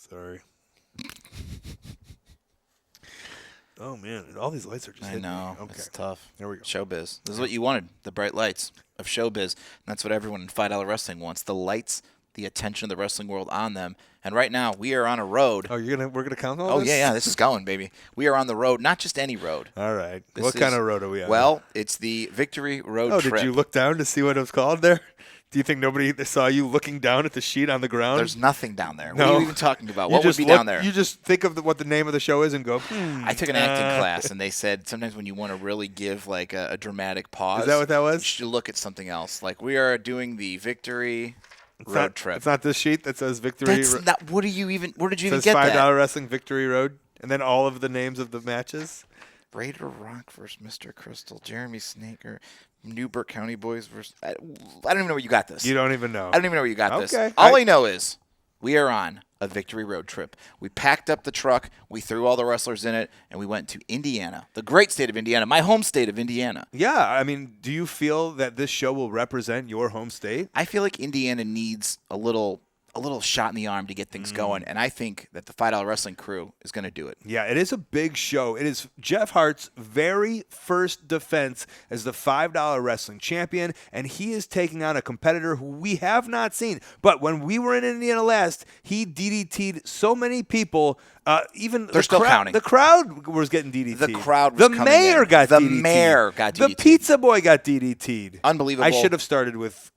Sorry. Oh, man. All these lights are just hitting I know. me. Okay. It's tough. There we go. Showbiz. This is what you wanted, the bright lights of showbiz. And that's what everyone in $5 Wrestling wants, the lights, the attention of the wrestling world on them. And right now, we are on a road. Oh, we're gonna count all Oh, this? yeah. This is going, baby. We are on the road, not just any road. All right. This What kind of road are we on? Well, it's the Victory Road Oh, Trip. did you look down to see what it was called there? Do you think nobody saw you looking down at the sheet on the ground? There's nothing down there. No. What are you even talking about? What would be down there? You just think of what the name of the show is and go, I took an acting class, and they said sometimes when you want to really give like a dramatic pause, Is that what that was? you should look at something else. Like we are doing the Victory Road Trip. It's not this sheet that says Victory. That's not. What do you even? Where did you even It says get that? $5 Wrestling Victory Road, and then all of the names of the matches. Raider Rock versus Mr. Crystal, Jeremy Snaker, Newburgh County Boys versus. I don't even know where you got this. You don't even know. I don't even know where you got this. Okay. All I know is we are on a Victory Road Trip. We packed up the truck, we threw all the wrestlers in it, and we went to Indiana, the great state of Indiana, my home state of Indiana. Yeah, I mean, do you feel that this show will represent your home state? I feel like Indiana needs a little shot in the arm to get things going, and I think that the $5 Wrestling crew is going to do it. Yeah, it is a big show. It is Jeff Hart's very first defense as the $5 Wrestling champion, and he is taking on a competitor who we have not seen. But when we were in Indiana last, he DDT'd so many people. Even They're still counting. The crowd was getting DDT'd. The crowd was The coming mayor in. got The DDT'd. mayor got The DDT'd. pizza boy got DDT'd. Unbelievable. I should have started with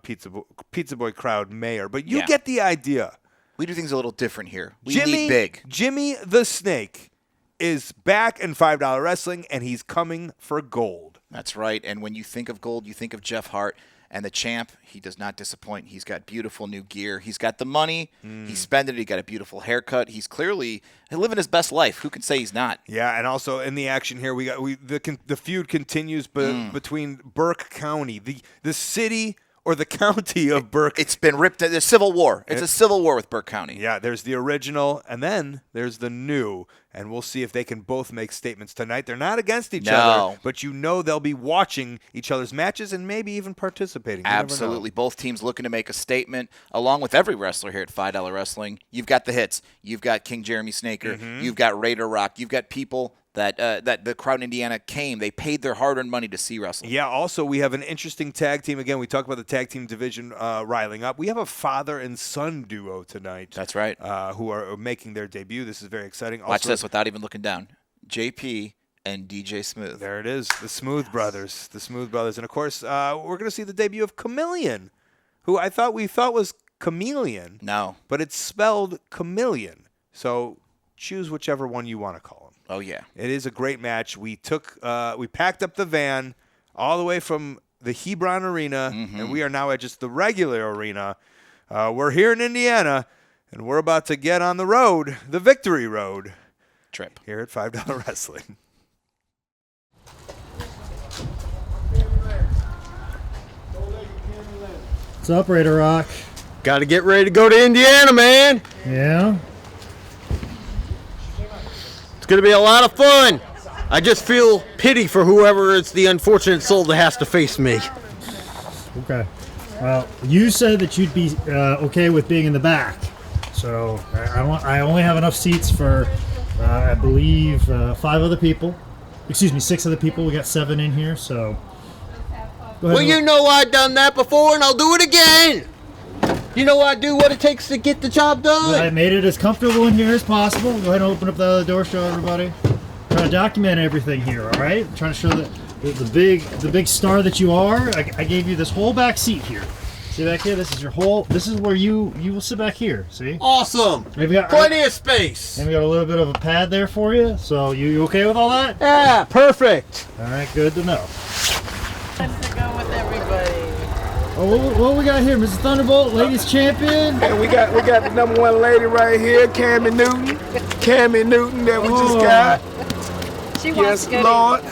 pizza boy crowd mayor, but you Yeah. get the idea. We do things a little different here. We lead big. Jimmy the Snake is back in $5 Wrestling, and he's coming for gold. That's right. And when you think of gold, you think of Jeff Hart. And the champ, he does not disappoint. He's got beautiful new gear. He's got the money. He's spending it. He got a beautiful haircut. He's clearly living his best life. Who can say he's not? Yeah, and also in the action here, the feud continues between Burke County, the city or the county of Burke. It's been ripped. There's a civil war. It's a civil war with Burke County. Yeah, there's the original, and then there's the new, and we'll see if they can both make statements tonight. They're not against each other, but you know they'll be watching each other's matches and maybe even participating. You Absolutely. Both teams looking to make a statement, along with every wrestler here at $5 Wrestling. You've got the hits. You've got King Jeremy Snaker. You've got Raider Rock. You've got people that the crowd in Indiana came. They paid their hard-earned money to see wrestling. Yeah, also we have an interesting tag team. Again, we talk about the tag team division riling up. We have a father and son duo tonight. That's right. Who are making their debut. This is very exciting. Watch this without even looking down. JP and DJ Smooth. There it is, the Smooth Brothers. The Smooth Brothers. And, of course, we're going to see the debut of Chameleon, who we thought was Chameleon. No. But it's spelled Chameleon. So choose whichever one you want to call him. Oh, yeah. It is a great match. We packed up the van all the way from the Hebron Arena, and we are now at just the regular arena. We're here in Indiana, and we're about to get on the road, the Victory Road. Trip. Here at $5 Wrestling. What's up, Raider Rock? Got to get ready to go to Indiana, man. Yeah? It's going to be a lot of fun. I just feel pity for whoever is the unfortunate soul that has to face me. Okay. Well, you said that you'd be okay with being in the back. So I only have enough seats for, I believe, 5 other people. Excuse me, 6 other people. We got 7 in here, so... Go ahead. Well, you know I've done that before, and I'll do it again. You know I do what it takes to get the job done. I made it as comfortable in here as possible. Go ahead and open up the other door, show everybody. Trying to document everything here, all right? I'm trying to show that the big star that you are. I gave you this whole back seat here. See back here? This is your whole. This is where you will sit back here. See? Awesome. Plenty of space. And we got a little bit of a pad there for you. So you okay with all that? Yeah, perfect. All right, good to know. Time to go with everybody. Oh, what we got here, Mrs. Thunderbolt, ladies champion. And we got the #1 lady right here, Cammy Newton. Cammy Newton that we just got. She wants Yes, to go. Lord.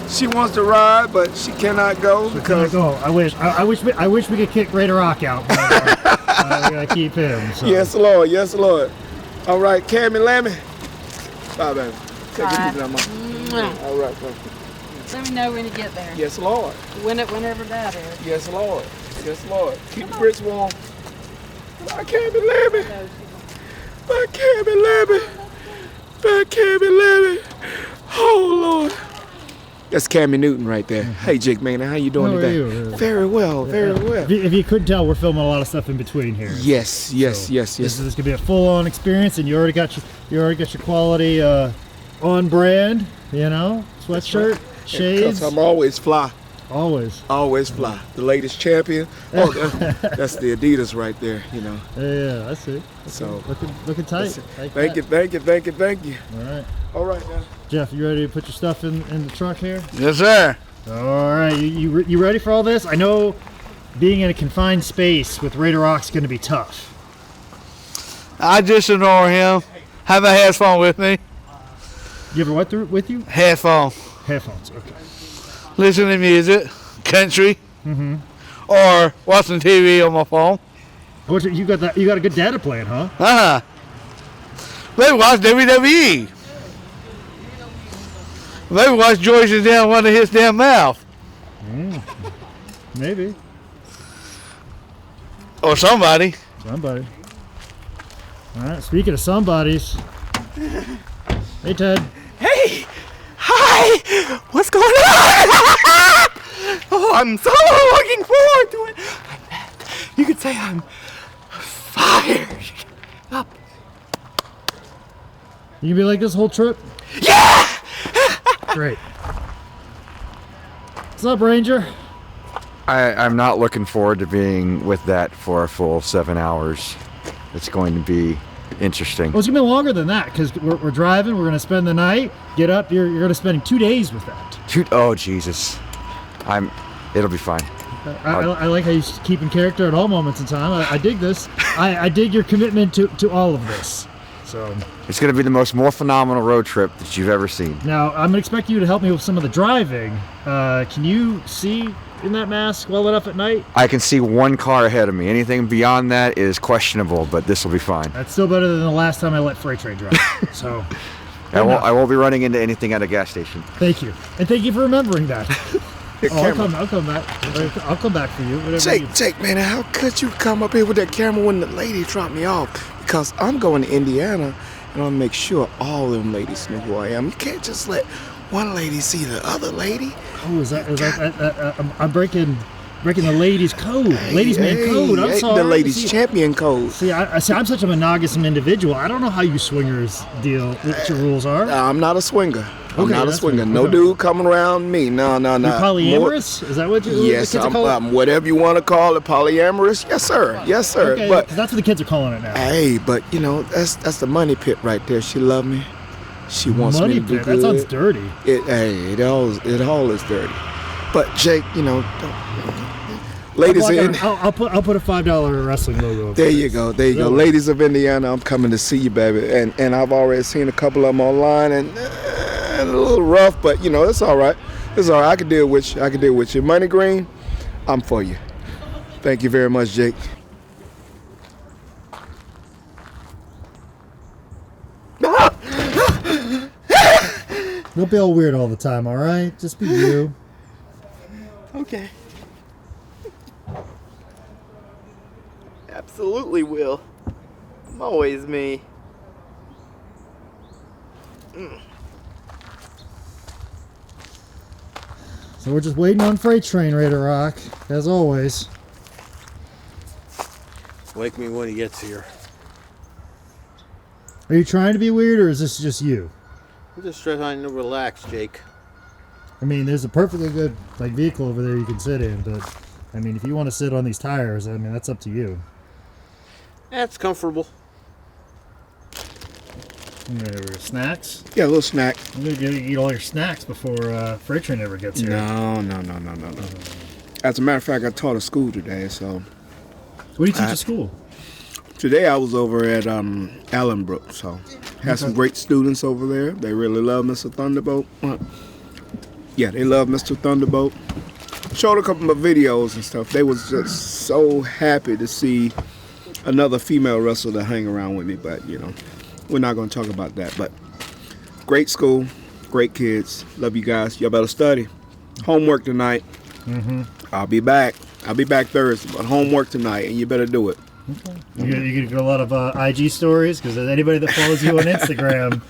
She wants to ride, but she cannot go because. I wish we could kick Raider Rock out. But, we gotta keep him. So. Yes, Lord. Yes, Lord. All right, Cammy Lammy. Bye, baby. Take it easy, Mama. All right, thank you. Let me know when you get there. Yes, Lord. Whenever that is. Yes, Lord. Yes, Lord. Keep the bricks warm. My Cammy Lammy. My Cammy Lemon. Back Cammy Lemon. Oh, Lord. That's Cammy Newton right there. Hey, Jake, man, how you doing How are today? you? Very well, very well. If you couldn't tell, we're filming a lot of stuff in between here. Yes. This could be a full-on experience, and you already got your quality on brand. You know, sweatshirt, shades. Because I'm always fly. Always. Always fly. The latest champion. Oh, that's the Adidas right there, you know. Yeah, that's it. So Looking tight. Thank you. All right, All right, now. Jeff, you ready to put your stuff in the truck here? Yes, sir. All right, you ready for all this? I know being in a confined space with Raider Rock's going to be tough. I just ignore him. Have a headphone with me. You ever what with you? Headphone. Headphones. Okay. Listen to music, country, or watching TV on my phone. You got a good data plan, huh? Maybe watch WWE. Maybe watch George's down one of his damn mouth. Maybe. Or somebody. Somebody. All right. Speaking of somebodies. Hey, Ted. Hey! Hi! What's going on? Oh, I'm so looking forward to it. I'm back. You could say I'm fired up. You gonna be like this whole trip? Yeah! Great. What's up, Ranger? I'm not looking forward to being with that for a full 7 hours. It's going to be interesting. Well, it's gonna be longer than that because we're driving. We're gonna spend the night. Get up. You're gonna spend 2 days with that. Oh, Jesus. It'll be fine. I like how you keep in character at all moments in time. I dig this. I dig your commitment to all of this. So It's going to be the more phenomenal road trip that you've ever seen. now I'm gonna expect you to help me with some of the driving. Can you see in that mask well enough at night? I can see one car ahead of me. Anything beyond that is questionable, but this will be fine. That's still better than the last time I let Freight Train drive. So I won't be running into anything at a gas station. thank you, and thank you for remembering that. The camera. I'll come back. I'll come back for you. Jake, man, how could you come up here with that camera when the lady dropped me off? Because I'm going to Indiana, and I'll make sure all them ladies know who I am. You can't just let one lady see the other lady. Oh, is that I'm breaking the ladies' code, ladies' man code. I'm sorry. The ladies' champion code. See, I'm such a monogamous individual. I don't know how you swingers deal. What your rules are. I'm not a swinger. I'm Okay, not a that's swinger. fine. No Okay. dude coming around me. No. You're polyamorous? Is that what you? Yes, the kids are calling it? whatever you want to call it, polyamorous. Yes, sir. Yes, sir. Okay, But 'cause that's what the kids are calling it now. hey, but you know that's the money pit right there. She love me. She wants Money me to do pit. good. That sounds dirty. It all is dirty. But Jake, you know, ladies in. I'll put a $5 wrestling logo. There you go. Ladies of Indiana, I'm coming to see you, baby. And I've already seen a couple of them online, and a little rough, but you know it's all right. It's all right. I can deal with you. Money Green, I'm for you. Thank you very much, Jake. Don't be all weird all the time, all right? Just be you. Okay. Absolutely will. I'm always me. So we're just waiting on Freight Train Raider Rock, as always. Wake me when he gets here. Are you trying to be weird, or is this just you? I'm just trying to relax, Jake. I mean, there's a perfectly good vehicle over there you can sit in, but I mean, if you want to sit on these tires, I mean, that's up to you. That's comfortable. Snacks? Yeah, a little snack. You gotta eat all your snacks before Freight Train ever gets here. No. As a matter of fact, I taught a school today, so. What do you teach at school? Today I was over at Allenbrook, so had some great students over there. They really love Mr. Thunderbolt. Yeah, they love Mr. Thunderbolt. Showed a couple of videos and stuff. They was just so happy to see another female wrestler to hang around with me, but you know, we're not going to talk about that. But great school, great kids. Love you guys. Y'all better study. Homework tonight. I'll be back. Thursday, but homework tonight, and you better do it. You get a lot of IG stories because anybody that follows you on Instagram.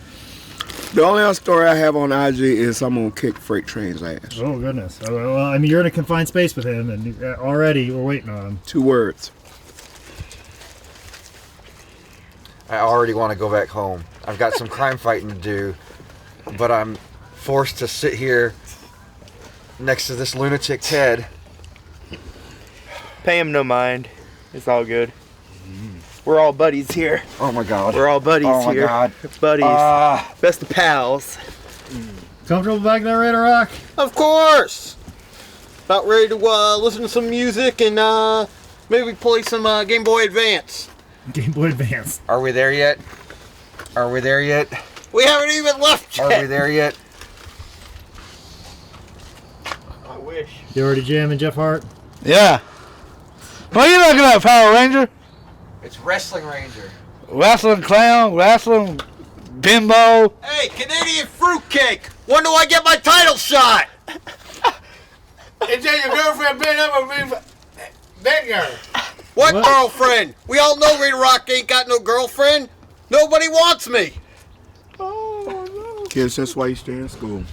The only other story I have on IG is I'm gonna kick Freight Train's ass. Oh goodness! Well, I mean, you're in a confined space with him, and already we're waiting on him. 2 words. I already want to go back home. I've got some crime fighting to do, but I'm forced to sit here next to this lunatic Ted. Pay him no mind. It's all good. We're all buddies here. Oh my God. We're all buddies Oh my here. God. Buddies. Best of pals. Comfortable back there, Raider Rock? Of course. About ready to listen to some music and maybe play some Game Boy Advance. Game Boy Advance. Are we there yet? Are we there yet? We haven't even left yet. Are we there yet? I wish. You already jamming Jeff Hart? Yeah. What are you looking at, Power Ranger? It's Wrestling Ranger. Wrestling clown, wrestling bimbo. Hey, Canadian fruitcake. When do I get my title shot? Is that your girlfriend been up or been bigger? What girlfriend? We all know Raider Rock ain't got no girlfriend. Nobody wants me. Kids, that's why you stay in school.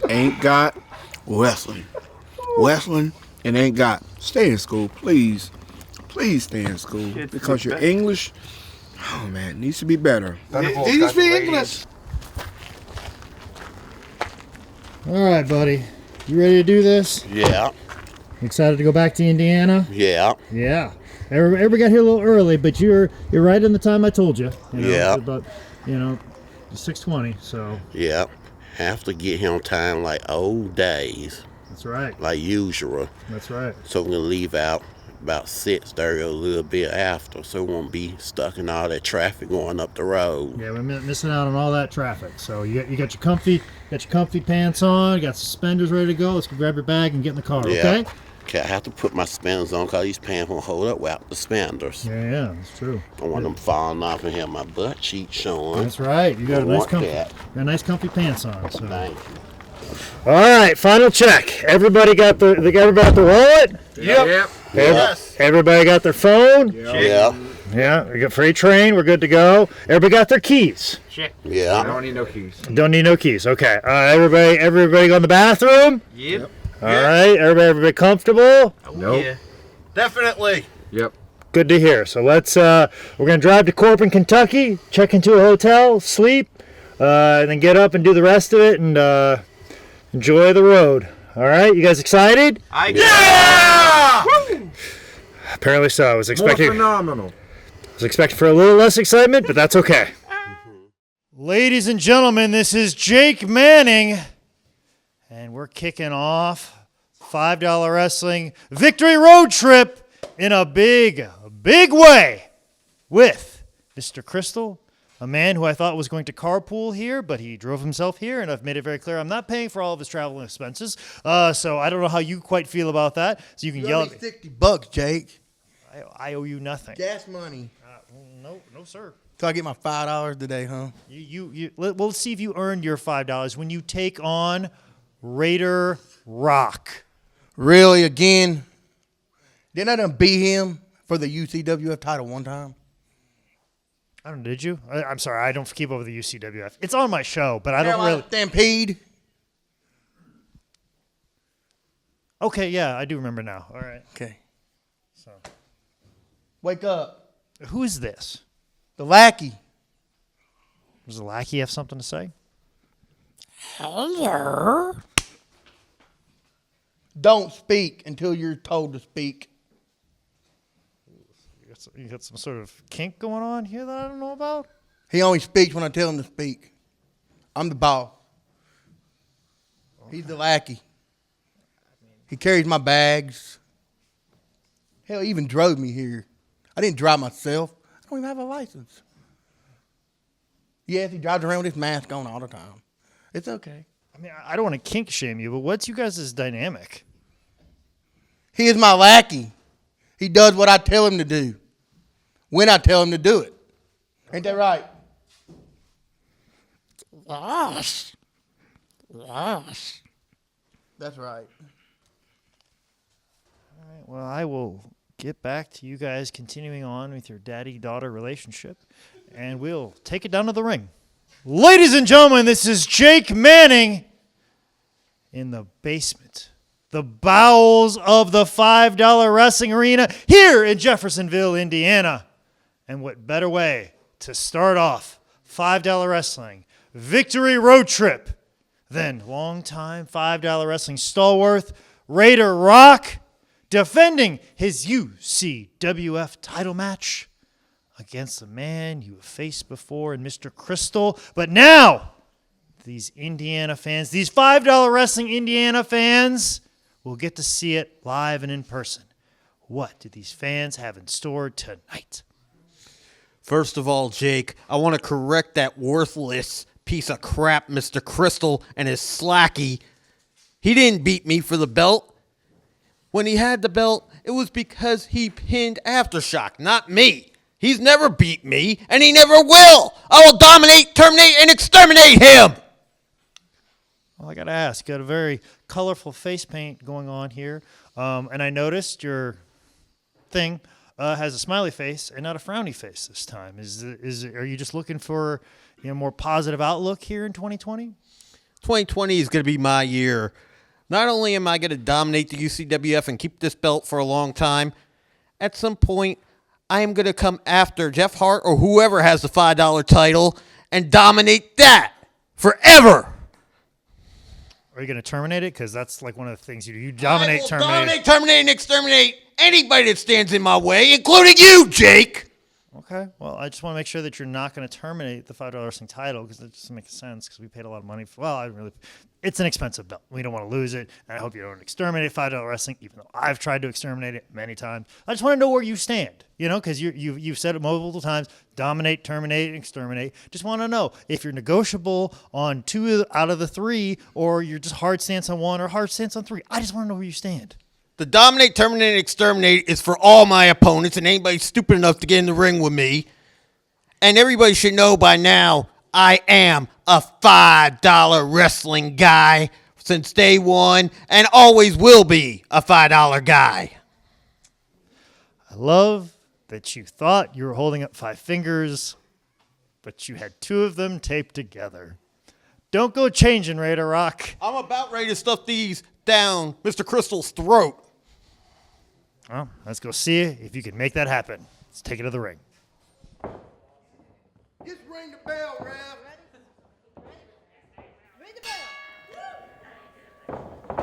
Ain't got wrestling. Wrestling and ain't got. Stay in school, please. Please stay in school. Because your English, oh man, needs to be better. Did you speak English? All right, buddy. You ready to do this? Yeah, Excited to go back to Indiana? yeah, Yeah. Everybody got here a little early, but you're right in the time I told you. Yeah. It's about 6:20. So yeah. Have to get here on time like old days, that's right. like usual. That's right. So we're gonna leave out about 6:30 or a little bit after, so we won't be stuck in all that traffic going up the road. Yeah, we're missing out on all that traffic. So you got your comfy pants on. You got suspenders ready to go. Let's go grab your bag and get in the car. Yeah. Okay? Okay, I have to put my suspenders on because these pants won't hold up without the suspenders. Yeah, that's true. I want them falling off and have my butt cheeks showing. That's right. You got I a nice want comfy, that. got nice comfy pants on. So. Thank you. All right, final check. Everybody got the wallet? Yep. Yes. Everybody got their phone? Yeah, Yeah, we got freight train. We're good to go. Everybody got their keys. yeah. I don't need no keys. Don't need no keys. Okay. Everybody go in the bathroom? Yep. All right. Everybody comfortable? Nope. Yeah. Definitely. Yep. Good to hear. So we're going to drive to Corbin, Kentucky, check into a hotel, sleep, and then get up and do the rest of it and enjoy the road. All right. You guys excited? Yeah! Apparently so. I was More expecting phenomenal. for a little less excitement, but that's okay. Ladies and gentlemen, this is Jake Manning, and we're kicking off $5 Wrestling Victory Road Trip in a big way with Mr. Crystal, a man who I thought was going to carpool here, but he drove himself here, and I've made it very clear I'm not paying for all of his travel expenses. So I don't know how you quite feel about that. So you can yell at me. $60, Jake. I owe you nothing. Gas money. No, sir. So I get my $5 today, huh? We'll see if you earned your $5 when you take on Raider Rock. Really, again? Didn't I done beat him for the UCWF title one time? I don't. Did you? I'm sorry. I don't keep up with the UCWF. It's on my show, but I don't Carolina really. Stampede. Okay, yeah, I do remember now. All right. Okay. So, Wake up. who is this? The lackey. Does the lackey have something to say? Hello. Don't speak until you're told to speak. You got some sort of kink going on here that I don't know about? He only speaks when I tell him to speak. I'm the boss. He's the lackey. He carries my bags. Hell, he even drove me here. I didn't drive myself. I don't even have a license. Yes, he drives around with his mask on all the time. It's okay. I mean, I don't want to kink shame you, but what's you guys' dynamic? He is my lackey. He does what I tell him to do when I tell him to do it. Ain't that right? Yes. That's right. All right, well, I will get back to you guys continuing on with your daddy-daughter relationship, and we'll take it down to the ring. Ladies and gentlemen, this is Jake Manning in the basement, the bowels of the $5 Wrestling Arena here in Jeffersonville, Indiana. And what better way to start off $5 Wrestling Victory Road Trip than longtime $5 Wrestling stalwart Raider Rock defending his UCWF title match against the man you have faced before in Mr. Crystal. But now, these Indiana fans, these $5 Wrestling Indiana fans, will get to see it live and in person. What do these fans have in store tonight? First of all, Jake, I want to correct that worthless piece of crap, Mr. Crystal, and his slacky. He didn't beat me for the belt. When he had the belt, it was because he pinned Aftershock, not me. He's never beat me, and he never will. I will dominate, terminate, and exterminate him. Well, I got to ask, got a very colorful face paint going on here, and I noticed your thing has a smiley face and not a frowny face this time. Are you just looking for more positive outlook here in 2020? 2020 is going to be my year. Not only am I going to dominate the UCWF and keep this belt for a long time, at some point, I am going to come after Jeff Hart or whoever has the $5 title and dominate that forever. Are you going to terminate it? Because that's like one of the things you do. You dominate, terminate. Dominate, terminate, and exterminate anybody that stands in my way, including you, Jake. Okay. Well, I just want to make sure that you're not going to terminate the $5 Wrestling title because that doesn't make sense because we paid a lot of money for. Well, it's an expensive belt. We don't want to lose it, and I hope you don't exterminate $5 Wrestling, even though I've tried to exterminate it many times. I just want to know where you stand, because you've said it multiple times: dominate, terminate, and exterminate. Just want to know if you're negotiable on 2 out of the 3, or you're just hard stance on 1 or hard stance on 3. I just want to know where you stand. The dominate, terminate, and exterminate is for all my opponents and anybody stupid enough to get in the ring with me. And everybody should know by now, I am a $5 wrestling guy since day one and always will be a $5 guy. I love that you thought you were holding up 5 fingers, but you had 2 of them taped together. Don't go changing, Raider Rock. I'm about ready to stuff these down Mr. Crystal's throat. Well, let's go see if you can make that happen. Let's take it to the ring. Just ring the bell, Rev.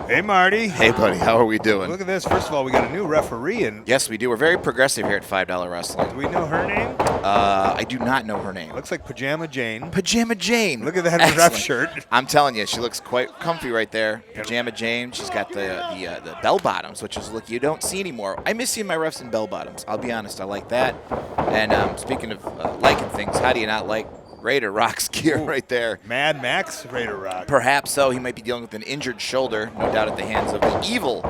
Hey, Marty. Hey, buddy. How are we doing? Look at this. First of all, we got a new referee. And yes, we do. We're very progressive here at $5 Wrestling. Do we know her name? I do not know her name. Looks like Pajama Jane. Pajama Jane. Look at that ref shirt. I'm telling you, she looks quite comfy right there. Pajama Jane. She's got the bell bottoms, which is look you don't see anymore. I miss seeing my refs in bell bottoms. I'll be honest. I like that. And speaking of liking things, how do you not like Raider Rock's gear right there? Mad Max Raider Rock. Perhaps so. He might be dealing with an injured shoulder, no doubt at the hands of the evil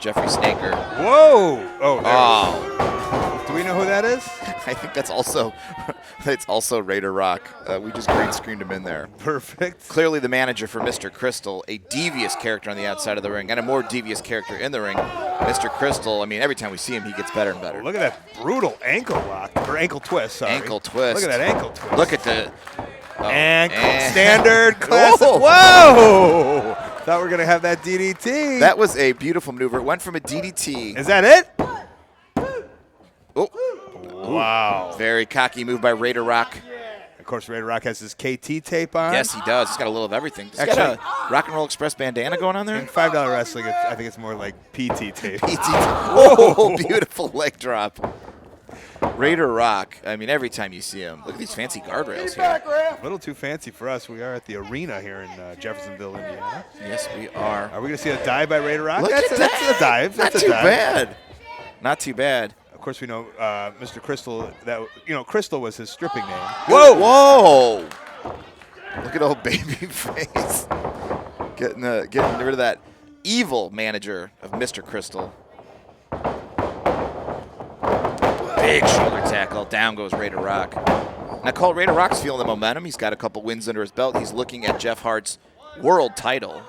Jeffrey Snaker. Whoa! Oh. Do we know who that is? I think that's also Raider Rock. We just green screened him in there. Perfect. Clearly the manager for Mr. Crystal, a devious character on the outside of the ring and a more devious character in the ring. Mr. Crystal, I mean, every time we see him, he gets better and better. Look at that brutal ankle lock, or ankle twist, sorry. Ankle twist. Look at that ankle twist. Look at the... ankle standard classic. Whoa! Thought we were going to have that DDT. That was a beautiful maneuver. It went from a DDT. Is that it? Oh. Wow. Very cocky move by Raider Rock. Of course, Raider Rock has his KT tape on. Yes, he does. He's got a little of everything. He's got a Rock and Roll Express bandana going on there. In $5 Wrestling, I think it's more like PT tape. PT. Oh, beautiful leg drop. Raider Rock, I mean, every time you see him, look at these fancy guardrails here. A little too fancy for us. We are at the arena here in Jeffersonville, Indiana. Yes, we are. Are we going to see a dive by Raider Rock? That's a dive. Not too bad. Not too bad. Of course, we know Mr. Crystal. Crystal was his stripping name. Whoa! Whoa! Look at old baby face. Getting rid of that evil manager of Mr. Crystal. Big shoulder tackle. Down goes Raider Rock. Now, Cole, Raider Rock's feeling the momentum. He's got a couple wins under his belt. He's looking at Jeff Hart's world title.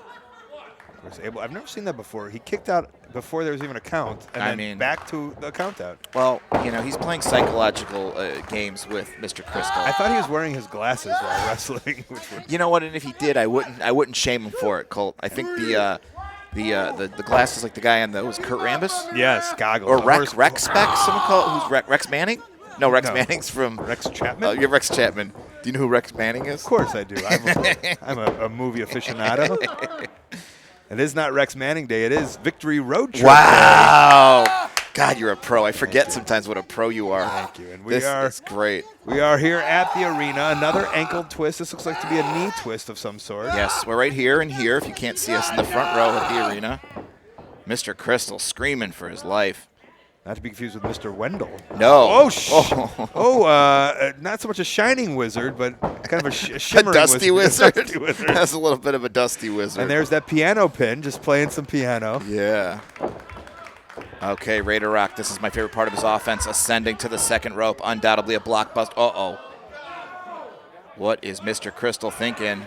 Was able. I've never seen that before. He kicked out before there was even a count, and then back to the count out. Well, he's playing psychological games with Mr. Crystal. I thought he was wearing his glasses while wrestling. You know what? And if he did, I wouldn't shame him for it, Colt. I think the glasses like the guy on was Kurt Rambis? Yes, goggles. Or Rex Speck, someone call it. Who's Rex Manning? No, Rex Manning's from Rex Chapman. You're Rex Chapman. Do you know who Rex Manning is? Of course I do. I'm a movie aficionado. It is not Rex Manning Day. It is Victory Roadtrip Wow. Day. God, you're a pro. I forget sometimes what a pro you are. Thank you. And That's great. We are here at the arena. Another ankle twist. This looks like to be a knee twist of some sort. Yes, we're right here and here. If you can't see us in the front row at the arena, Mr. Crystal screaming for his life. Not to be confused with Mr. Wendell. No. Not so much a shining wizard, but kind of a shimmering a dusty wizard. A dusty wizard. That's a little bit of a dusty wizard. And there's that piano pin, just playing some piano. Yeah. Okay, Raider Rock, this is my favorite part of his offense, ascending to the second rope, undoubtedly a blockbuster. Uh-oh. What is Mr. Crystal thinking?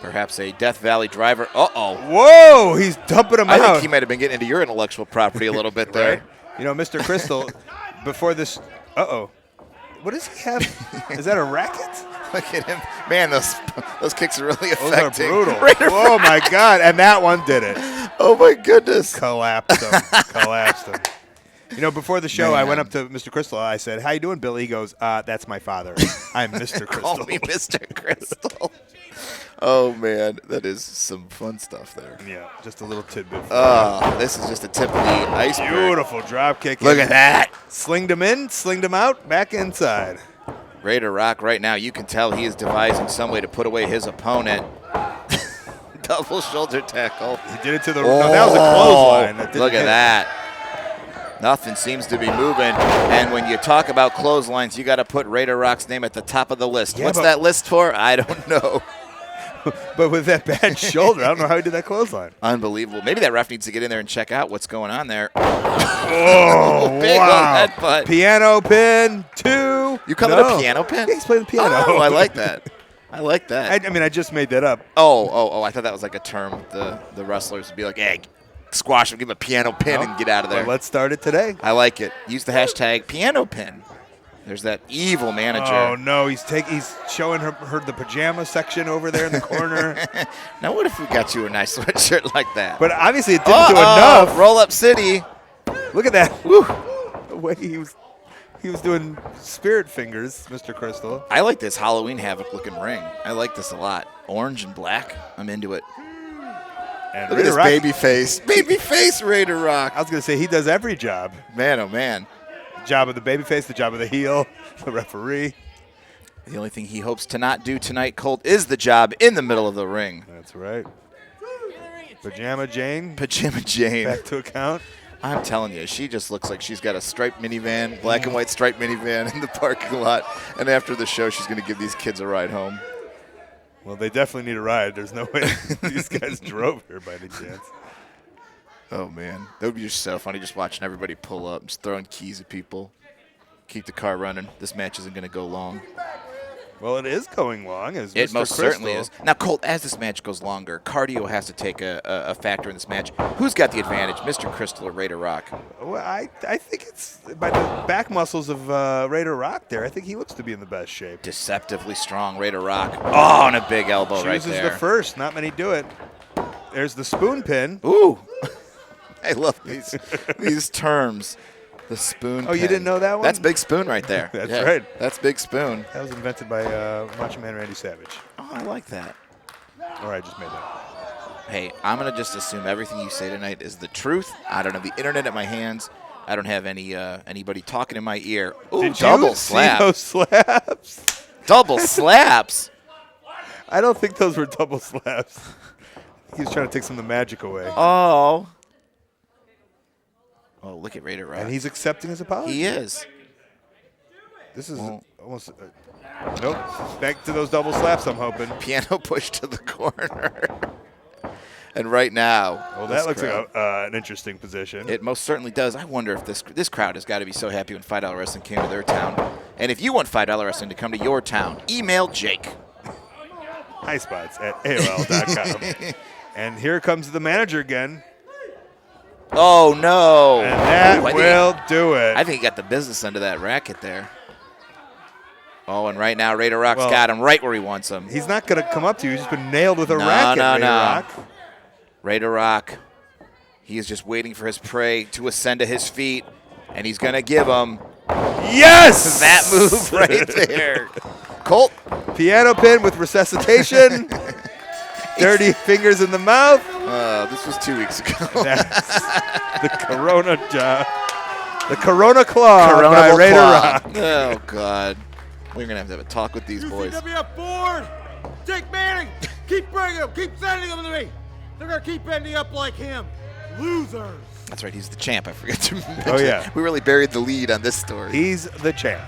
Perhaps a Death Valley driver. Uh-oh. Whoa, he's dumping him out. I think he might have been getting into your intellectual property a little bit there. Right? You know, Mr. Crystal, before this, what does he have? Is that a racket? Look at him. Man, those kicks are really effective. Those are brutal. Oh, my God. And that one did it. Oh, my goodness. Collapsed him. You know, before the show, I went up to Mr. Crystal. I said, "How you doing, Billy?" He goes, "That's my father. I'm Mr. Crystal." Call me Mr. Crystal. Oh, man. That is some fun stuff there. Yeah, just a little tidbit. This is just a tip of the iceberg. Beautiful drop kick. Look at that. Slinged him in, slinged him out, back inside. Raider Rock right now, you can tell he is devising some way to put away his opponent. Double shoulder tackle. He did it to the... No, that was a clothesline. Look at that. Nothing seems to be moving. And when you talk about clotheslines, you got to put Raider Rock's name at the top of the list. Yeah, What's that list for? I don't know. But with that bad shoulder, I don't know how he did that clothesline. Unbelievable. Maybe that ref needs to get in there and check out what's going on there. Oh, big wow. headbutt. Piano pin, 2. You call it a piano pin? Yeah, he's playing the piano. Oh, I like that. I like that. I mean, I just made that up. Oh, I thought that was like a term. The wrestlers would be like, hey, squash him, give him a piano pin and get out of there. Well, let's start it today. I like it. Use the hashtag piano pin. There's that evil manager. Oh, no, he's showing her the pajama section over there in the corner. Now, what if we got you a nice sweatshirt like that? But obviously it didn't do enough. Roll Up City. Look at that. Woo. The way he was doing spirit fingers, Mr. Crystal. I like this Halloween Havoc looking ring. I like this a lot. Orange and black. I'm into it. And Look at this baby face. Baby face Raider Rock. I was going to say, he does every job. Man, oh, man. The job of the babyface, the job of the heel, the referee. The only thing he hopes to not do tonight, Colt, is the job in the middle of the ring. That's right. Pajama Jane. Pajama Jane. Back to account. I'm telling you, she just looks like she's got a striped minivan, black and white striped minivan in the parking lot. And after the show, she's going to give these kids a ride home. Well, they definitely need a ride. There's no way these guys drove here by any chance. Oh, man. That would be just so funny just watching everybody pull up, just throwing keys at people. Keep the car running. This match isn't going to go long. Well, it is going long. As It Mr. most Crystal. certainly is. Now, Colt, as this match goes longer, cardio has to take a factor in this match. Who's got the advantage, Mr. Crystal or Raider Rock? Well, I think it's by the back muscles of Raider Rock there. I think he looks to be in the best shape. Deceptively strong Raider Rock. Oh, and a big elbow right there. Chooses the first. Not many do it. There's the spoon pin. Ooh. I love these terms. The spoon Oh, you pin. didn't know that one? That's Big Spoon right there. That's Yeah, right. That's Big Spoon. That was invented by Macho Man Randy Savage. Oh, I like that. Or I just made that up. Hey, I'm going to just assume everything you say tonight is the truth. I don't have the internet at my hands. I don't have anybody talking in my ear. Ooh, Did double you slap. see those slaps? Double slaps. I don't think those were double slaps. He was trying to take some of the magic away. Oh, look at Raider Rock. And he's accepting his apology. He is. This is almost... nope. Back to those double slaps, I'm hoping. Piano push to the corner. And right now... Well, that looks like an interesting position. It most certainly does. I wonder if this crowd has got to be so happy when $5 Wrestling came to their town. And if you want $5 Wrestling to come to your town, email Jake. Highspots at AOL.com. And here comes the manager again. Oh, no. And that Ooh, will do it. I think he got the business end of that racket there. Oh, and right now Raider Rock's got him right where he wants him. He's not going to come up to you. He's just been nailed with a racket, Raider Rock. Raider Rock, he is just waiting for his prey to ascend to his feet, and he's going to give him yes! that move right there. Colt. Piano pin with resuscitation. Dirty fingers in the mouth. This was 2 weeks ago. That's the Corona job. The Corona Claw by Raider Rock. Oh, God. We're going to have a talk with these boys. UCWF board, Jake Manning, keep bringing them, keep sending them to me. They're going to keep ending up like him. Losers. That's right, he's the champ. I forgot to mention. Oh, yeah. We really buried the lead on this story. He's the champ.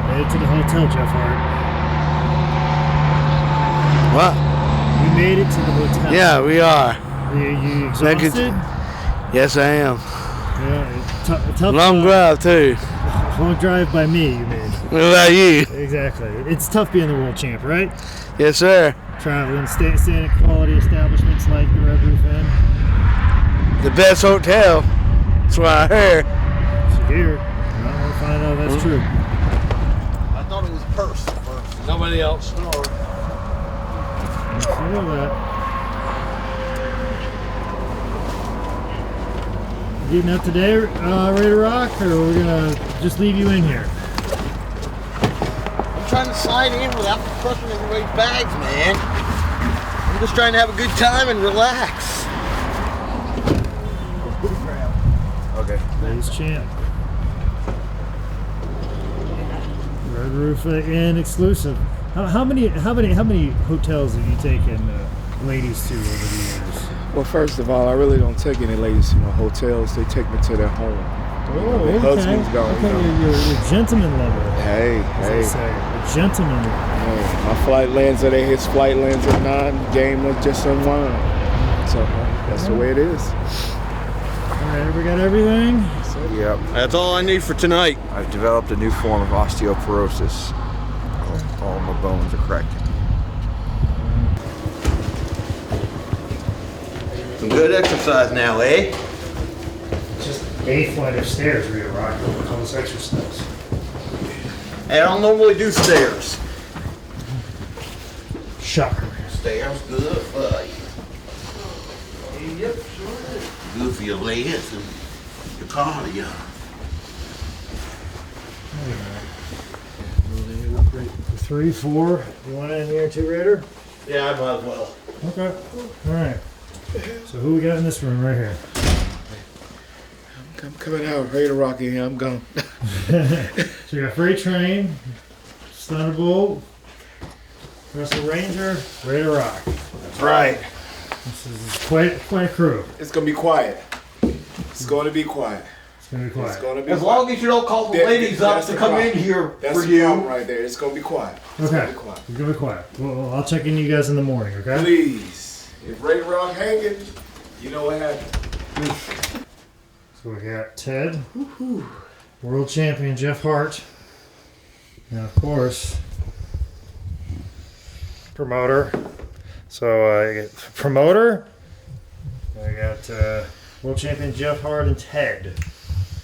Made it to the hotel, Jeff Hart. What? We made it to the hotel. Yeah, we are. You exhausted? Yes, I am. Yeah, tough. Long drive, too. Long drive by me, you mean? What about you? Exactly. It's tough being the world champ, right? Yes, sir. Traveling, staying at quality establishments like the Red Roof Inn. The best hotel. That's what I heard. So here, we'll find out if that's true. I thought it was a purse at first. Nobody else snored. I feel that. Getting up today, Raider Rock, or are we gonna just leave you in here? I'm trying to slide in without crushing everybody's bags, man. I'm just trying to have a good time and relax. Okay. Today's champ. Red Roof Inn exclusive. How many hotels have you taken ladies to over the years? Well, first of all, I really don't take any ladies to my hotels. They take me to their home. Oh, Their husbands go. Okay, you're a gentleman lover. Hey, as they say. A gentleman lover. Hey, my flight lands at 8, his flight lands at 9. Game was just unwound. So that's the way it is. All right, we got everything? Yep. That's all I need for tonight. I've developed a new form of osteoporosis. All my bones are cracking. Some good exercise now, eh? Just a flight of stairs, Raider Rock. All those extra steps. Hey, I don't normally do stairs. Shocker. Stairs good for you. Yep, sure is. Good for your legs and your cardio. 3, 4. You want it in here too, Raider? Yeah, I might as well. Okay. All right. So who we got in this room right here? I'm coming out. Raider Rock in here. I'm gone. So you got Freight Train, Thunderbolt, Wrestle Ranger, Raider Rock. That's right. This is quite a crew. It's going to be quiet. It's going to be quiet. It's going to be quiet. It's going to be As quiet. long as you don't call the ladies up That's to the come problem. in here That's for the problem you. right there. It's going to be quiet. It's Okay. going to be quiet. It's going to be quiet. Well, I'll check in you guys in the morning, okay? Please. If Raider Rock hanging, you know what happened. So we got Ted, world champion Jeff Hart, and of course, promoter. So I got promoter. I got world champion Jeff Hart and Ted.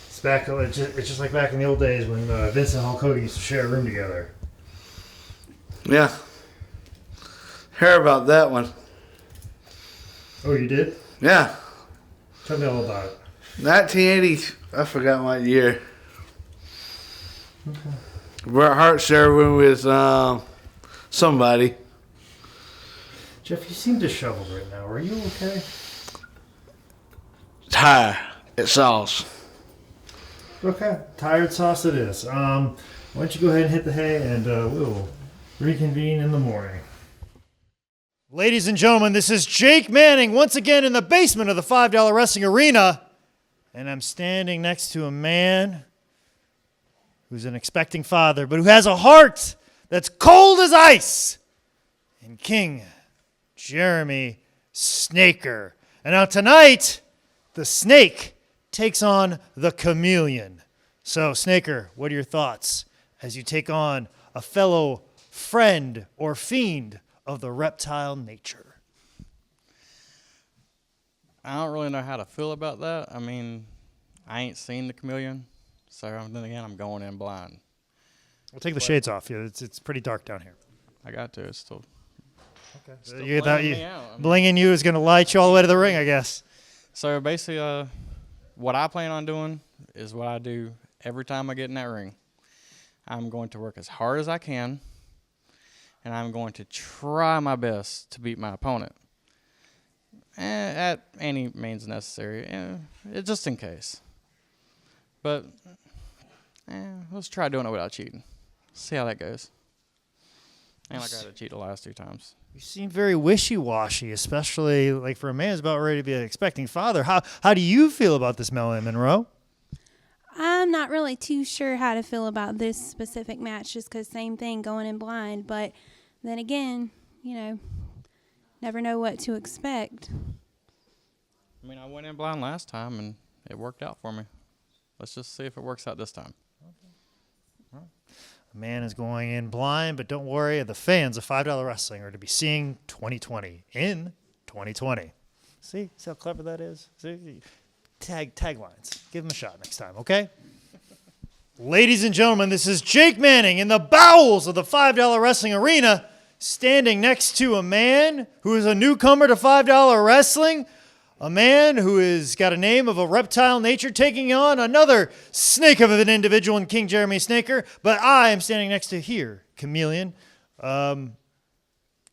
It's back. It's just like back in the old days when Vince and Hulk Hogan used to share a room together. Yeah. Heard about that one. Oh, you did? Yeah. Tell me all about it. 1980. I forgot what year. Bret Hart shared a room with somebody. Jeff, you seem disheveled right now. Are you okay? Tired. It's sauce. Okay, tired sauce it is. Why don't you go ahead and hit the hay, and we'll reconvene in the morning. Ladies and gentlemen, this is Jake Manning once again in the basement of the $5 Wrestling Arena. And I'm standing next to a man who's an expecting father, but who has a heart that's cold as ice. And King Jeremy Snaker. And now tonight, the snake takes on the chameleon. So, Snaker, what are your thoughts as you take on a fellow friend or fiend of the reptile nature? I don't really know how to feel about that. I mean, I ain't seen the chameleon, so then again, I'm going in blind. We'll take the shades off. Yeah, it's pretty dark down here. I got to. It's still. Okay. Still You thought blinging me out. I mean, blinging you is going to light you all the way to the ring, I guess. So basically, what I plan on doing is what I do every time I get in that ring. I'm going to work as hard as I can, and I'm going to try my best to beat my opponent. At any means necessary, just in case. But let's try doing it without cheating. See how that goes. And like I had to cheat the last 2 times. You seem very wishy-washy, especially like for a man who's about ready to be an expecting father. How do you feel about this, Melanie Monroe? I'm not really too sure how to feel about this specific match, just because same thing, going in blind. But then again, never know what to expect. I mean, I went in blind last time, and it worked out for me. Let's just see if it works out this time. A man is going in blind, but don't worry, the fans of $5 Wrestling are to be seeing 2020 in 2020. See how clever that is? See? Taglines. Give him a shot next time, okay? Ladies and gentlemen, this is Jake Manning in the bowels of the $5 Wrestling Arena, standing next to a man who is a newcomer to $5 Wrestling, a man who has got a name of a reptile nature, taking on another snake of an individual in King Jeremy Snaker. But I am standing next to here, Chameleon. Kind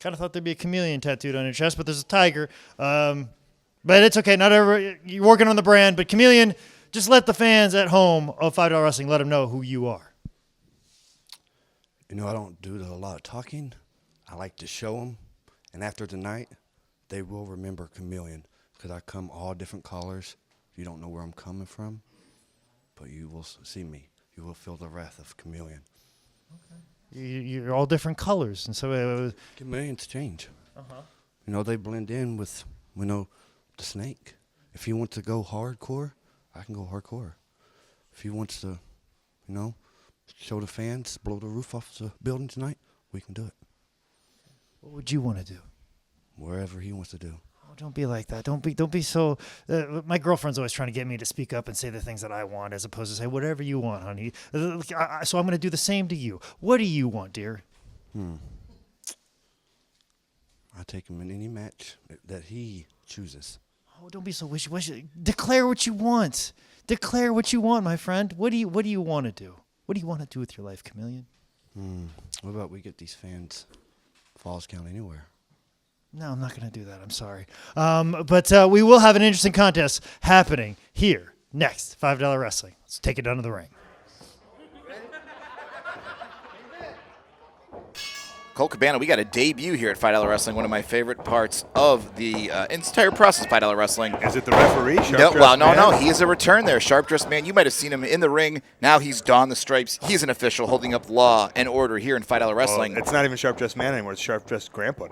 of thought there'd be a chameleon tattooed on your chest, but there's a tiger. But it's okay. Not every, you're working on the brand. But Chameleon, just let the fans at home of $5 Wrestling let them know who you are. I don't do a lot of talking. I like to show them. And after tonight, they will remember Chameleon. Because I come all different colors. You don't know where I'm coming from, but you will see me. You will feel the wrath of Chameleon. Okay. You're all different colors, and so chameleons change. They blend in with the snake. If he wants to go hardcore, I can go hardcore. If he wants to, show the fans, blow the roof off the building tonight, we can do it. What would you want to do? Wherever he wants to do. Don't be like that. Don't be so. My girlfriend's always trying to get me to speak up and say the things that I want, as opposed to say whatever you want, honey. So I'm going to do the same to you. What do you want, dear? I take him in any match that he chooses. Oh, don't be so wishy-washy. Declare what you want. Declare what you want, my friend. What do you want to do? What do you want to do with your life, Chameleon? What about we get these fans Falls Count anywhere? No, I'm not going to do that. I'm sorry. But we will have an interesting contest happening here next. $5 Wrestling. Let's take it down to the ring. Colt Cabana, we got a debut here at $5 Wrestling, one of my favorite parts of the entire process of $5 Wrestling. Is it the referee? No. He is a return there. Sharp Dressed Man. You might have seen him in the ring. Now he's donned the stripes. He's an official holding up law and order here in $5 Wrestling. It's not even Sharp Dressed Man anymore. It's Sharp Dressed Grandpa.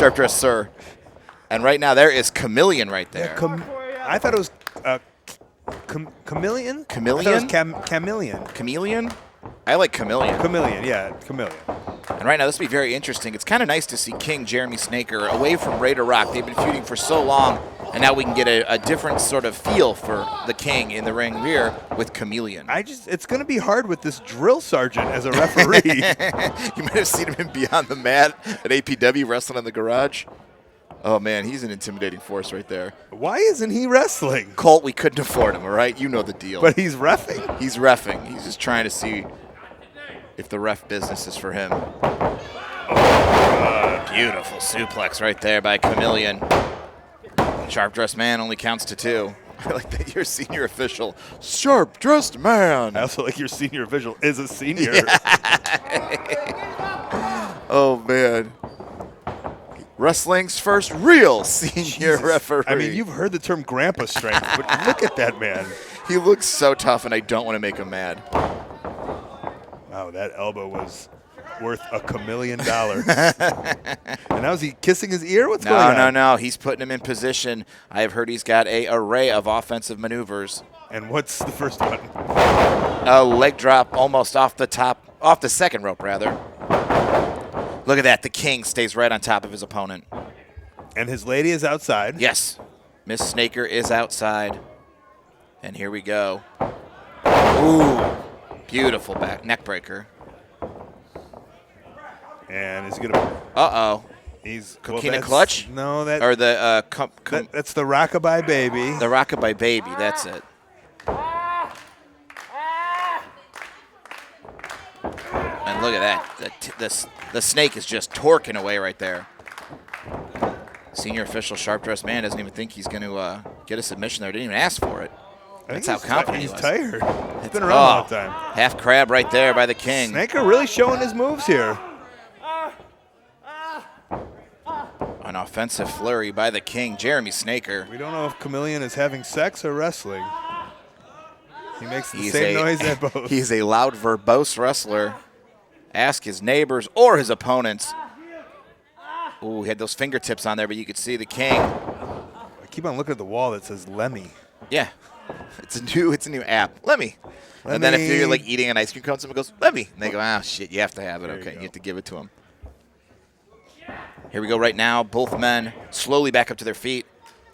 Sharp Dressed Sir. And right now there is Chameleon right there. I thought it was Chameleon? Chameleon? I thought it was Chameleon. Chameleon? I like Chameleon. Chameleon, yeah, Chameleon. And right now, this will be very interesting. It's kind of nice to see King Jeremy Snaker away from Raider Rock. They've been feuding for so long, and now we can get a different sort of feel for the King in the ring here with Chameleon. It's going to be hard with this drill sergeant as a referee. You might have seen him in Beyond the Mat at APW wrestling in the garage. Oh, man, he's an intimidating force right there. Why isn't he wrestling? Colt, we couldn't afford him, all right? You know the deal. But he's reffing. He's reffing. He's just trying to see if the ref business is for him. Beautiful suplex right there by Chameleon. Sharp Dressed Man only counts to 2. I like that your senior official, Sharp Dressed Man. I also like your senior official is a senior. Oh, man. Wrestling's first real senior referee. I mean, you've heard the term grandpa strength, but look at that man. He looks so tough, and I don't want to make him mad. Wow, that elbow was worth $1 million. And now is he kissing his ear? What's going on? No. He's putting him in position. I have heard he's got an array of offensive maneuvers. And what's the first one? A leg drop almost off the second rope, rather. Look at that. The king stays right on top of his opponent. And his lady is outside. Yes. Miss Snaker is outside. And here we go. Ooh. Beautiful neck breaker. And is he going to... Uh-oh. He's... Coquina clutch? No, that... Or the... that's the Rockabye Baby. The Rockabye Baby. That's it. And look at that. The snake is just torquing away right there. Senior official Sharp Dressed Man doesn't even think he's going to get a submission there. Didn't even ask for it. That's how confident he was. He's tired. He's been around a long time. Half crab right there by the king. Snaker really showing his moves here. An offensive flurry by the king, Jeremy Snaker. We don't know if Chameleon is having sex or wrestling. He makes the same noise at both. He's a loud, verbose wrestler. Ask his neighbors or his opponents. Ooh, he had those fingertips on there, but you could see the king. I keep on looking at the wall that says Lemmy. Yeah. It's a new app. Lemmy. And then if you're like eating an ice cream cone, someone goes, Lemmy. And they go, oh, shit, you have to have it. Okay, you have to give it to him. Here we go right now. Both men slowly back up to their feet.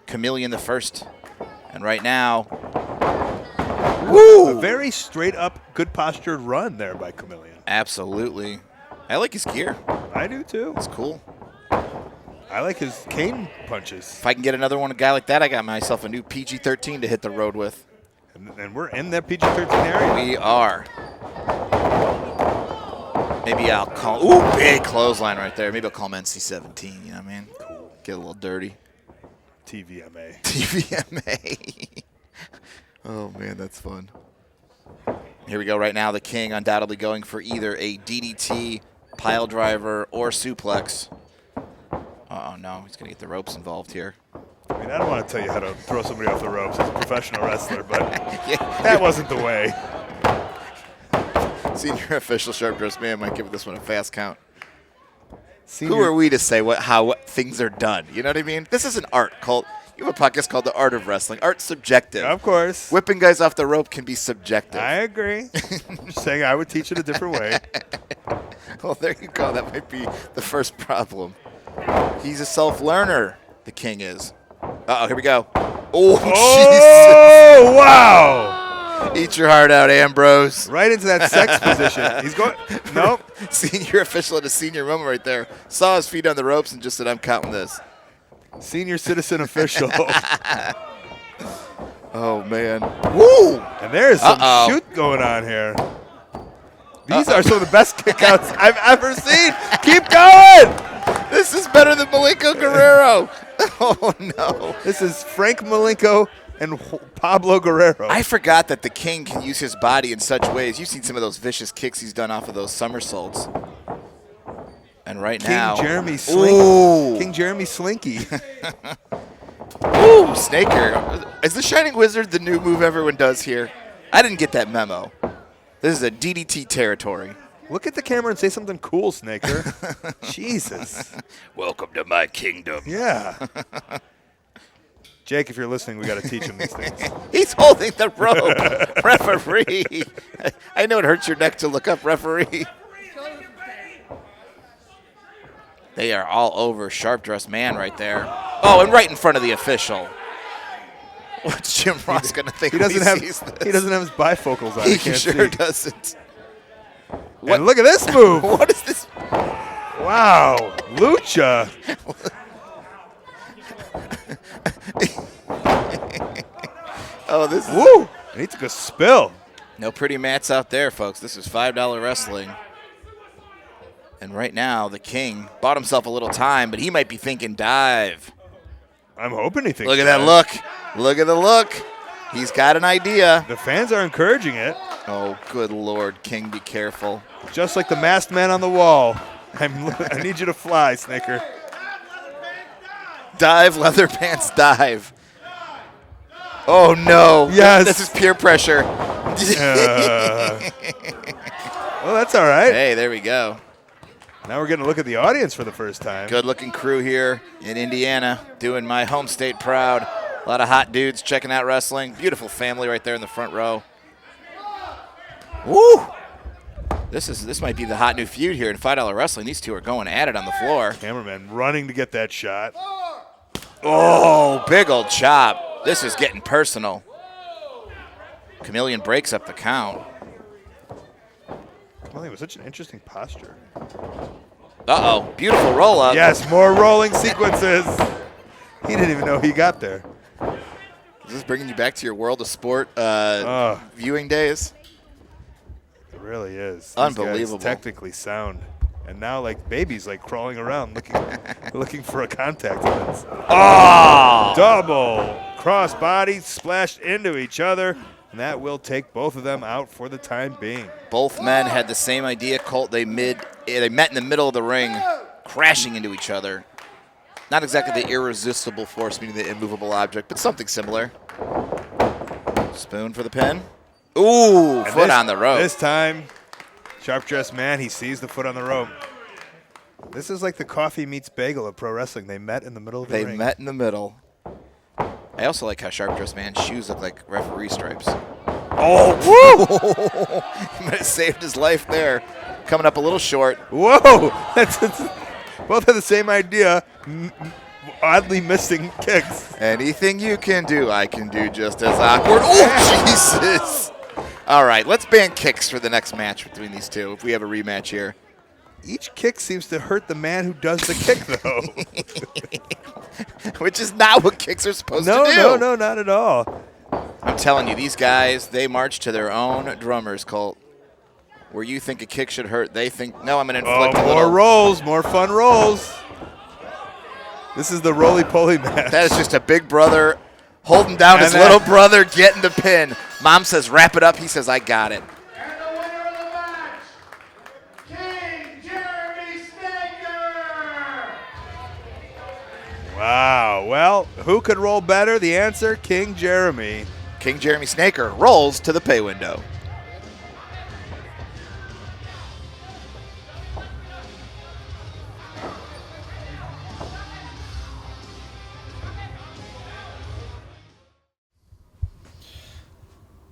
Chameleon the first. And right now, woo! A very straight up, good postured run there by Chameleon. Absolutely. I like his gear. I do too. It's cool. I like his cane punches. If I can get another one, a guy like that, I got myself a new PG-13 to hit the road with. And we're in that PG-13 area? We are. Maybe I'll call. Ooh, big clothesline right there. Maybe I'll call him NC-17. You know what I mean? Cool. Get a little dirty. TVMA. TVMA. Oh, man, that's fun. Here we go right now. The king undoubtedly going for either a DDT, pile driver, or suplex. Oh no, he's going to get the ropes involved here. I mean, I don't want to tell you how to throw somebody off the ropes as a professional wrestler, but that wasn't the way. Senior official Sharp Dressed Man might give this one a fast count. Who are we to say how things are done? You know what I mean? This is an art called. You have a podcast called The Art of Wrestling. Art's subjective. Of course. Whipping guys off the rope can be subjective. I agree. I'm just saying I would teach it a different way. Well, there you go. That might be the first problem. He's a self-learner, the king is. Uh-oh, here we go. Oh, Jesus. Wow. Eat your heart out, Ambrose. Right into that sex position. He's going. Nope. Senior official at a senior moment right there. Saw his feet on the ropes and just said, I'm counting this. Senior citizen official. Oh, man. Woo! And there's some shoot going on here. These are some of the best kickouts I've ever seen. Keep going! This is better than Malenko Guerrero. Oh, no. This is Frank Malenko and Pablo Guerrero. I forgot that the king can use his body in such ways. You've seen some of those vicious kicks he's done off of those somersaults. And right now, Jeremy Slinky. King Jeremy Slinky. Ooh, Snaker. Is the Shining Wizard the new move everyone does here? I didn't get that memo. This is a DDT territory. Look at the camera and say something cool, Snaker. Jesus. Welcome to my kingdom. Yeah. Jake, if you're listening, we got to teach him these things. He's holding the rope. Referee. I know it hurts your neck to look up, referee. They are all over Sharp Dressed Man right there. Oh, and right in front of the official. What's Jim Ross going to think he doesn't have his bifocals on. He sure doesn't. And look at this move. What is this? Wow. Lucha. Oh, this is... Woo. And he took a spill. No pretty mats out there, folks. This is $5 wrestling. And right now, the king bought himself a little time, but he might be thinking dive. I'm hoping he thinks Look at that look. Look at the look. He's got an idea. The fans are encouraging it. Oh, good Lord, King, be careful. Just like the masked man on the wall. I need you to fly, Snaker. Dive, leather pants, dive. Oh, no. Yes. This is peer pressure. Well, that's all right. Hey, there we go. Now we're getting to look at the audience for the first time. Good-looking crew here in Indiana, doing my home state proud. A lot of hot dudes checking out wrestling. Beautiful family right there in the front row. Woo! This might be the hot new feud here in $5 wrestling. These two are going at it on the floor. Cameraman running to get that shot. Oh, big old chop. This is getting personal. Chameleon breaks up the count. Chameleon was such an interesting posture. Uh-oh, beautiful roll-up. Yes, more rolling sequences. He didn't even know he got there. Is this bringing you back to your World of Sport viewing days? It really is. These Unbelievable. guys technically sound. And now, like, babies, like, crawling around looking for a contact lens. Oh! Double crossbody splashed into each other. And that will take both of them out for the time being. Both men had the same idea, Colt. They met in the middle of the ring, crashing into each other. Not exactly the irresistible force meeting the immovable object, but something similar. Spoon for the pin. Ooh, And foot on the rope. This time, sharp-dressed man, he sees the foot on the rope. This is like the coffee meets bagel of pro wrestling. They met in the middle of the ring. They met in the middle. I also like how Sharp-Dressed Man's shoes look like referee stripes. Oh, woo! He might have saved his life there. Coming up a little short. Whoa! Both have the same idea, oddly missing kicks. Anything you can do, I can do just as awkward. Oh, Jesus! All right, let's ban kicks for the next match between these two if we have a rematch here. Each kick seems to hurt the man who does the kick, though. Which is not what kicks are supposed to do. No, not at all. I'm telling you, these guys, they march to their own drummers, Colt. Where you think a kick should hurt, they think, no, I'm going to inflict a more little. rolls, more fun rolls. This is the roly-poly match. That is just a big brother holding down his little brother, getting the pin. Mom says, wrap it up. He says, I got it. Wow. Well, who could roll better? The answer, King Jeremy. King Jeremy Snaker rolls to the pay window.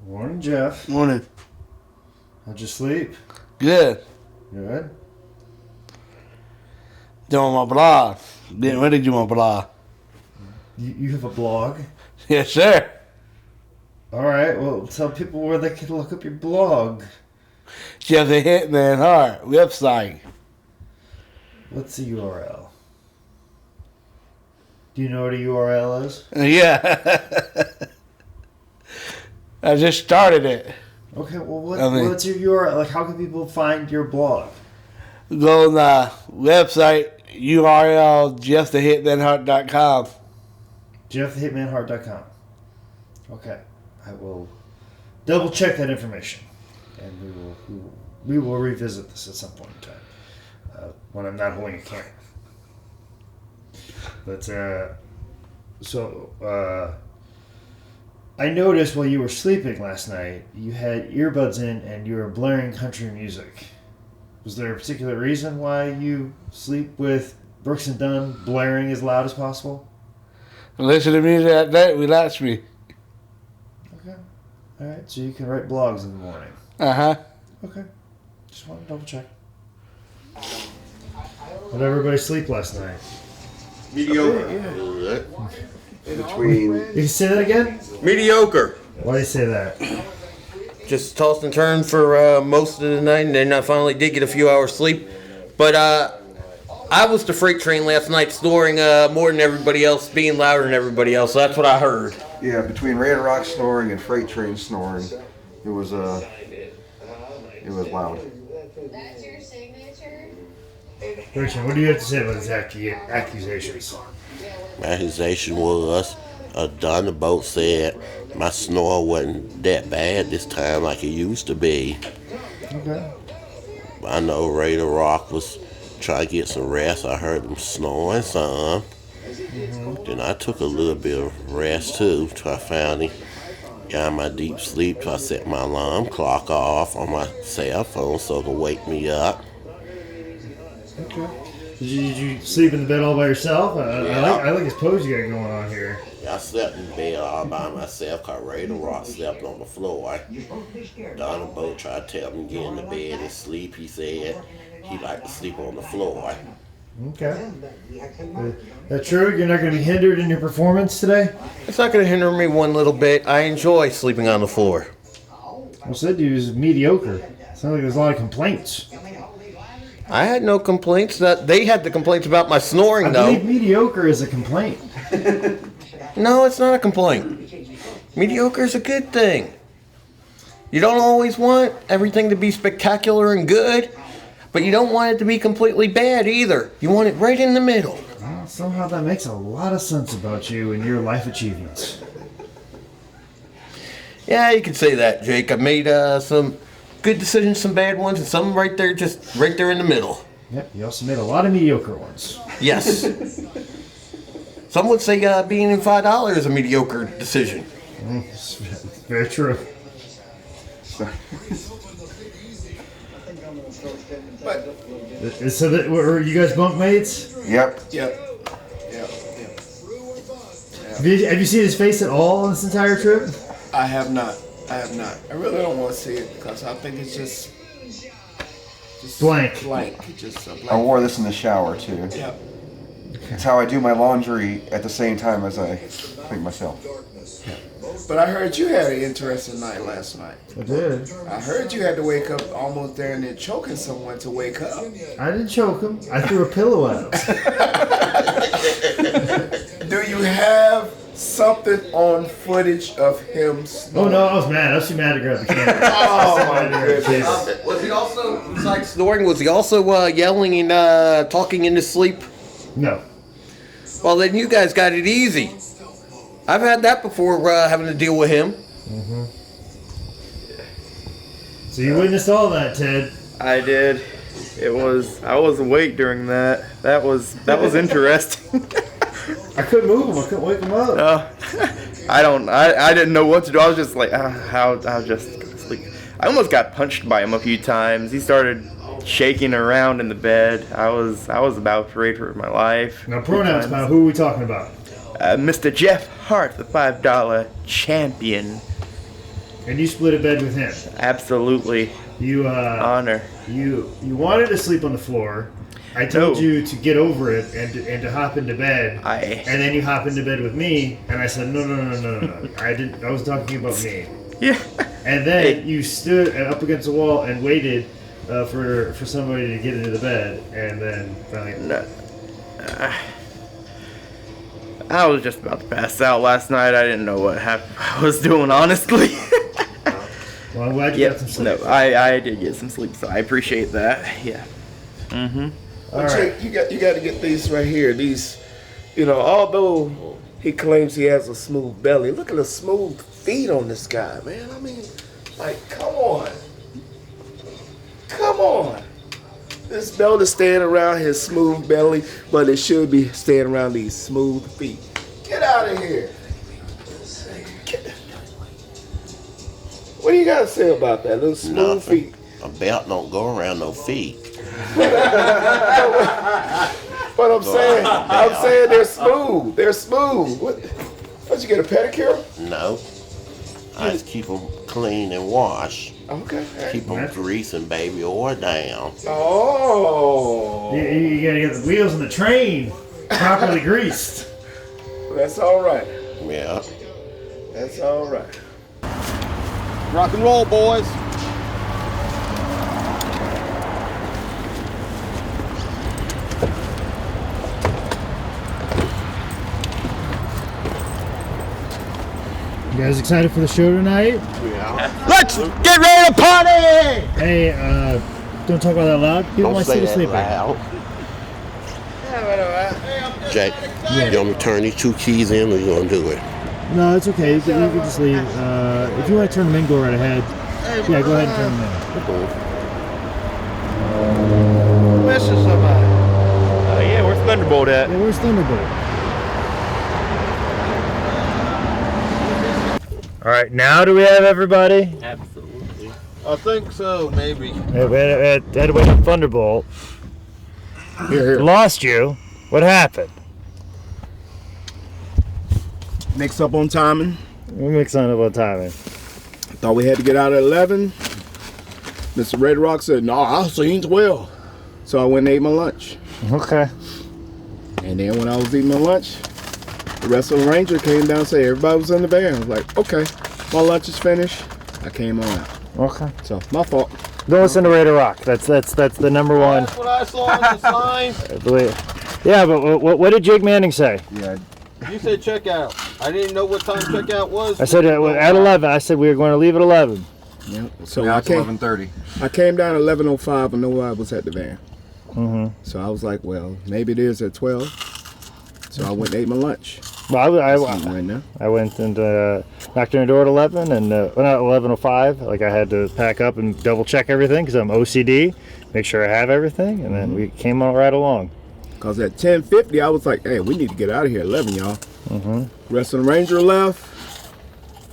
Morning, Jeff. Morning. How'd you sleep? Good. Good. Doing my blog. Getting ready to do my blog. You have a blog? Yes, sir. All right. Well, tell people where they can look up your blog. Jeff the Hitman Hart website. What's the URL? Do you know what a URL is? Yeah. I just started it. Okay. Well, what's your URL? Like, how can people find your blog? Go on the website URL JeffTheHitmanHart.com. JeffTheHitmanHart.com. Okay, I will double check that information, and we will revisit this at some point in time when I'm not holding a camera. But I noticed while you were sleeping last night, you had earbuds in and you were blaring country music. Was there a particular reason why you sleep with Brooks and Dunn blaring as loud as possible? Listen to music at night, relax me. Okay. All right, so you can write blogs in the morning. Uh-huh. Okay. Just want to double check. How did everybody sleep last night? Mediocre. Between. You can say that again? Mediocre. Why do you say that? Just tossed and turned for most of the night, and then I finally did get a few hours sleep. But I was the freight train last night, snoring more than everybody else, being louder than everybody else. So that's what I heard. Yeah, between Radar Rock snoring and Freight Train snoring, it was loud. Richard, what do you have to say about these accusations? My accusation was Thunderbolt said my snore wasn't that bad this time like it used to be. Okay. I know Radar Rock was trying to get some rest. I heard him snoring some. Mm-hmm. Then I took a little bit of rest too till I finally got my deep sleep till I set my alarm clock off on my cell phone so it could wake me up. Okay. Did you sleep in the bed all by yourself? I like his pose you got going on here. I slept in bed all by myself because Raider Rock slept on the floor. Thunderbolt tried to tell me to get in the bed and sleep. He said he liked to sleep on the floor. Okay. That true? You're not going to be hindered in your performance today? It's not going to hinder me one little bit. I enjoy sleeping on the floor. I said you was mediocre. Sounds like there's a lot of complaints. I had no complaints. They had the complaints about my snoring, though. I believe mediocre is a complaint. No, it's not a complaint. Mediocre is a good thing. You don't always want everything to be spectacular and good, but you don't want it to be completely bad either. You want it right in the middle. Well, somehow that makes a lot of sense about you and your life achievements. Yeah, you could say that, Jake. I made some good decisions, some bad ones, and some right there, just right there in the middle. Yep, you also made a lot of mediocre ones. Yes. Some would say being in $5 is a mediocre decision. It's very true. So were you guys bunkmates? Yep. Have you seen his face at all on this entire trip? I have not. I really don't want to see it because I think it's just blank. It's just a blank. I wore this in the shower too. Yep. It's how I do my laundry at the same time as I clean myself. But I heard you had an interesting night last night. I did. I heard you had to wake up almost there and then choking someone to wake up. I didn't choke him. I threw a pillow at him. Do you have something on footage of him snoring? Oh no, I was mad. I was too mad to grab the camera. Oh my goodness. Was he also, besides snoring, was he also yelling and talking in his sleep? No. Well, then you guys got it easy. I've had that before, having to deal with him. Mm-hmm. So you witnessed all that, Ted. I did. I was awake during that. That was interesting. I couldn't move him. I couldn't wake him up. I didn't know what to do. I was just like, I'll just go to sleep. I almost got punched by him a few times. He started shaking around in the bed. I was about afraid for my life. Now pronouns, pal. Who are we talking about? Mr. Jeff Hart, the $5 champion. And you split a bed with him. Absolutely. You honor. You wanted to sleep on the floor. I told you to get over it and to hop into bed. And then you hop into bed with me, and I said no. I didn't. I was talking about me. Yeah. And then you stood up against the wall and waited for somebody to get into the bed, and then finally. No. I was just about to pass out last night. I didn't know what I was doing, honestly. Well, I'm glad you got some sleep. No, I did get some sleep, so I appreciate that. Yeah. Mm-hmm. But Jake, you got to get these right here. These, although he claims he has a smooth belly, look at the smooth feet on this guy, man. I mean, like, come on. This belt is staying around his smooth belly, but it should be staying around these smooth feet. Get out of here. What do you got to say about that? Those smooth feet. A belt don't go around no feet. But I'm saying they're smooth. They're smooth. What you get, a pedicure? No. I just keep them clean and washed. Okay. Keep them greasing baby oil down. Oh. You gotta get the wheels on the train properly greased. That's all right. Yeah. That's all right. Rock and roll, boys. You guys excited for the show tonight? Yeah. Let's get ready to party! Hey, don't talk about that loud. People might Don't say still that sleeping. loud. Jake, you want me to turn these two keys in or you gonna do it? No, it's okay. You can just leave. If you want to turn them in, go right ahead. Yeah, go ahead and turn them in. Missing somebody. Yeah, where's Thunderbolt at? Yeah, where's Thunderbolt? All right, now do we have everybody? Absolutely. I think so, maybe. Yeah, we had to wait on Thunderbolt. Here. Lost you. What happened? Mix up on timing. We mix up on timing. Thought we had to get out at 11. Mr. Red Rock said, no, I seen 12. So I went and ate my lunch. Okay. And then when I was eating my lunch, the Wrestling Ranger came down and said, everybody was in the van. I was like, okay, my lunch is finished. I came on out. Okay. So, my fault. Don't listen to Raider Rock. That's the number one. That's what I saw on the sign. Yeah, but what did Jake Manning say? Yeah. You said checkout. I didn't know what time checkout was. I said at 11. I said we were going to leave at 11. Yeah. So now I it's came, 11:30. I came down at 11:05 and nobody was at the van. Mm-hmm. So I was like, well, maybe it is at 12. So I went and ate my lunch. Well, I went and knocked on the door at 11 and not 11:05. Like I had to pack up and double check everything because I'm OCD, make sure I have everything, and then we came on right along. Cause at 10:50 I was like, hey, we need to get out of here at 11, y'all. Wrestling Ranger left,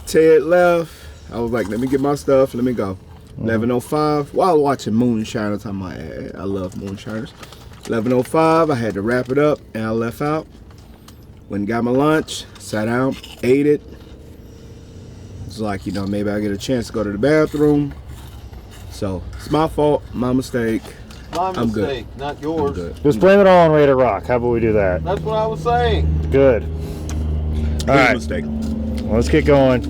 Ted left. I was like, let me get my stuff, let me go. 11:05 while watching Moonshiners. I'm like, hey, I love Moonshiners. 11:05 I had to wrap it up and I left out. Went and got my lunch, sat down, ate it. It's like, maybe I get a chance to go to the bathroom. So it's my fault, my mistake. My I'm mistake, good. not yours. Just blame it all on Raider Rock. How about we do that? That's what I was saying. Good. All right. Mistake. Well, let's get going.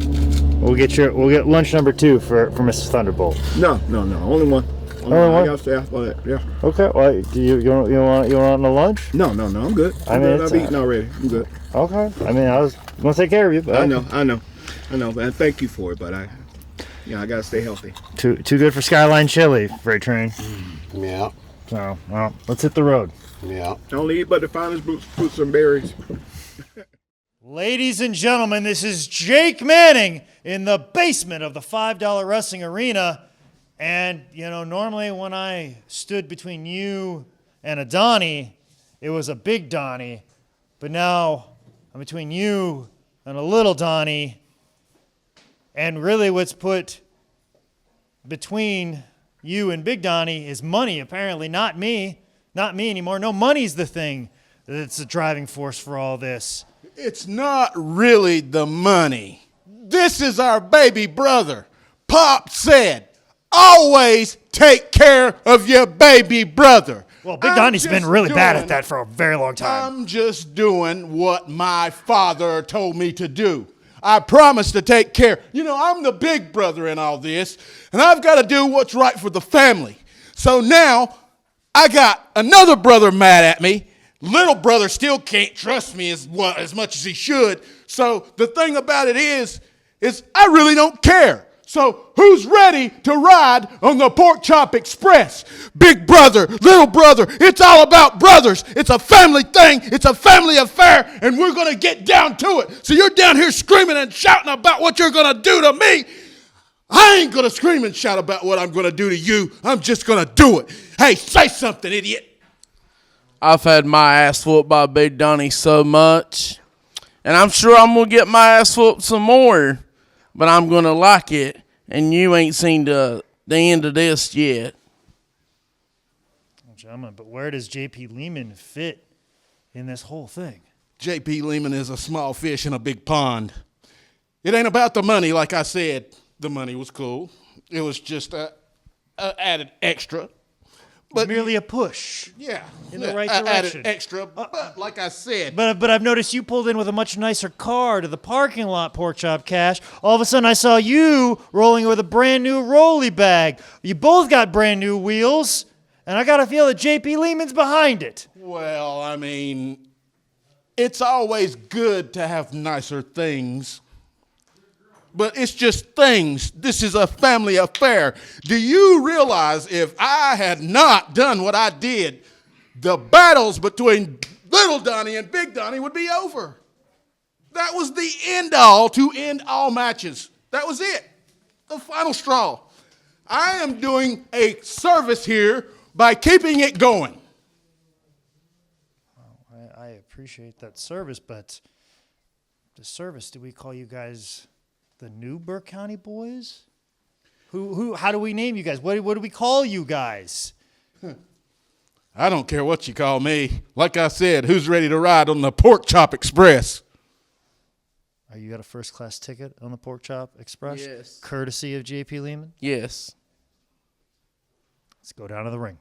We'll get lunch number 2 for Mrs. Thunderbolt. No, only one. Only one? I gotta stay after that. Yeah. Okay. Well, you want a lunch? No, I'm good. I've eaten already. I'm good. Okay. I mean, I was gonna take care of you. But I know. And thank you for it, but I gotta stay healthy. Too good for Skyline Chili, Freight Train. Yeah. So, well, let's hit the road. Yeah. Only eat but the finest fruits and berries. Ladies and gentlemen, this is Jake Manning in the basement of the $5 Wrestling Arena. And, normally when I stood between you and a Donnie, it was a big Donnie. But now I'm between you and a little Donnie. And really what's put between you and Big Donnie is money, apparently, not me. Not me anymore. No, money's the thing that's the driving force for all this. It's not really the money. This is our baby brother. Pop said, always take care of your baby brother. Well, Big Donnie's been really bad at that for a very long time. I'm just doing what my father told me to do. I promise to take care. I'm the big brother in all this, and I've got to do what's right for the family. So now I got another brother mad at me. Little brother still can't trust me as much as he should. So the thing about it is I really don't care. So who's ready to ride on the Pork Chop Express? Big brother, little brother, it's all about brothers. It's a family thing. It's a family affair, and we're going to get down to it. So you're down here screaming and shouting about what you're going to do to me. I ain't going to scream and shout about what I'm going to do to you. I'm just going to do it. Hey, say something, idiot. I've had my ass whooped by Big Donnie so much, and I'm sure I'm going to get my ass whooped some more, but I'm going to like it, and you ain't seen the end of this yet. Oh, gentlemen, but where does J.P. Lehman fit in this whole thing? J.P. Lehman is a small fish in a big pond. It ain't about the money, like I said. The money was cool. It was just a added extra. But merely a push. Yeah. In the right direction. Added extra, but like I said. But I've noticed you pulled in with a much nicer car to the parking lot, Pork Chop Cash. All of a sudden I saw you rolling with a brand new rolly bag. You both got brand new wheels, and I got to feel that J.P. Lehman's behind it. Well, I mean, it's always good to have nicer things. But it's just things. This is a family affair. Do you realize if I had not done what I did, the battles between Little Donnie and Big Donnie would be over? That was the end all to end all matches. That was it. The final straw. I am doing a service here by keeping it going. Well, I appreciate that service, but the service, do we call you guys the new Burke County Boys? How do we name you guys? What do we call you guys? I don't care what you call me. Like I said, who's ready to ride on the Pork Chop Express? Are you got a first-class ticket on the Pork Chop Express? Yes. Courtesy of J.P. Lehman? Yes. Let's go down to the ring.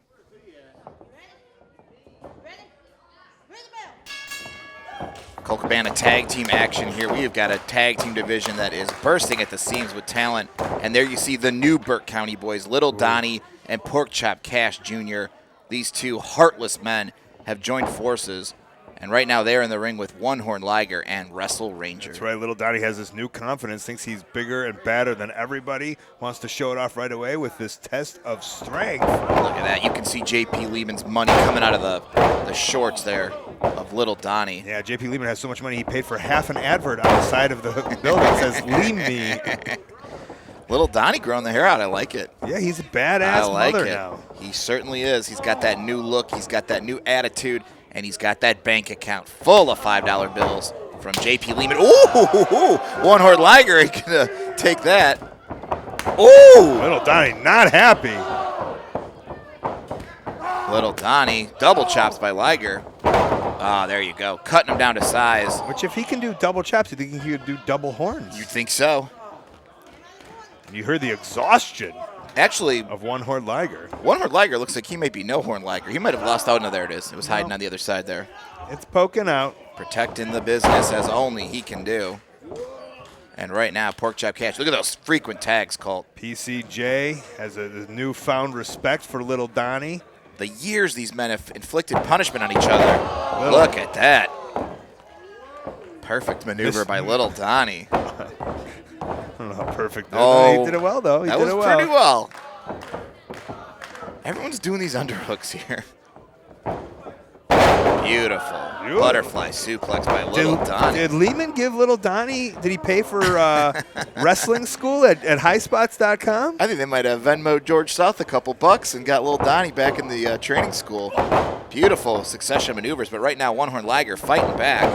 Colt Cabana tag team action here. We have got a tag team division that is bursting at the seams with talent. And there you see the new Burke County boys, Little Donnie and Pork Chop Cash Jr. These two heartless men have joined forces. And right now they're in the ring with One Horn Liger and Wrestle Ranger. That's right. Little Donnie has this new confidence, thinks he's bigger and badder than everybody, wants to show it off right away with this test of strength. Look at that. You can see J.P. Lehman's money coming out of the shorts there of Little Donnie. Yeah, J.P. Lehman has so much money he paid for half an advert on the side of the building that says "Lean Me." Little Donnie growing the hair out. I like it. Yeah, he's a badass mother now. He certainly is. He's got that new look. He's got that new attitude. And he's got that bank account full of $5 bills from J.P. Lehman. Ooh, One Horn Liger ain't going to take that. Ooh. Little Donnie not happy. Little Donnie, double chops by Liger. Ah, there you go. Cutting him down to size. Which if he can do double chops, you think he could do double horns? You'd think so. You heard the exhaustion. Actually, of One Horn Liger. One Horn Liger looks like he may be No Horn Liger. He might have lost out. No, there it is. It was hiding on the other side there. It's poking out. Protecting the business as only he can do. And right now, Pork Chop Cash. Look at those frequent tags, Colt. PCJ has a newfound respect for Little Donnie. The years these men have inflicted punishment on each other. Look at that. Perfect maneuver by Little Donnie. I don't know how perfect. Oh, he did it well, though. He that did was it well. pretty well. Everyone's doing these underhooks here. Beautiful. Butterfly suplex by Little Donnie. Did Lehman give Little Donnie, did he pay for wrestling school at highspots.com? I think they might have Venmo'd George South a couple bucks and got Little Donnie back in the training school. Beautiful succession of maneuvers, but right now One Horn Liger fighting back.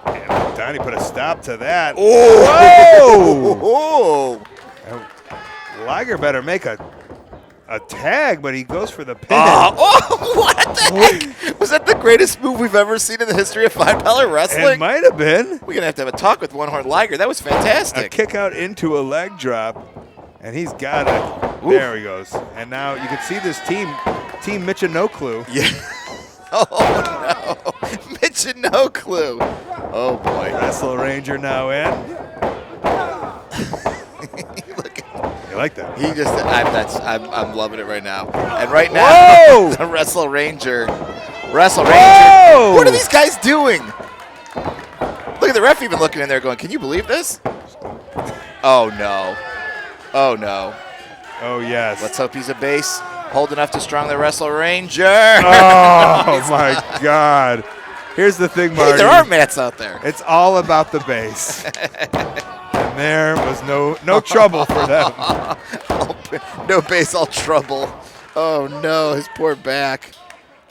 And Donnie put a stop to that. Oh! Whoa! Liger better make a tag, but he goes for the pin. What the heck? Was that the greatest move we've ever seen in the history of $5 wrestling? It might have been. We're going to have a talk with One Horn Liger. That was fantastic. A kick out into a leg drop, and he's got it. Oof. There he goes. And now you can see this team Mitch and No Clue. Yeah. Oh, no. Mitch and No Clue. Oh, boy. Wrestle Ranger now in. You like that? He just, I'm loving it right now. And right now, the Wrestle Ranger. Whoa! What are these guys doing? Look at the ref even looking in there going, can you believe this? Oh, no. Oh, no. Oh, yes. Let's hope he's a base. Hold enough to strong the Wrestle Ranger. Oh, my God. Here's the thing, Marty. Hey, there are mats out there. It's all about the base. And there was no trouble for them. No base, all trouble. Oh, no, his poor back.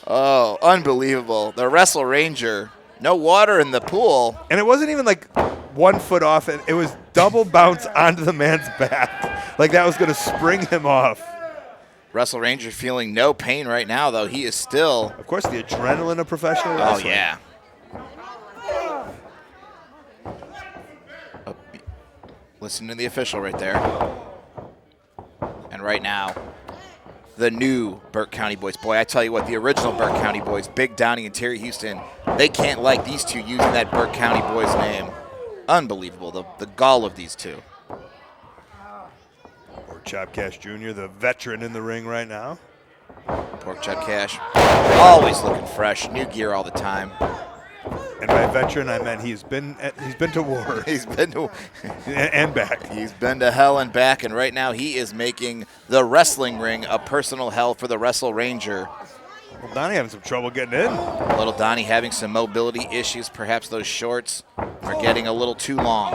Oh, unbelievable. The Wrestle Ranger. No water in the pool. And it wasn't even like 1 foot off. It was double bounce onto the man's back. Like that was going to spring him off. Wrestle Ranger feeling no pain right now, though. He is still... Of course, the adrenaline of professional wrestling. Oh, yeah. Oh, listen to the official right there. And right now, the new Burke County boys. Boy, I tell you what, the original Burke County boys, Big Donnie and Terry Houston, they can't like these two using that Burke County boys name. Unbelievable, the gall of these two. Pork Chop Cash Jr., the veteran in the ring right now. Pork Chop Cash, always looking fresh, new gear all the time. And by veteran, I meant he's been to war. He's been to and back. He's been to hell and back, and right now he is making the wrestling ring a personal hell for the Wrestle Ranger. Well, Donnie having some trouble getting in. Little Donnie having some mobility issues. Perhaps those shorts are getting a little too long.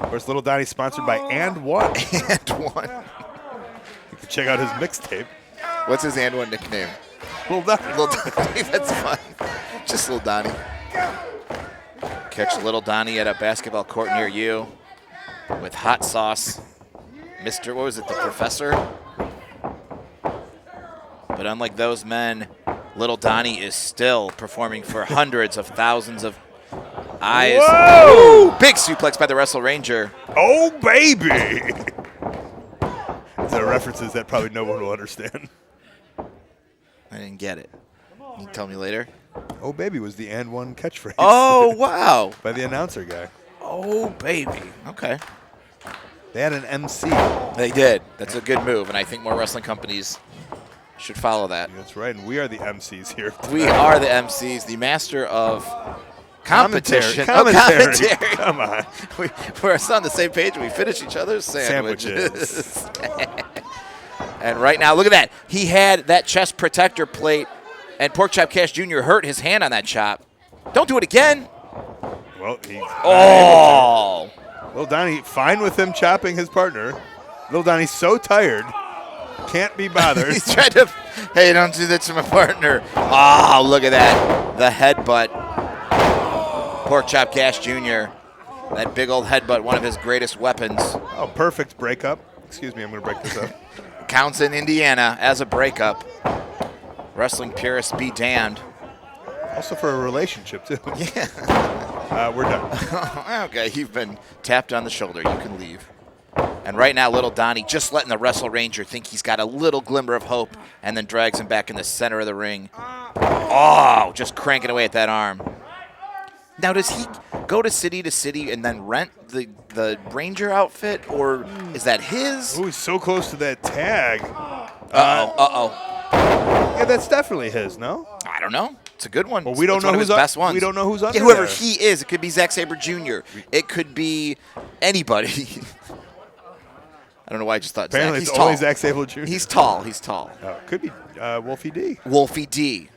Of course, Little Donnie's sponsored by And One. And One. You can check out his mixtape. What's his And One nickname? Little Donnie. Little Donnie, that's fun. Just Little Donnie. Catch Little Donnie at a basketball court near you with hot sauce. Mr. What was it, the Professor? But unlike those men, Little Donnie is still performing for hundreds of thousands of eyes. Whoa! Ooh, big suplex by the Wrestle Ranger. Oh, baby! These are references that probably no one will understand. I didn't get it. Can you tell me later? Oh, baby was the and one catchphrase. Oh, wow. By the announcer guy. Oh, baby. Okay. They had an MC. They did. That's a good move, and I think more wrestling companies should follow that. That's right, and we are the MCs here. We are the MCs, the master of competition. Commentary. Come on. We're on the same page. We finish each other's sandwiches. And right now, look at that. He had that chest protector plate, and Porkchop Cash Jr. hurt his hand on that chop. Don't do it again. Well, he's oh. Little Donnie, fine with him chopping his partner. Little Donnie's so tired, can't be bothered. He's trying to, hey, don't do that to my partner. Oh, look at that. The headbutt. Porkchop Cash Jr. That big old headbutt, one of his greatest weapons. Oh, perfect breakup. Excuse me, I'm going to break this up. Counts in Indiana as a breakup. Wrestling purists be damned. Also for a relationship, too. Yeah. We're done. Okay, you've been tapped on the shoulder. You can leave. And right now, Little Donnie just letting the Wrestle Ranger think he's got a little glimmer of hope and then drags him back in the center of the ring. Oh, just cranking away at that arm. Now, does he go to city and then rent the Ranger outfit, or is that his? Oh, he's so close to that tag. Uh-oh. Yeah, that's definitely his, no? I don't know. It's a good one. Well, we don't It's know one of who's his best ones. We don't know who's under whoever there. he is. It could be Zack Sabre Jr. It could be anybody. I don't know why I just thought Apparently Zack. it's only Zack Sabre Jr. He's tall. He's tall. Oh, could be Wolfie D. Wolfie D.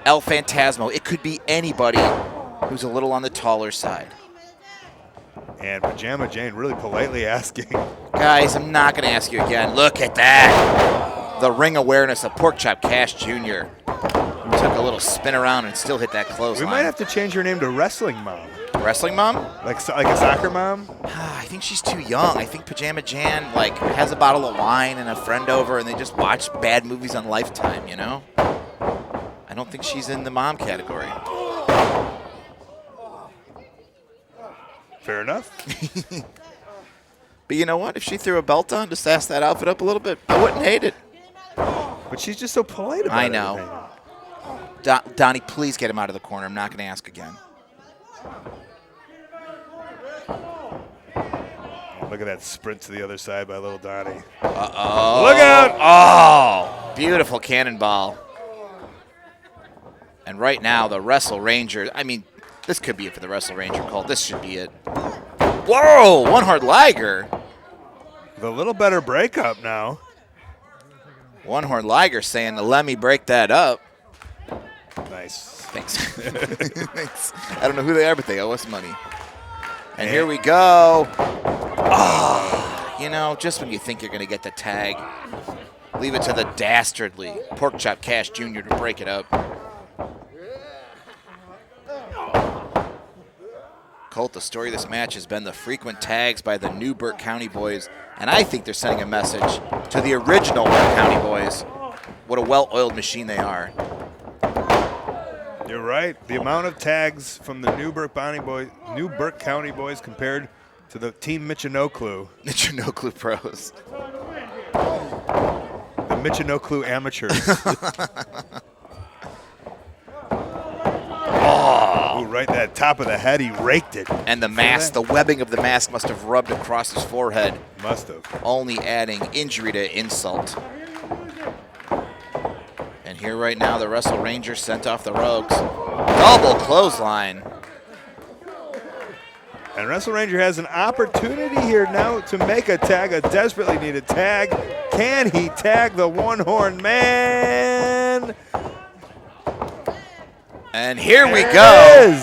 El Phantasmo. It could be anybody who's a little on the taller side. And Pajama Jane really politely asking. Guys, I'm not going to ask you again. Look at that. The ring awareness of Porkchop Cash Jr. He took a little spin around and still hit that clothesline. We might have to change her name to Wrestling Mom. Wrestling Mom? Like a soccer mom? I think she's too young. I think Pajama Jan has a bottle of wine and a friend over, and they just watch bad movies on Lifetime, you know? I don't think she's in the mom category. Fair enough. But you know what? If she threw a belt on to sass that outfit up a little bit, I wouldn't hate it. But she's just so polite about it. I know. Donnie, please get him out of the corner. I'm not going to ask again. Look at that sprint to the other side by Little Donnie. Uh-oh. Look out! Oh, beautiful cannonball. And right now, the Wrestle Ranger, I mean, this could be it for the Wrestle Ranger call. This should be it. Whoa, one hard Liger. The little better breakup now. One horn Liger saying, let me break that up. Nice. Thanks. Thanks. I don't know who they are, but they owe us money. And here we go. Oh, you know, just when you think you're going to get the tag, leave it to the dastardly Porkchop Cash Jr. to break it up. Colt, the story of this match has been the frequent tags by the new Burke County boys, and I think they're sending a message to the original Burke County boys. What a well-oiled machine they are. You're right. The amount of tags from the new Burke County boys compared to the Team Michinoku. Michinoku pros. The Michinoku amateurs. Oh. Ooh, right that top of the head, he raked it. And the mask, the webbing of the mask must have rubbed across his forehead. Must have. Only adding injury to insult. And here right now, the Wrestle Ranger sent off the Rogues. Double clothesline. And Wrestle Ranger has an opportunity here now to make a tag, a desperately needed tag. Can he tag the one-horn man? And here we go.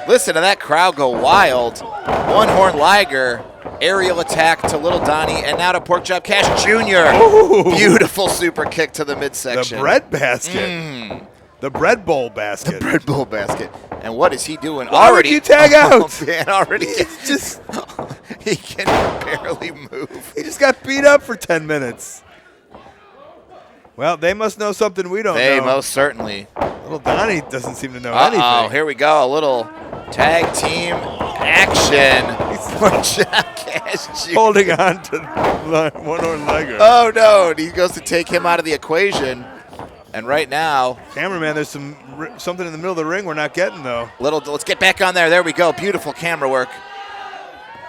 Listen to that crowd go wild. One-horn Liger, aerial attack to Little Donnie, and now to Porkchop Cash Jr. Ooh. Beautiful super kick to the midsection. The bread basket. The bread bowl basket. The bread bowl basket. And what is he doing? Why already would you tag out? Man, already. It's just he can barely move. He just got beat up for 10 minutes. Well, they must know something we don't know. They most certainly. Little Donnie doesn't seem to know Uh-oh, anything. here we go. A little tag team action. John Cash Jr. Holding on to one arm legger. Oh, no. And he goes to take him out of the equation. And right now, cameraman, there's something in the middle of the ring we're not getting, though. Let's get back on there. There we go. Beautiful camera work.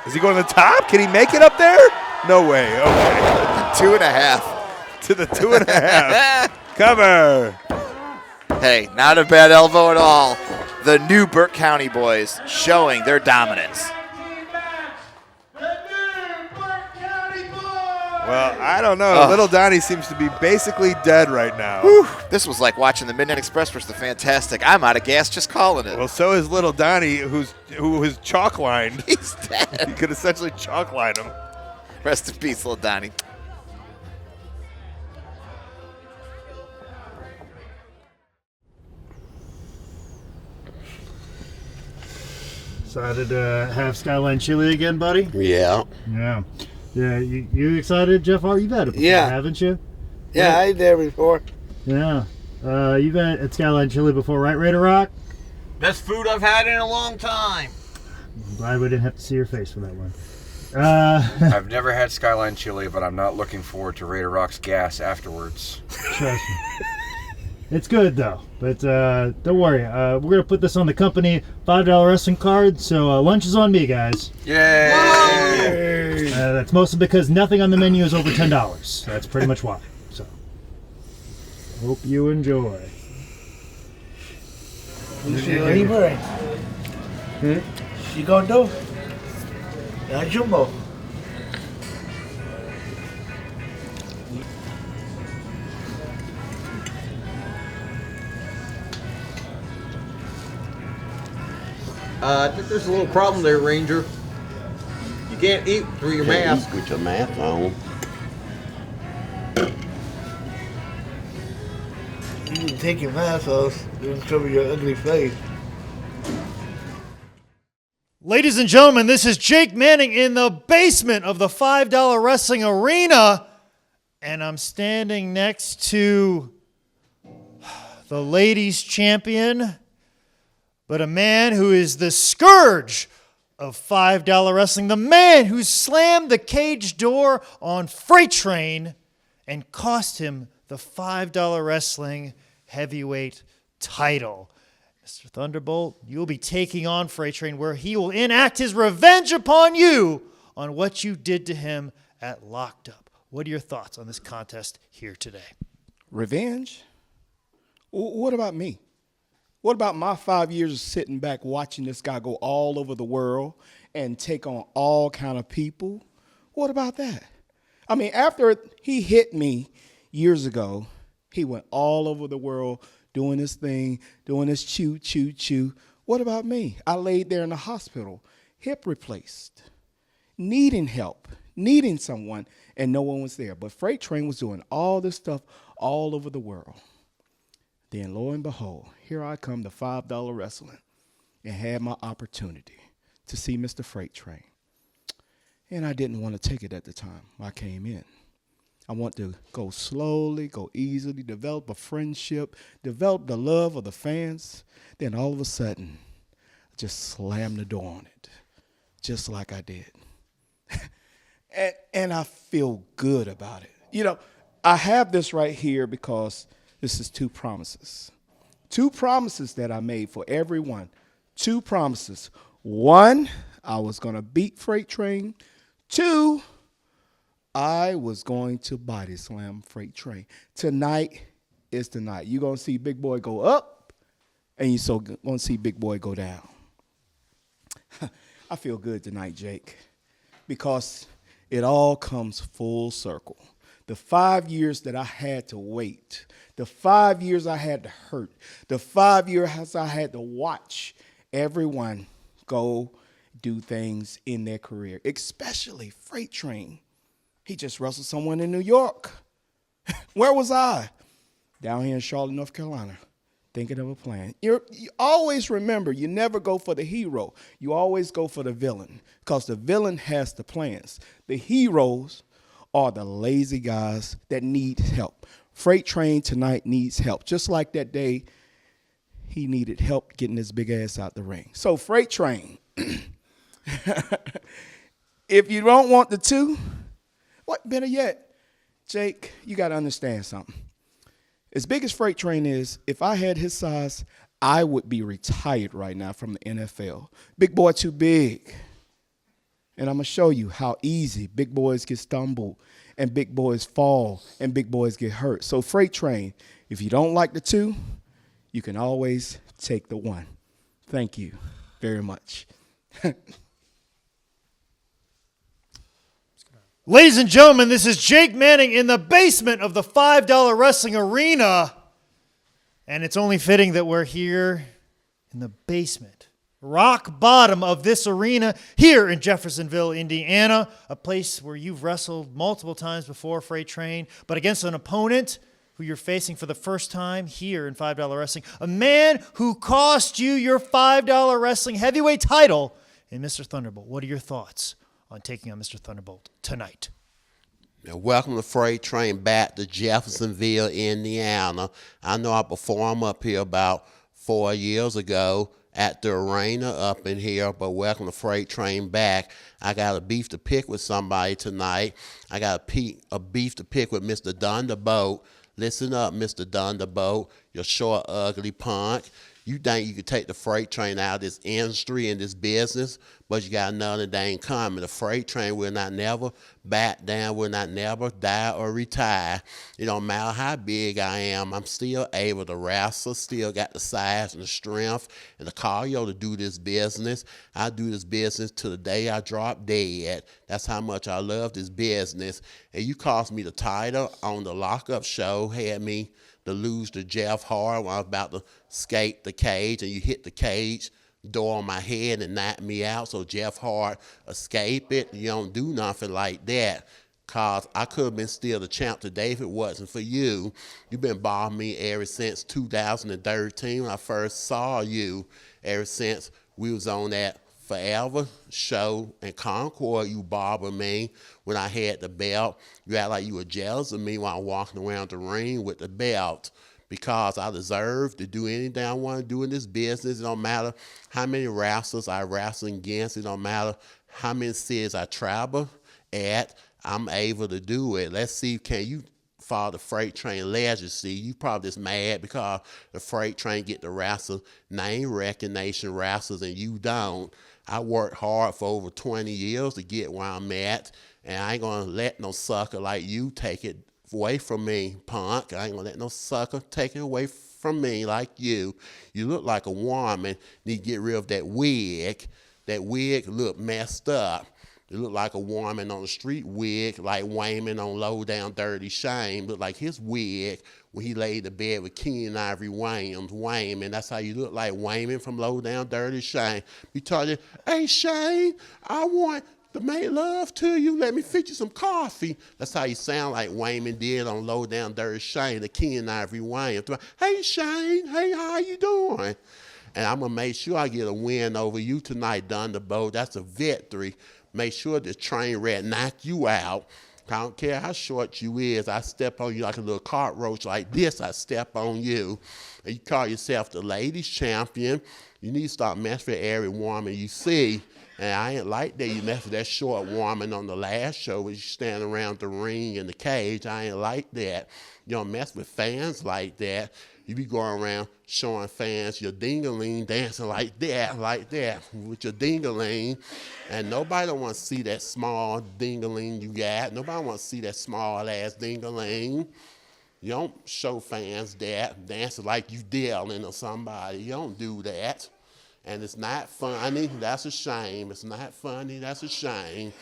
Is he going to the top? Can he make it up there? No way. Okay. 2.5. To the 2.5. Cover. Hey, not a bad elbow at all. The new Burke County boys showing their dominance. Well, I don't know. Little Donnie seems to be basically dead right now. Whew. This was like watching the Midnight Express versus the Fantastic. I'm out of gas just calling it. Well, so is Little Donnie, who was chalk lined. He's dead. You could essentially chalk line him. Rest in peace, Little Donnie. Excited to have Skyline Chili again, buddy? Yeah. Yeah. Yeah, you excited, Jeff? You've had it before, haven't you? Yeah, I ate there before. Yeah. You've been at Skyline Chili before, right, Raider Rock? Best food I've had in a long time. I'm glad we didn't have to see your face for that one. I've never had Skyline Chili, but I'm not looking forward to Raider Rock's gas afterwards. Trust me. It's good, though. But don't worry. We're going to put this on the company $5 wrestling card, so lunch is on me, guys. Yay! That's mostly because nothing on the menu is over $10. That's pretty much why. So, hope you enjoy. Anyway. You gonna do? Yeah, Jumbo. I think there's a little problem there, Ranger. You can't eat through your mask. Eat with your mask on. You can take your mask off and cover your ugly face. Ladies and gentlemen, this is Jake Manning in the basement of the $5 Wrestling Arena, and I'm standing next to the ladies' champion, but a man who is the scourge of $5 Wrestling, the man who slammed the cage door on Freight Train and cost him the $5 Wrestling heavyweight title. Mr. Thunderbolt, you'll be taking on Freight Train, where he will enact his revenge upon you on what you did to him at Locked Up. What are your thoughts on this contest here today? Revenge? What about me? What about my 5 years of sitting back watching this guy go all over the world and take on all kind of people? What about that? I mean, after he hit me years ago, he went all over the world doing his thing, doing his chew, chew, chew. What about me? I laid there in the hospital, hip replaced, needing help, needing someone, and no one was there. But Freight Train was doing all this stuff all over the world. Then lo and behold, here I come to $5 Wrestling and had my opportunity to see Mr. Freight Train. And I didn't want to take it at the time I came in. I want to go slowly, go easily, develop a friendship, develop the love of the fans. Then all of a sudden, just slam the door on it, just like I did. and I feel good about it. You know, I have this right here because this is two promises. Two promises that I made for everyone. Two promises. One, I was going to beat Freight Train. Two, I was going to body slam Freight Train. Tonight is the night. You're going to see Big Boy go up, and you're going to see Big Boy go down. I feel good tonight, Jake, because it all comes full circle. The 5 years that I had to wait, the 5 years I had to hurt, the 5 years I had to watch everyone go do things in their career, especially Freight Train. He just wrestled someone in New York. Where was I? Down here in Charlotte, North Carolina, thinking of a plan. You always remember, you never go for the hero. You always go for the villain, because the villain has the plans. The heroes are the lazy guys that need help. Freight Train tonight needs help, just like that day he needed help getting his big ass out the ring. So Freight Train, if you don't want the 2, what better yet, Jake, you got to understand something. As big as Freight Train is, if I had his size, I would be retired right now from the NFL. Big boy too big. And I'm going to show you how easy big boys get stumbled and big boys fall and big boys get hurt. So Freight Train, if you don't like the 2, you can always take the 1. Thank you very much. Ladies and gentlemen, this is Jake Manning in the basement of the $5 Wrestling Arena. And it's only fitting that we're here in the basement, rock bottom of this arena here in Jeffersonville, Indiana, a place where you've wrestled multiple times before, Freight Train, but against an opponent who you're facing for the first time here in $5 Wrestling, a man who cost you your $5 Wrestling heavyweight title in Mr. Thunderbolt. What are your thoughts on taking on Mr. Thunderbolt tonight? Welcome to Freight Train back to Jeffersonville, Indiana. I know I performed up here about 4 years ago at the arena up in here, but welcome to Freight Train back. I got a beef to pick with somebody tonight. I got a beef to pick with Mr. Thunderbolt. Listen up, Mr. Thunderbolt, you short, ugly punk. You think you could take the freight train out of this industry and this business, but you got another thing coming. The freight train will not never back down, will not never die or retire. It don't matter how big I am, I'm still able to wrestle, still got the size and the strength and the cardio to do this business. I do this business till the day I drop dead. That's how much I love this business. And you cost me the title on the lockup show, had me to lose to Jeff Hart when I was about to escape the cage, and you hit the cage door on my head and knocked me out, so Jeff Hart escaped it. You don't do nothing like that, because I could have been still the champ today if it wasn't for you. You've been bothering me ever since 2013 when I first saw you, ever since we was on that Forever show in Concord. You bothered me when I had the belt. You act like you were jealous of me while I'm walking around the ring with the belt, because I deserve to do anything I want to do in this business. It don't matter how many wrestlers I wrestle against. It don't matter how many cities I travel at. I'm able to do it. Let's see, can you follow the freight train legacy? You probably just mad because the freight train get the wrestler name recognition wrestlers and you don't. I worked hard for over 20 years to get where I'm at, and I ain't gonna let no sucker like you take it away from me, punk. I ain't gonna let no sucker take it away from me like you. You look like a woman. Need to get rid of that wig. That wig look messed up. You look like a woman on the street wig, like Wayman on Low Down Dirty Shame. Look like his wig when he laid in bed with Keenan Ivory Williams, Wayman. That's how you look like Wayman from Low Down Dirty Shame. Be talking, hey Shane, I want to make love to you. Let me fix you some coffee. That's how you sound like Wayman did on Low Down Dirty Shame, the Keenan Ivory Williams. Hey Shane, hey, how you doing? And I'm going to make sure I get a win over you tonight, Thunderbolt. That's a victory. Make sure the train wreck knock you out. I don't care how short you is. I step on you like a little cockroach like this. I step on you. And you call yourself the ladies champion. You need to start messing with every woman you see. And I ain't like that you mess with that short woman on the last show when you stand around the ring in the cage. I ain't like that. You don't mess with fans like that. You be going around showing fans your ding-a-ling dancing like that, with your ding-a-ling. And nobody don't want to see that small ding-a-ling you got. Nobody want to see that small-ass ding-a-ling. You don't show fans that, dancing like you dealing or somebody. You don't do that. And it's not funny. That's a shame. It's not funny. That's a shame.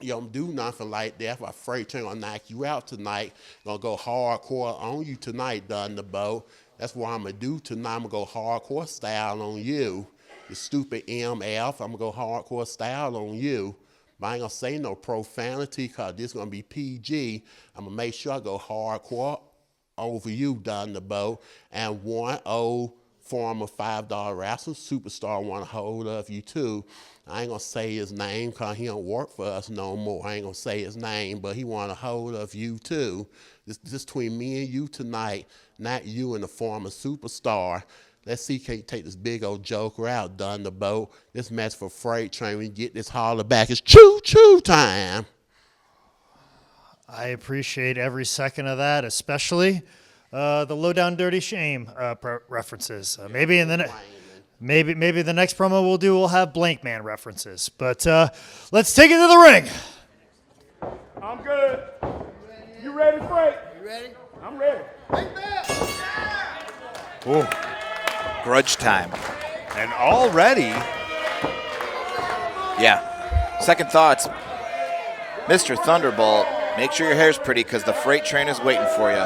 You don't do nothing like that. If I'm afraid to knock you out tonight, gonna go hardcore on you tonight, Thunderbolt. That's what I'm gonna do tonight. I'm gonna go hardcore style on you. You stupid MF. I'm gonna go hardcore style on you. But I ain't gonna say no profanity because this gonna be PG. I'm gonna make sure I go hardcore over you, Thunderbolt. And 1-0 former $5 wrestler, superstar, want a hold of you too. I ain't gonna say his name because he don't work for us no more. I ain't gonna say his name, but he want a hold of you too. This between me and you tonight, not you and the former superstar. Let's see, can you take this big old joker out, Thunderbolt. This match for Freight Train, we get this holler back. It's choo-choo time. I appreciate every second of that, especially the low down dirty shame references. Maybe in the maybe the next promo we'll do will have Blank Man references. But let's take it to the ring. I'm good. You ready, Frank? You ready? I'm ready. Ooh. Grudge time. And already. Yeah. Second thoughts. Mr. Thunderbolt, make sure your hair's pretty because the freight train is waiting for you.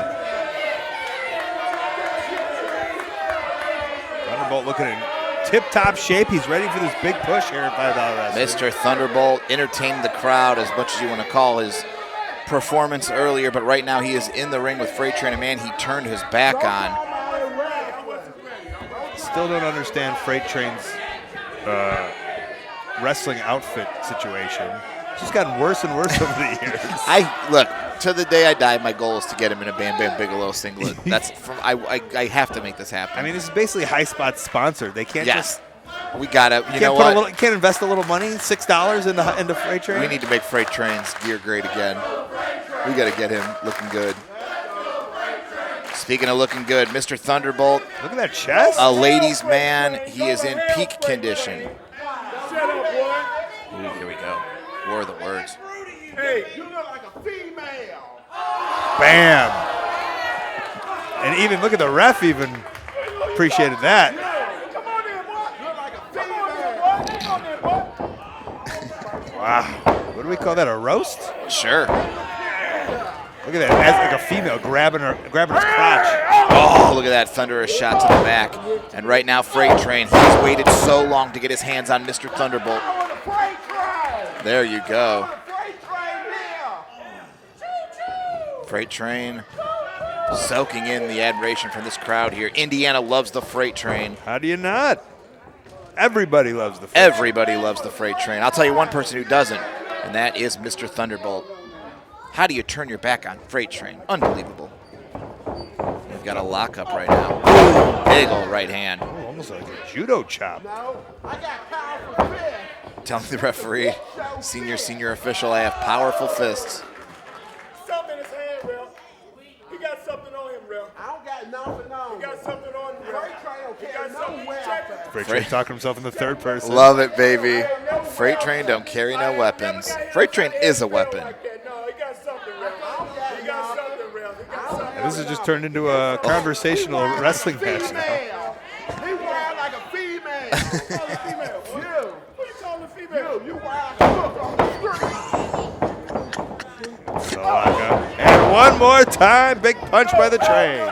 Thunderbolt looking in tip-top shape. He's ready for this big push here at $5 Wrestling. Mr. Thunderbolt entertained the crowd as much as you want to call his performance earlier, but right now he is in the ring with Freight Train, a man he turned his back on. Still don't understand Freight Train's wrestling outfit situation. It's just gotten worse and worse over the years. Look, to the day I die, my goal is to get him in a Bam Bam Bigelow singlet. That's from I have to make this happen. I mean, this is basically High Spot sponsored. They can't just. We gotta. You know Put what? can't invest a little money, $6 into Freight Train. We need to make Freight Train's gear great again. We got to get him looking good. Speaking of looking good, Mr. Thunderbolt. Look at that chest. A ladies' man. He is in peak condition. Shut up, boy. Ooh, here we go. What are the words? Hey, you look like a female. Bam. And even, look at the ref even appreciated that. Wow. What do we call that, a roast? Sure. Look at that, as like a female grabbing his crotch. Oh, look at that thunderous shot to the back. And right now, Freight Train, he's waited so long to get his hands on Mr. Thunderbolt. There you go. Freight Train soaking in the admiration from this crowd here. Indiana loves the Freight Train. How do you not? Everybody loves the Freight Train. Everybody loves the Freight Train. I'll tell you one person who doesn't, and that is Mr. Thunderbolt. How do you turn your back on Freight Train? Unbelievable. You've got a lockup right now. Big old right hand. Oh, almost like a judo chop. Telling the referee, senior official, I have powerful fists. Something in his hand, Ralph. He got something on him, Ralph. I don't got nothing on. He got something on him, Ralph. He got something. Check. Freight Train talking himself in the third person. Love it, baby. Freight Train don't carry no weapons. Freight Train is a weapon. And this has just turned into a conversational wrestling match now. He wild like a female. You call a female. You. What you call a female? You wild like a on the street. Salaka. And one more time, big punch by the train.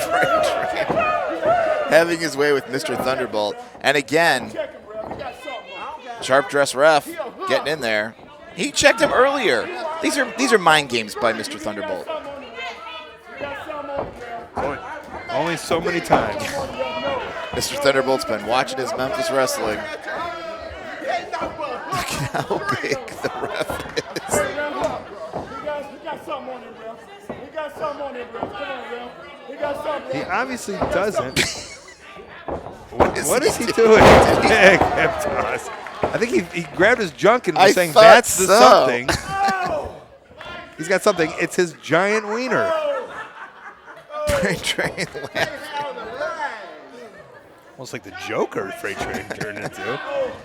Freight Train having his way with Mr. Thunderbolt. And again, sharp dress ref getting in there. He checked him earlier. These are mind games by Mr. Thunderbolt. Only so many times. Mr. Thunderbolt's been watching his Memphis wrestling. Look at how big the ref is. He got something on him, Ralph. He got something on him, Ralph. Come on, Ralph. He got something. He obviously doesn't. What is he doing? Big hip toss. I think he grabbed his junk and was saying that's the something. He's got something. It's his giant wiener. Freight Train laughing. Almost like the Joker Freight Train turned into.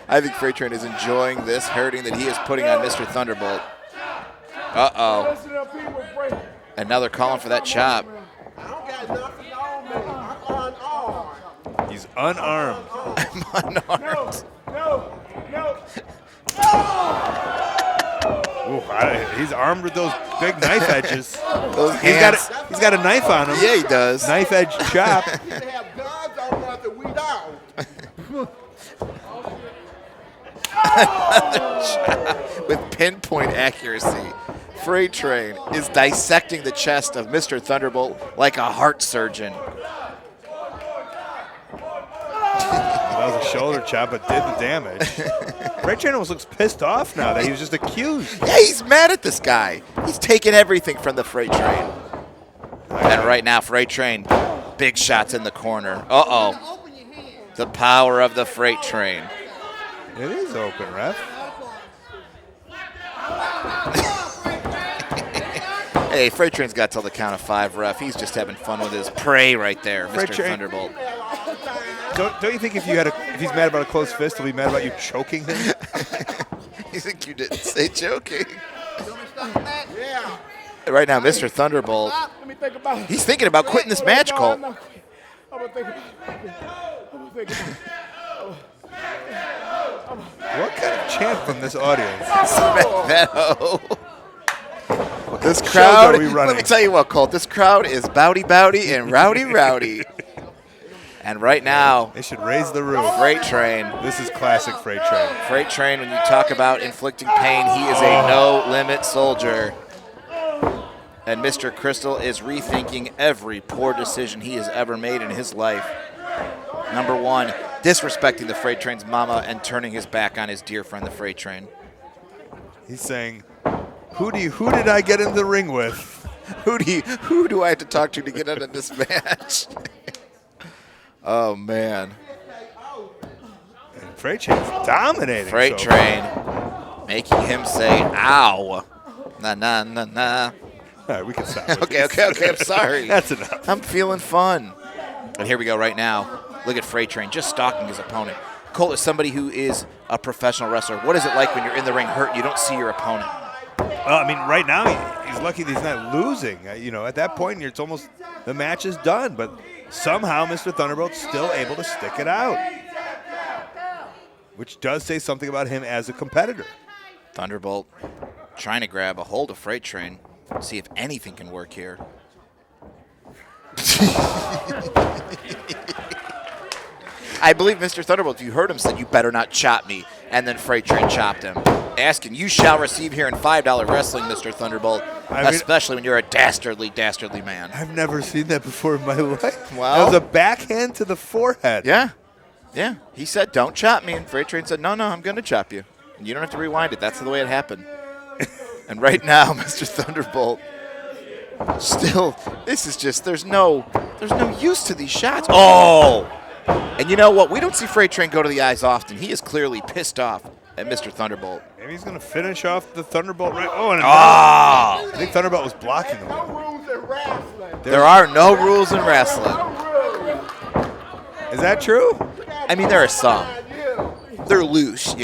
I think Freight Train is enjoying this hurting that he is putting on Mr. Thunderbolt. Uh-oh. And now they're calling for that chop. He's unarmed. I'm unarmed. No. Ooh, he's armed with those big knife edges. Those he's hands. got a knife on him. Yeah, he does. Knife edge chop. With pinpoint accuracy. Freight Train is dissecting the chest of Mr. Thunderbolt like a heart surgeon. shoulder chop, but did the damage. Freight Train almost looks pissed off now that he was just accused. Yeah, he's mad at this guy. He's taking everything from the Freight Train. And right now, Freight Train, big shots in the corner. Uh-oh. The power of the Freight Train. It is open, ref. Hey, Freight Train's got till the count of 5, ref. He's just having fun with his prey right there, Freight Mr. Train. Thunderbolt. Don't you think if he's mad about a closed fist, he'll be mad about you choking him? You think you didn't say choking? Right now, Mr. Thunderbolt, Let me think about it. he's thinking about quitting this match, No, Colt. I'm not quitting. I'm going to think about it. I'm going to think about it. What kind of chant from this audience? This What shows crowd, are we running? let me tell you what, Colt, this crowd is bowdy and rowdy. And right now, they should raise the roof. Freight Train. This is classic Freight Train. Freight Train, when you talk about inflicting pain, he is a no-limit soldier. And Mr. Crystal is rethinking every poor decision he has ever made in his life. Number one, disrespecting the Freight Train's mama and turning his back on his dear friend, the Freight Train. He's saying, who did I get in the ring with? Who do I have to talk to get out of this match? Oh, man. And Freight Train's dominating. Freight Train making him say, ow. Nah. All right, we can stop. Okay, I'm sorry. That's enough. I'm feeling fun. And here we go right now. Look at Freight Train just stalking his opponent. Colt is somebody who is a professional wrestler. What is it like when you're in the ring hurt and you don't see your opponent? Well, I mean, right now he's lucky that he's not losing. At that point, it's almost the match is done. But somehow Mr. Thunderbolt's still able to stick it out, which does say something about him as a competitor. Thunderbolt trying to grab a hold of Freight Train, see if anything can work here. I believe Mr. Thunderbolt, if you heard him, said, you better not chop me. And then Freight Train chopped him. Asking, you shall receive here in $5 wrestling, Mr. Thunderbolt, especially when you're a dastardly man. I've never seen that before in my life. Well, that was a backhand to the forehead. Yeah. He said, don't chop me. And Freight Train said, no, I'm going to chop you. And you don't have to rewind it. That's the way it happened. And right now, Mr. Thunderbolt, still, this is just, there's no use to these shots. Oh! And you know what? We don't see Freight Train go to the eyes often. He is clearly pissed off at Mr. Thunderbolt. Maybe he's going to finish off the Thunderbolt right. Oh, and I think Thunderbolt was blocking him. There are no rules in wrestling. Is that true? I mean, there are some. They're loose,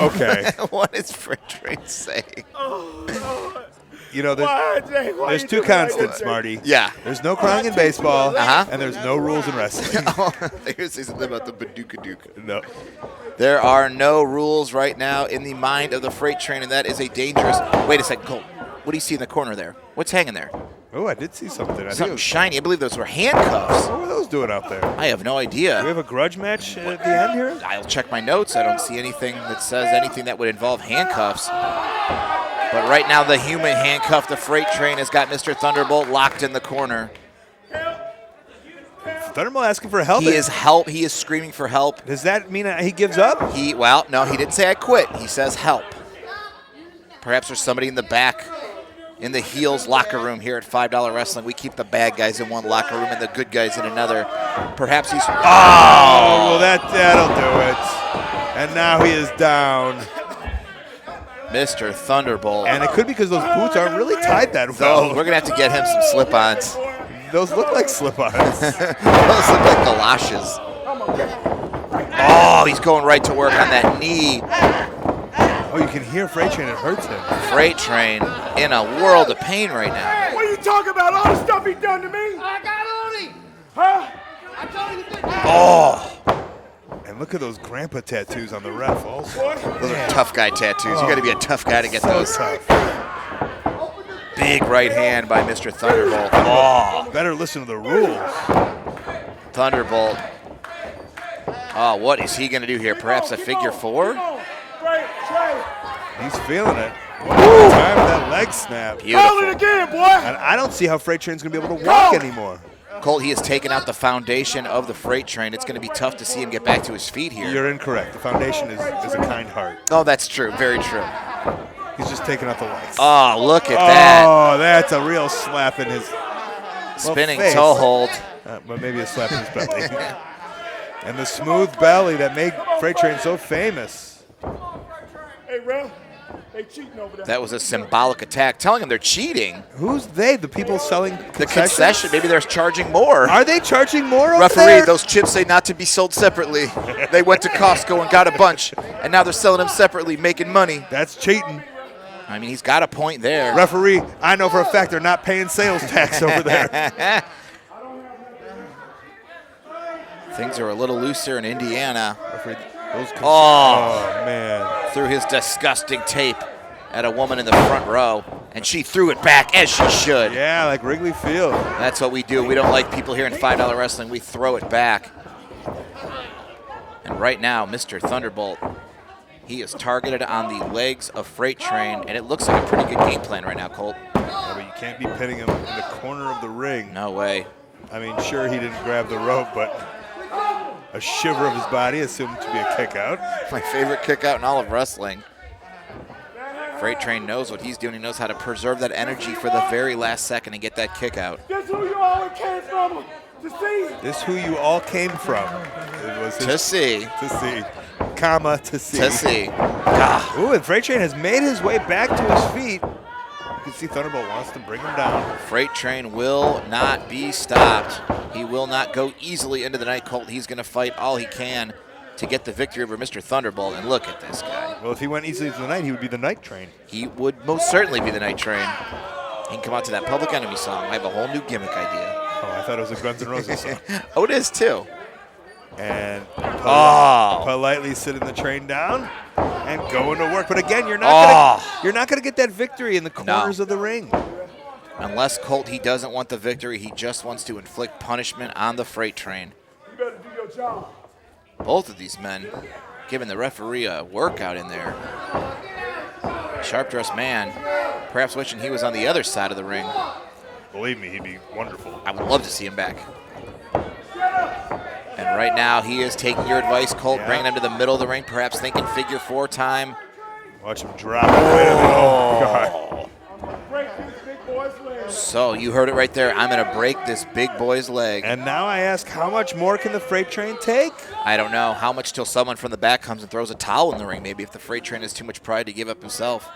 Okay. What is Freight Train saying? There's two constants, Marty. Yeah. There's no crying in baseball, Uh-huh. and there's no rules in wrestling. They're going to say something about the Badooka. No. There are no rules right now in the mind of the Freight Train, and that is a dangerous. Wait a second, Colt. What do you see in the corner there? What's hanging there? Oh, I did see something. Something shiny. I believe those were handcuffs. What were those doing out there? I have no idea. Do we have a grudge match at the end here? I'll check my notes. I don't see anything that says anything that would involve handcuffs. But right now, the human handcuff, the Freight Train, has got Mr. Thunderbolt locked in the corner. Thunderbolt asking for help. He is screaming for help. Does that mean he gives up? No, he didn't say I quit. He says help. Perhaps there's somebody in the back in the heels locker room here at $5 Wrestling. We keep the bad guys in one locker room and the good guys in another. Perhaps he's... Oh, well, that'll do it. And now he is down. Mr. Thunderbolt. And it could be because those boots aren't really tied that well. We're going to have to get him some slip-ons. Those look like slip-ons. Those look like galoshes. Oh, he's going right to work on that knee. Oh, you can hear Freight Train. It hurts him. Freight Train in a world of pain right now. What are you talking about? All the stuff he done to me? I got on him. Huh? I told him to do that. Oh. And look at those grandpa tattoos on the ref also. Those are tough guy tattoos. You got to be a tough guy to get those. Tough. Big right hand by Mr. Thunderbolt. Oh. Better listen to the rules. Thunderbolt. Oh, what is he going to do here? Perhaps a figure four? He's feeling it. Time for that leg snap. Beautiful. Call it again, boy. And I don't see how Freight Train's going to be able to walk anymore. Colt, he has taken out the foundation of the freight train. It's going to be tough to see him get back to his feet here. You're incorrect. The foundation is a kind heart. Oh, that's true. Very true. He's just taking out the lights. Oh, look at that. Oh, that's a real slap in his spinning face. toe hold. But maybe a slap in his belly. And the smooth belly that made Freight Train so famous. Hey, Ralph, they cheating over there. That was a symbolic attack, telling them they're cheating. Who's they? The people selling the concession? Maybe they're charging more. Are they charging more over Referee, there? those chips say not to be sold separately. They went to Costco and got a bunch, and now they're selling them separately, making money. That's cheating. I mean, he's got a point there. Referee, I know for a fact they're not paying sales tax over there. Things are a little looser in Indiana. Oh, man. Threw his disgusting tape at a woman in the front row, and she threw it back as she should. Yeah, like Wrigley Field. That's what we do. We don't like people here in $5 Wrestling. We throw it back. And right now, Mr. Thunderbolt, he is targeted on the legs of Freight Train, and it looks like a pretty good game plan right now, Colt. Yeah, but you can't be pinning him in the corner of the ring. No way. I mean, sure, he didn't grab the rope, but a shiver of his body assumed to be a kick out. My favorite kick out in all of wrestling. Freight Train knows what he's doing. He knows how to preserve that energy for the very last second and get that kick out. This who you all came from to see. This who you all came from. It was To see. To see. Comma, to see. To see. Ooh, and Freight Train has made his way back to his feet. You can see Thunderbolt wants to bring him down. Freight Train will not be stopped. He will not go easily into the night, Colt. He's going to fight all he can to get the victory over Mr. Thunderbolt. And look at this guy. Well, if he went easily to the night, he would be the Night Train. He would most certainly be the Night Train. He can come out to that Public Enemy song. I have a whole new gimmick idea. Oh, I thought it was a Guns N' Roses song. Oh, it is too. And Oh. politely sitting the train down and going to work. But again, you're not gonna get that victory in the corners of the ring. Unless Colt, he doesn't want the victory. He just wants to inflict punishment on the Freight Train. You better do your job. Both of these men giving the referee a workout in there. Sharp-dressed man, perhaps wishing he was on the other side of the ring. Believe me, he'd be wonderful. I would love to see him back. And right now, he is taking your advice, Colt, bringing him to the middle of the ring, perhaps thinking figure four time. Watch him drop. Oh, God. So you heard it right there. I'm going to break this big boy's leg. And now I ask, how much more can the Freight Train take? I don't know. How much till someone from the back comes and throws a towel in the ring, maybe, if the Freight Train has too much pride to give up himself.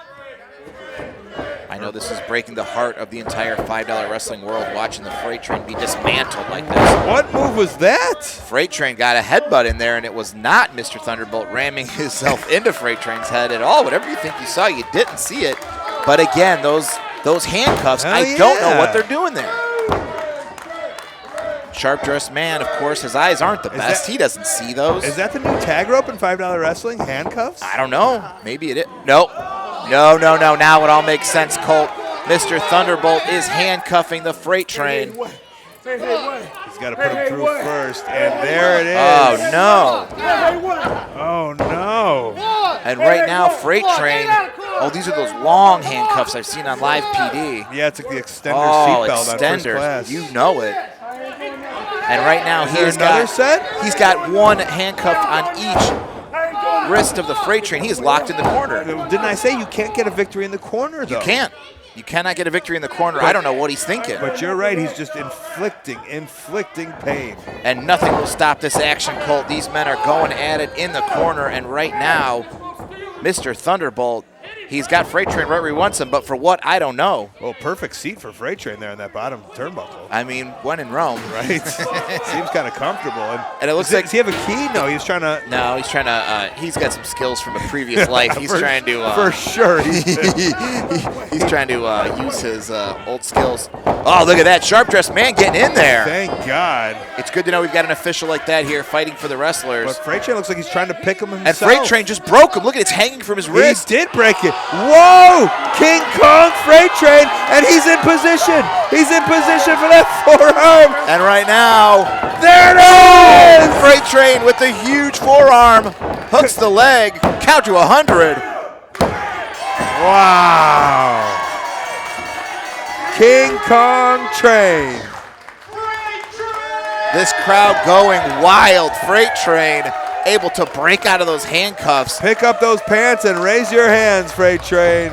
I know this is breaking the heart of the entire $5 wrestling world, watching the Freight Train be dismantled like this. What move was that? Freight Train got a headbutt in there, and it was not Mr. Thunderbolt ramming himself into Freight Train's head at all. Whatever you think you saw, you didn't see it. But again, those handcuffs, I don't know what they're doing there. Sharp-dressed man, of course, his eyes aren't the best. He doesn't see those. Is that the new tag rope in $5 wrestling? Handcuffs? I don't know. Maybe it is. Nope. No. Now it all makes sense, Colt. Mr. Thunderbolt is handcuffing the Freight Train. He's got to put him through first, and there it is. Oh, no. Oh, no. And right now, Freight Train, these are those long handcuffs I've seen on Live PD. Yeah, it's like the extender seatbelt on first class. You know it. And right now, he's got one handcuff on each wrist of the Freight Train. He is locked in the corner. Didn't I say you can't get a victory in the corner, though? You can't. You cannot get a victory in the corner. I don't know what he's thinking. But you're right. He's just inflicting pain. And nothing will stop this action, Colt. These men are going at it in the corner. And right now, Mr. Thunderbolt, he's got Freight Train right where he wants him, but for what, I don't know. Well, perfect seat for Freight Train there in that bottom turnbuckle. I mean, when in Rome. Right. Seems kind of comfortable. And it looks like... Does he have a key? No, he's trying to... No, he's trying to... he's got some skills from a previous life. He's trying to... for sure. He's trying to use his old skills. Oh, look at that. Sharp-dressed man getting in there. Thank God. It's good to know we've got an official like that here fighting for the wrestlers. But Freight Train looks like he's trying to pick him himself. And Freight Train just broke him. Look at it. It's hanging from his wrist. He did break it. Whoa! King Kong Freight Train, and he's in position. He's in position for that forearm. And right now, there it is! Freight Train with the huge forearm hooks the leg. Count to 100. Wow. King Kong Train. This crowd going wild. Freight Train able to break out of those handcuffs. Pick up those pants and raise your hands, Freight Train.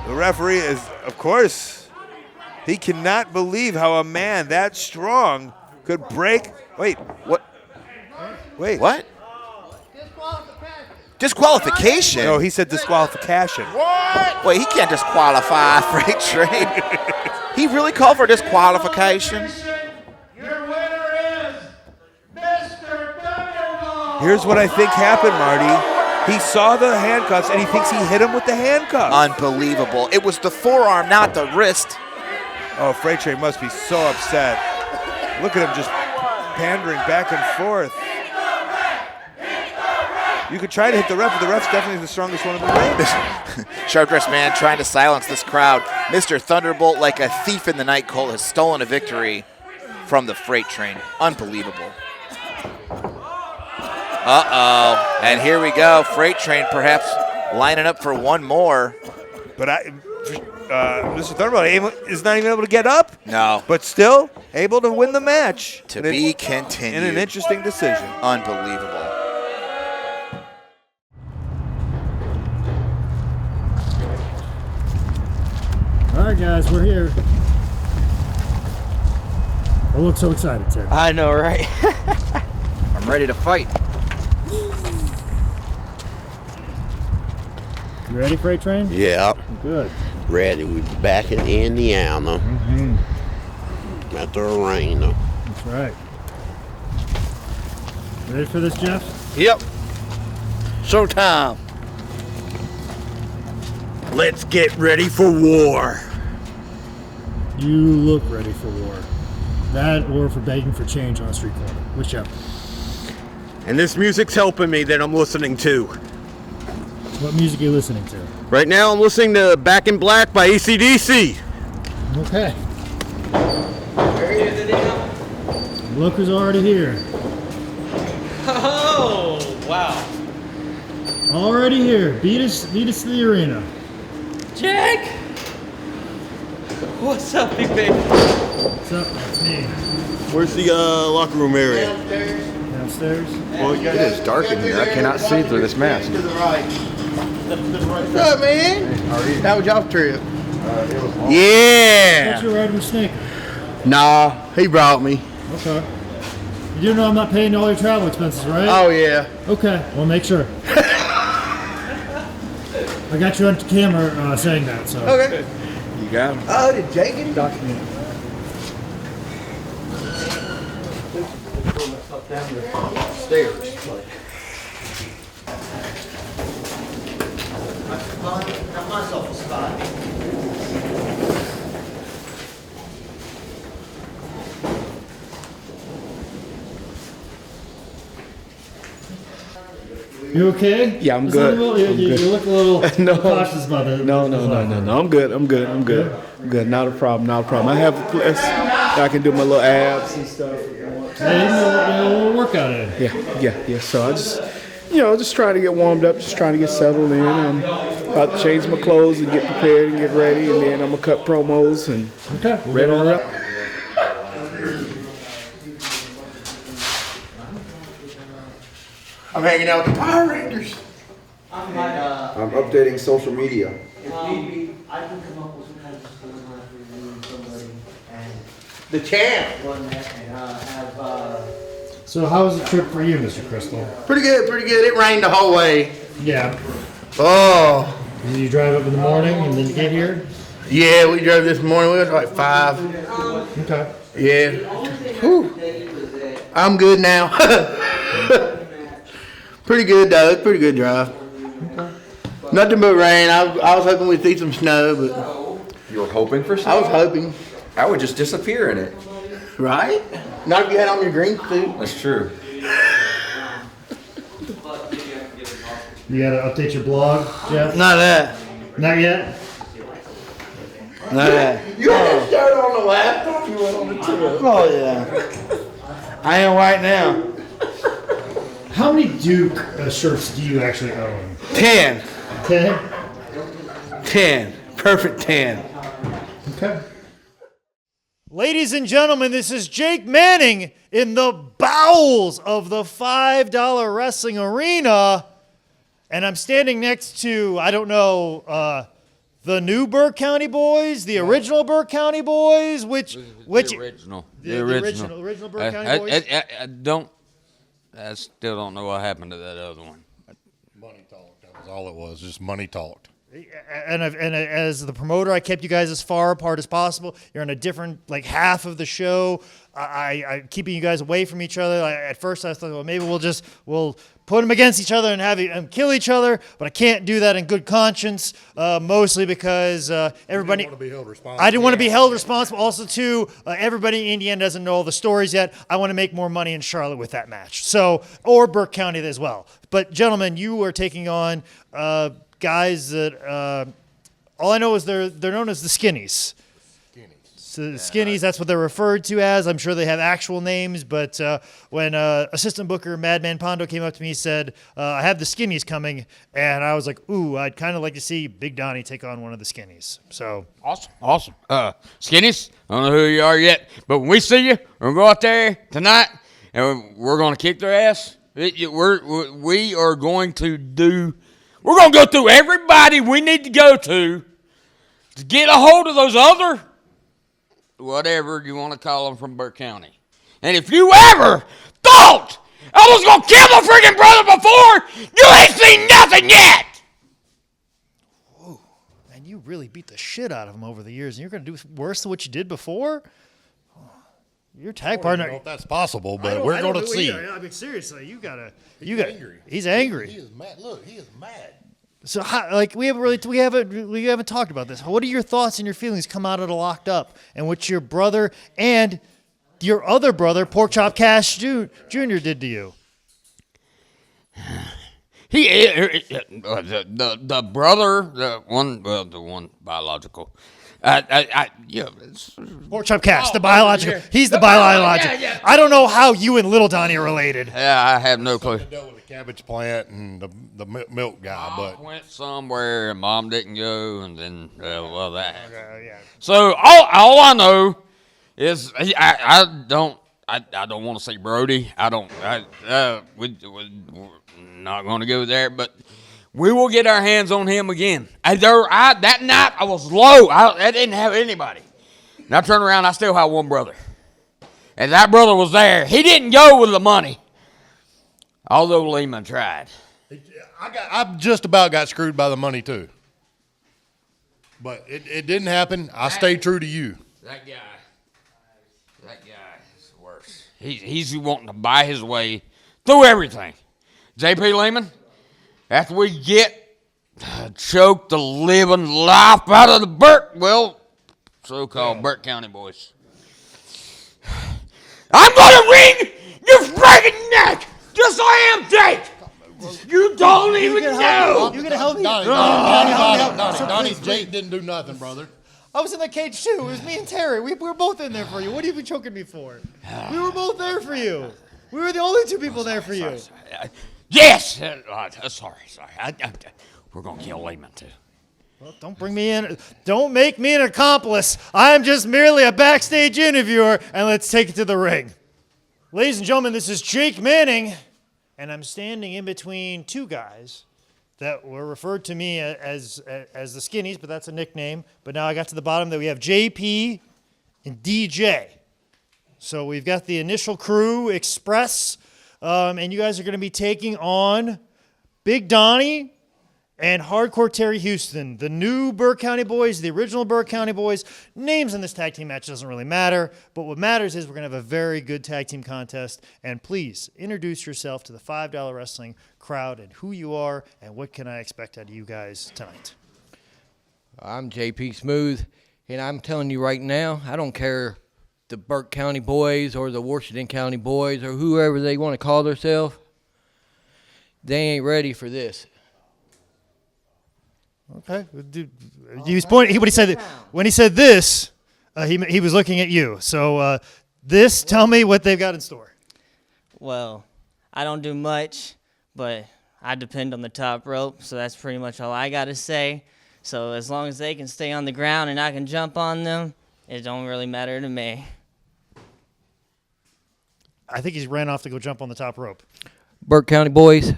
The referee is, of course, he cannot believe how a man that strong could break. Wait, what? Wait. What? Disqualification? No, he said disqualification. What? Wait, he can't disqualify Freight Train. He really called for disqualification? Here's what I think happened, Marty. He saw the handcuffs, and he thinks he hit him with the handcuffs. Unbelievable. It was the forearm, not the wrist. Oh, Freight Train must be so upset. Look at him just pandering back and forth. You could try to hit the ref, but the ref's definitely the strongest one in the ring. Sharp dressed man trying to silence this crowd. Mr. Thunderbolt, like a thief in the night, Colt, has stolen a victory from the Freight Train. Unbelievable. Uh-oh. And here we go. Freight Train perhaps lining up for one more. But Mr. Thunderbolt is not even able to get up. No. But still able to win the match. To be continued. In an interesting decision. Unbelievable. All right, guys, we're here. I look so excited, Tim. I know, right? I'm ready to fight. You ready, Freight Train? Yeah. Good. Ready. We're back in Indiana. At the arena. That's right. Ready for this, Jeff? Yep. Showtime. Let's get ready for war. You look ready for war. That or for begging for change on a street corner. Whichever. And this music's helping me that I'm listening to. What music are you listening to? Right now I'm listening to Back in Black by AC/DC. Okay. Look who's already here. Oh, wow. Already here. Beat us to the arena. Jack! What's up, big baby? What's up? That's me. Where's the locker room area? Downstairs. Well, it is dark in here. I cannot see through this mask. What's up, man? How was y'all trip? I Yeah. thought you were riding with Snake. Nah, he brought me. Okay. You do know I'm not paying all your travel expenses, right? Oh, yeah. Okay, well, make sure. I got you on camera saying that, so. Okay. You got him. Oh, did Jake get Document. Stairs. Got myself a spot. You okay? Yeah, I'm Is good. that a little- you look a little No. cautious about it. No. I'm good. I'm good. Not a problem. I have a place I can do my little abs and stuff. Hey, a little workout in. Yeah. So I just, just trying to get warmed up, just trying to get settled in. I'm about to change my clothes and get prepared and get ready, and then I'm gonna cut promos and Okay. ready to rock. I'm hanging out with the Power Rangers. I'm updating social media. If need be, I can come up with some kind of storyline for you and somebody and the champ run that and have. So how was the trip for you, Mr. Crystal? Pretty good. It rained the whole way. Yeah. Oh. Did you drive up in the morning and then get here? Yeah, we drove this morning. We was like 5. Okay. Yeah. Whew. I'm good now. Pretty good though. Pretty good drive. Okay. Nothing but rain. I was hoping we'd see some snow, but You were hoping for I snow? was hoping. I would just disappear in it. Right? Not if you had on your green suit. That's true. You gotta update your blog, Jeff? Not that. Not yet? Not that. You had to start on the laptop. You went on the tour. Oh yeah. I am right now. How many Duke shirts do you actually own? 10. 10? 10. Perfect 10. Okay. Ladies and gentlemen, this is Jake Manning in the bowels of the $5 Wrestling Arena. And I'm standing next to, I don't know, the new Burke County Boys, the original Burke County Boys, which the original. The original Burke County Boys. I still don't know what happened to that other one. Money talked. That was all it was. Just money talked. And as the promoter, I kept you guys as far apart as possible. You're on a different half of the show. I keeping you guys away from each other. At first, I thought, well, maybe we'll put them against each other and have them kill each other. But I can't do that in good conscience. Mostly because everybody. You didn't want to be held responsible. I didn't want to be held responsible. Also, too, everybody in Indiana doesn't know all the stories yet. I want to make more money in Charlotte with that match. Or Burke County as well. But gentlemen, you are taking on. Guys that all I know is they're known as the Skinnies. So the Skinnies, that's what they're referred to as. I'm sure they have actual names, but when assistant booker Madman Pondo came up to me, he said, I have the Skinnies coming, and I was like, ooh, I'd kind of like to see Big Donnie take on one of the Skinnies. So Awesome. Skinnies, I don't know who you are yet, but when we see you, we're going to go out there tonight, and we're going to kick their ass. We are going to do... We're going to go through everybody we need to go to get a hold of those other, whatever you want to call them, from Burke County. And if you ever thought I was going to kill my freaking brother before, you ain't seen nothing yet. Whoa, man, you really beat the shit out of him over the years, and you're going to do worse than what you did before? Your tag partner. I don't know if that's possible, but we're going to see. I mean, seriously, you got. Angry. He's angry. He is mad. Look, he is mad. So, we haven't talked about this. What are your thoughts and your feelings come out of the Locked Up, and what your brother and your other brother, Porkchop Cash Jr. did to you? The brother, the one biological. Porkchop Cash, the biological. He's the biological. Yeah. I don't know how you and Little Donnie are related. Yeah, I have no clue. Dealt with the cabbage plant and the milk guy, Mom went somewhere and Mom didn't go, and then that. Yeah. So all I know is I don't want to say Brody. We're not going to go there, but. We will get our hands on him again. That night, I was low. I didn't have anybody. And I turned around, I still had one brother. And that brother was there. He didn't go with the money, although Lehman tried. I just about got screwed by the money, too. But it didn't happen. I stayed true to you. That guy is the worst. He's wanting to buy his way through everything. J.P. Lehman. After we get choked the living life out of the so-called Burke County Boys, I'm going to wring your freaking neck, just so I am, Jake. You don't even know. You gonna help me? Donnie, Jake didn't do nothing, brother. I was in the cage too. It was me and Terry. We were both in there for you. What are you choking me for? We were both there for you. We were the only two people there for you. Yes! Sorry. We're going to kill Lehman, too. Well, don't bring me in. Don't make me an accomplice. I'm just merely a backstage interviewer, and let's take it to the ring. Ladies and gentlemen, this is Jake Manning, and I'm standing in between two guys that were referred to me as the Skinnies, but that's a nickname. But now I got to the bottom that we have JP and DJ. So we've got the initial crew, Express, and you guys are going to be taking on Big Donnie and Hardcore Terry Houston, the new Burke County Boys, the original Burke County Boys. Names in this tag team match doesn't really matter, but what matters is we're going to have a very good tag team contest. And please introduce yourself to the $5 Wrestling crowd and who you are and what can I expect out of you guys tonight. I'm JP Smooth, and I'm telling you right now, I don't care the Burke County Boys or the Washington County Boys or whoever they want to call themselves, they ain't ready for this. Okay. He was pointing. When he said this, he was looking at you. So tell me what they've got in store. Well, I don't do much, but I depend on the top rope, so that's pretty much all I got to say. So as long as they can stay on the ground and I can jump on them, it don't really matter to me. I think he's ran off to go jump on the top rope. Burke County boys,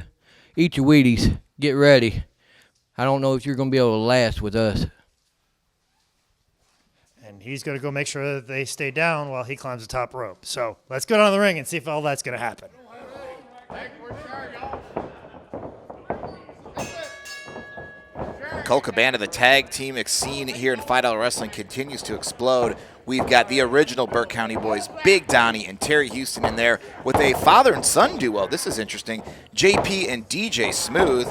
eat your Wheaties. Get ready. I don't know if you're going to be able to last with us. And he's going to go make sure that they stay down while he climbs the top rope. So let's go down to the ring and see if all that's going to happen. Colt Cabana, the tag team scene here in $5 Wrestling continues to explode. We've got the original Burke County boys, Big Donnie and Terry Houston in there with a father and son duo. This is interesting. JP and DJ Smooth.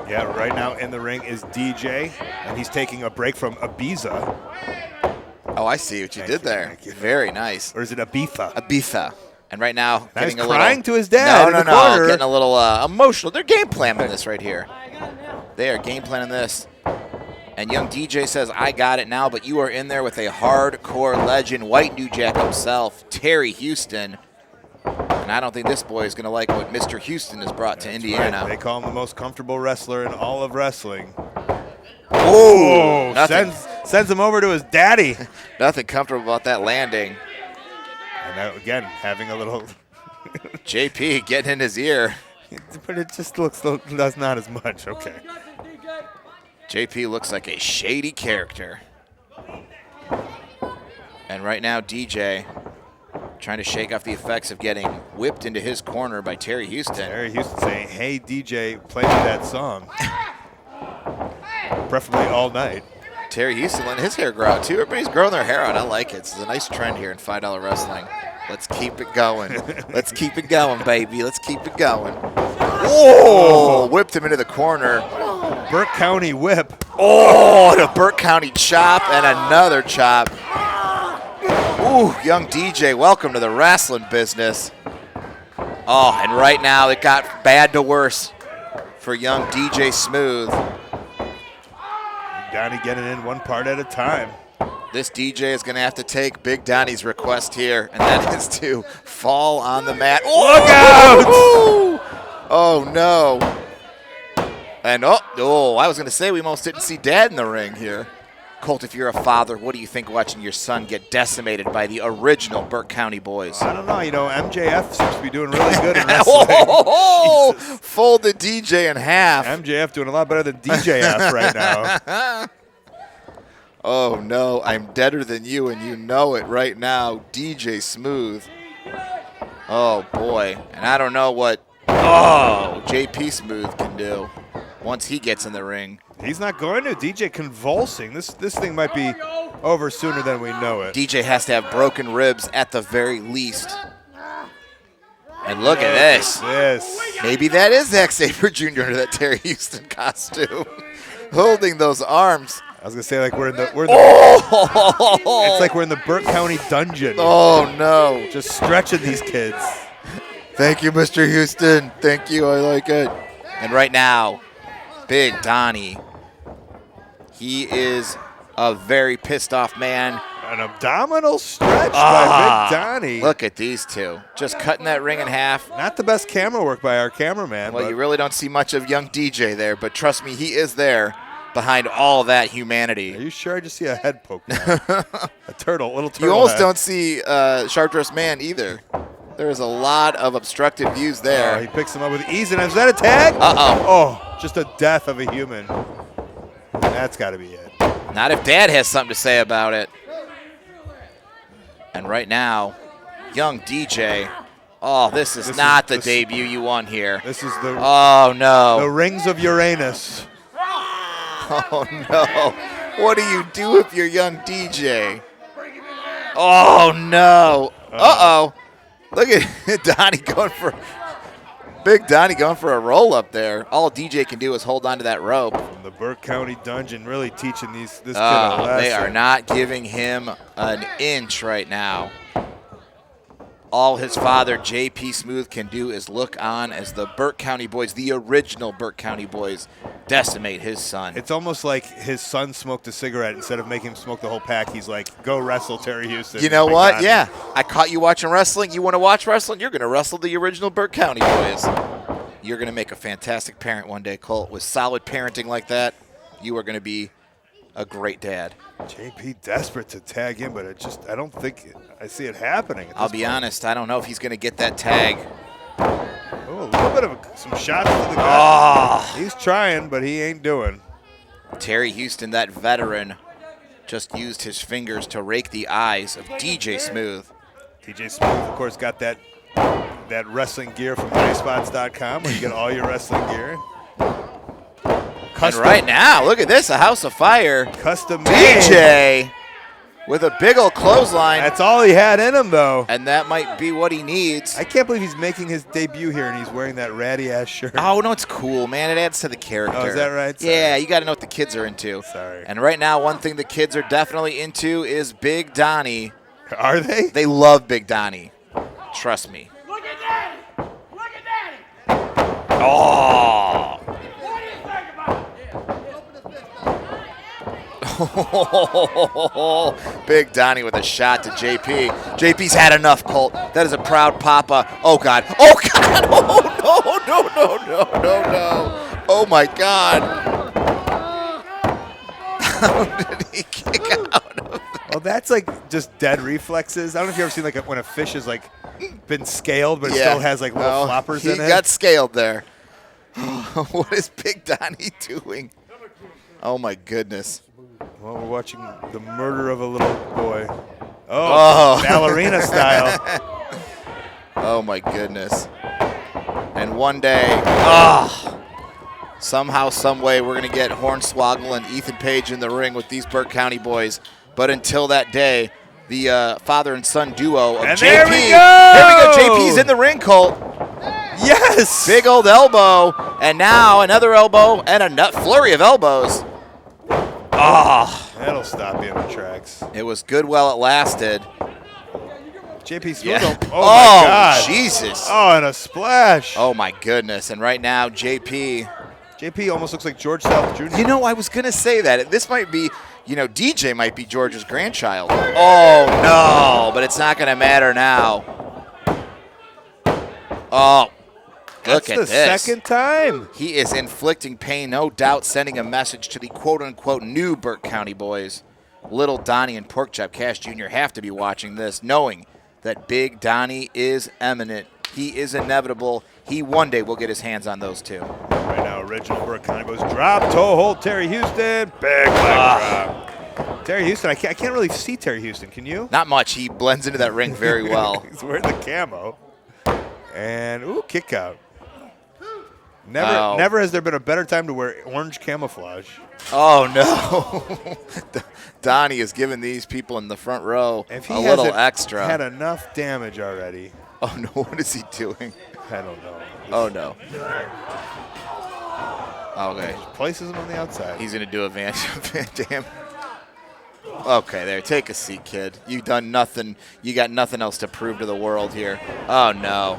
Yeah, right now in the ring is DJ, and he's taking a break from Ibiza. Oh, I see what you did there. Very nice. Or is it Ibiza? Ibiza. And right now, Now he's getting a crying little, to his dad in the corner. getting a little emotional. They're game planning this right here. They are game planning this. And young DJ says, I got it now, but you are in there with a hardcore legend, White New Jack himself, Terry Houston. And I don't think this boy is going to like what Mr. Houston has brought to Indiana. Right. They call him the most comfortable wrestler in all of wrestling. Oh, sends him over to his daddy. Nothing comfortable about that landing. And now, again, having a little... JP getting in his ear. But it just looks, that's not as much. Okay. JP looks like a shady character. And right now, DJ trying to shake off the effects of getting whipped into his corner by Terry Houston. Terry Houston saying, hey, DJ, play me that song. Preferably all night. Terry Houston letting his hair grow out, too. Everybody's growing their hair out. I like it. It's a nice trend here in $5 Wrestling. Let's keep it going. Let's keep it going, baby. Let's keep it going. Oh, whipped him into the corner. Burke County whip. Oh, and a Burke County chop and another chop. Ooh, young DJ, welcome to the wrestling business. Oh, and right now it got bad to worse for young DJ Smooth. Donnie getting in one part at a time. This DJ is going to have to take Big Donnie's request here, and that is to fall on the mat. Look out! Oh, no. And, oh, I was going to say we almost didn't see Dad in the ring here. Colt, if you're a father, what do you think watching your son get decimated by the original Burke County boys? I don't know. You know, MJF seems to be doing really good in wrestling. Fold the DJ in half. MJF doing a lot better than DJF right now. Oh, no, I'm deader than you, and you know it right now. DJ Smooth. Oh, boy. And I don't know what JP Smooth can do once he gets in the ring. He's not going to. DJ convulsing. This thing might be over sooner than we know it. DJ has to have broken ribs at the very least. And look at this. Maybe that is Zack Sabre Jr. under that Terry Houston costume. Holding those arms. I was gonna say like we're in the Oh! It's like we're in the Burke County dungeon. Oh no! Just stretching these kids. Thank you, Mr. Houston. Thank you. I like it. And right now, Big Donnie. He is a very pissed off man. An abdominal stretch by Big Donnie. Look at these two. Just cutting that ring in half. Not the best camera work by our cameraman. Well, you really don't see much of young DJ there, but trust me, he is there behind all that humanity. Are you sure? I just see a head poke. A turtle, little turtle. You almost head. don't see Sharp Dressed Man either. There is a lot of obstructed views there. He picks him up with ease, and is that a tag? Uh-oh. Oh, just a death of a human. That's got to be it. Not if Dad has something to say about it. And right now, young DJ. Oh, this is not the debut you want here. This is the. Oh no. The rings of Uranus. Oh no. What do you do if you're young DJ? Oh no. Uh-oh. Look at Donnie going for Big Donnie going for a roll up there. All DJ can do is hold on to that rope. From the Burke County dungeon, really teaching this kid a lesson. They are not giving him an inch right now. All his father, JP Smooth, can do is look on as the Burke County boys, the original Burke County boys, decimate his son. It's almost like his son smoked a cigarette. Instead of making him smoke the whole pack, he's like, go wrestle Terry Houston. You know what? Yeah. I caught you watching wrestling. You want to watch wrestling? You're going to wrestle the original Burke County boys. You're going to make a fantastic parent one day, Colt. With solid parenting like that, you are going to be a great dad. JP desperate to tag in, but I don't think I see it happening. I'll be honest, I don't know if he's going to get that tag. Oh, a little bit of some shots to the gut. He's trying, but he ain't doing. Terry Houston, that veteran, just used his fingers to rake the eyes of DJ Smooth. DJ Smooth, of course, got that wrestling gear from highspots.com where you get all your wrestling gear. And right now, look at this, a house of fire. Custom made. DJ with a big old clothesline. That's all he had in him, though. And that might be what he needs. I can't believe he's making his debut here and he's wearing that ratty-ass shirt. Oh, no, it's cool, man. It adds to the character. Oh, is that right? Sorry. Yeah, you got to know what the kids are into. Sorry. And right now, one thing the kids are definitely into is Big Donnie. Are they? They love Big Donnie. Trust me. Look at Daddy! Look at Daddy! Oh! What do you think about Big Donnie with a shot to JP. JP's had enough, Colt. That is a proud papa. Oh, God. Oh, God. Oh, no. Oh, my God. How did he kick out of that? Well, that's like just dead reflexes. I don't know if you've ever seen like when a fish is like been scaled, but it still has like little floppers in it. He got scaled there. What is Big Donnie doing? Oh, my goodness. Well, we're watching the murder of a little boy. Oh. Ballerina style. Oh, my goodness. And one day, somehow, some way, we're going to get Hornswoggle and Ethan Page in the ring with these Burke County boys. But until that day, the father and son duo of and JP. There we go. JP's in the ring, Colt. Yes. Big old elbow. And now another elbow and a nut flurry of elbows. That'll stop you in the tracks. It was good while it lasted. JP Smooth. Yeah. Oh, my God. Jesus. Oh, and a splash. Oh, my goodness. And right now, JP almost looks like George South Jr. You know, I was going to say that. This might be, DJ might be George's grandchild. Oh, no. But it's not going to matter now. Oh, look at this. That's the second time. He is inflicting pain, no doubt, sending a message to the quote-unquote new Burke County boys. Little Donnie and Porkchop Cash Jr. have to be watching this, knowing that Big Donnie is imminent. He is inevitable. He one day will get his hands on those two. Right now, original Burke County boys drop toe hold Terry Houston. Big leg drop. Terry Houston, I can't really see Terry Houston. Can you? Not much. He blends into that ring very well. He's wearing the camo. And, kick out. Never has there been a better time to wear orange camouflage. Oh, no. Donnie is giving these people in the front row a little extra. Had enough damage already. Oh, no. What is he doing? I don't know. Oh, no. Okay. Places him on the outside. He's going to do a Van Dam. Okay, there. Take a seat, kid. You've done nothing. You got nothing else to prove to the world here. Oh, no.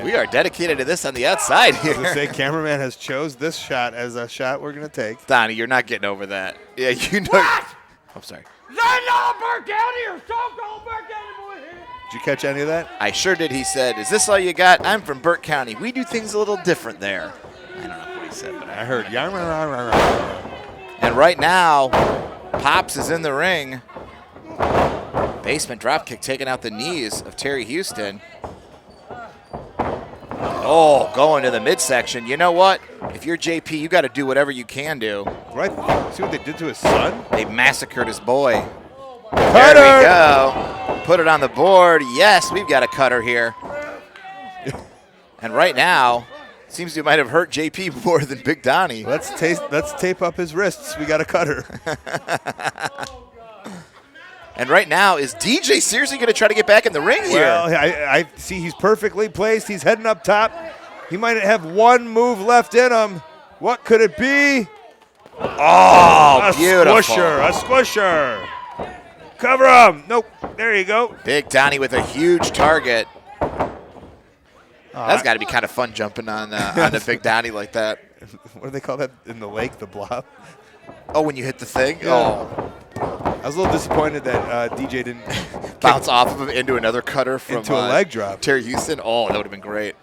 We are dedicated to this on the outside here. I was going to say, cameraman has chose this shot as a shot we're going to take. Donnie, you're not getting over that. Yeah, you know. What? I'm sorry. Is that not Burke County or so-called Burke County boy here? Did you catch any of that? I sure did. He said, "Is this all you got? I'm from Burke County. We do things a little different there." I don't know what he said, but I heard. And right now, Pops is in the ring. Basement dropkick taking out the knees of Terry Houston. Oh, going to the midsection. You know what? If you're JP, you got to do whatever you can do. Right. See what they did to his son? They massacred his boy. Cutter! There we go. Put it on the board. Yes, we've got a cutter here. And right now, seems you might have hurt JP more than Big Donnie. Let's tape up his wrists. We got a cutter. And right now, is DJ seriously going to try to get back in the ring here? Well, I see he's perfectly placed. He's heading up top. He might have one move left in him. What could it be? Oh, beautiful. A squisher. Cover him. Nope. There you go. Big Donnie with a huge target. That's got to be kind of fun jumping on a Big Donnie like that. What do they call that in the lake? The blob? Oh, when you hit the thing? Yeah. Oh. I was a little disappointed that DJ didn't bounce off of him into another cutter from into a leg drop. Terry Houston. Oh, that would have been great.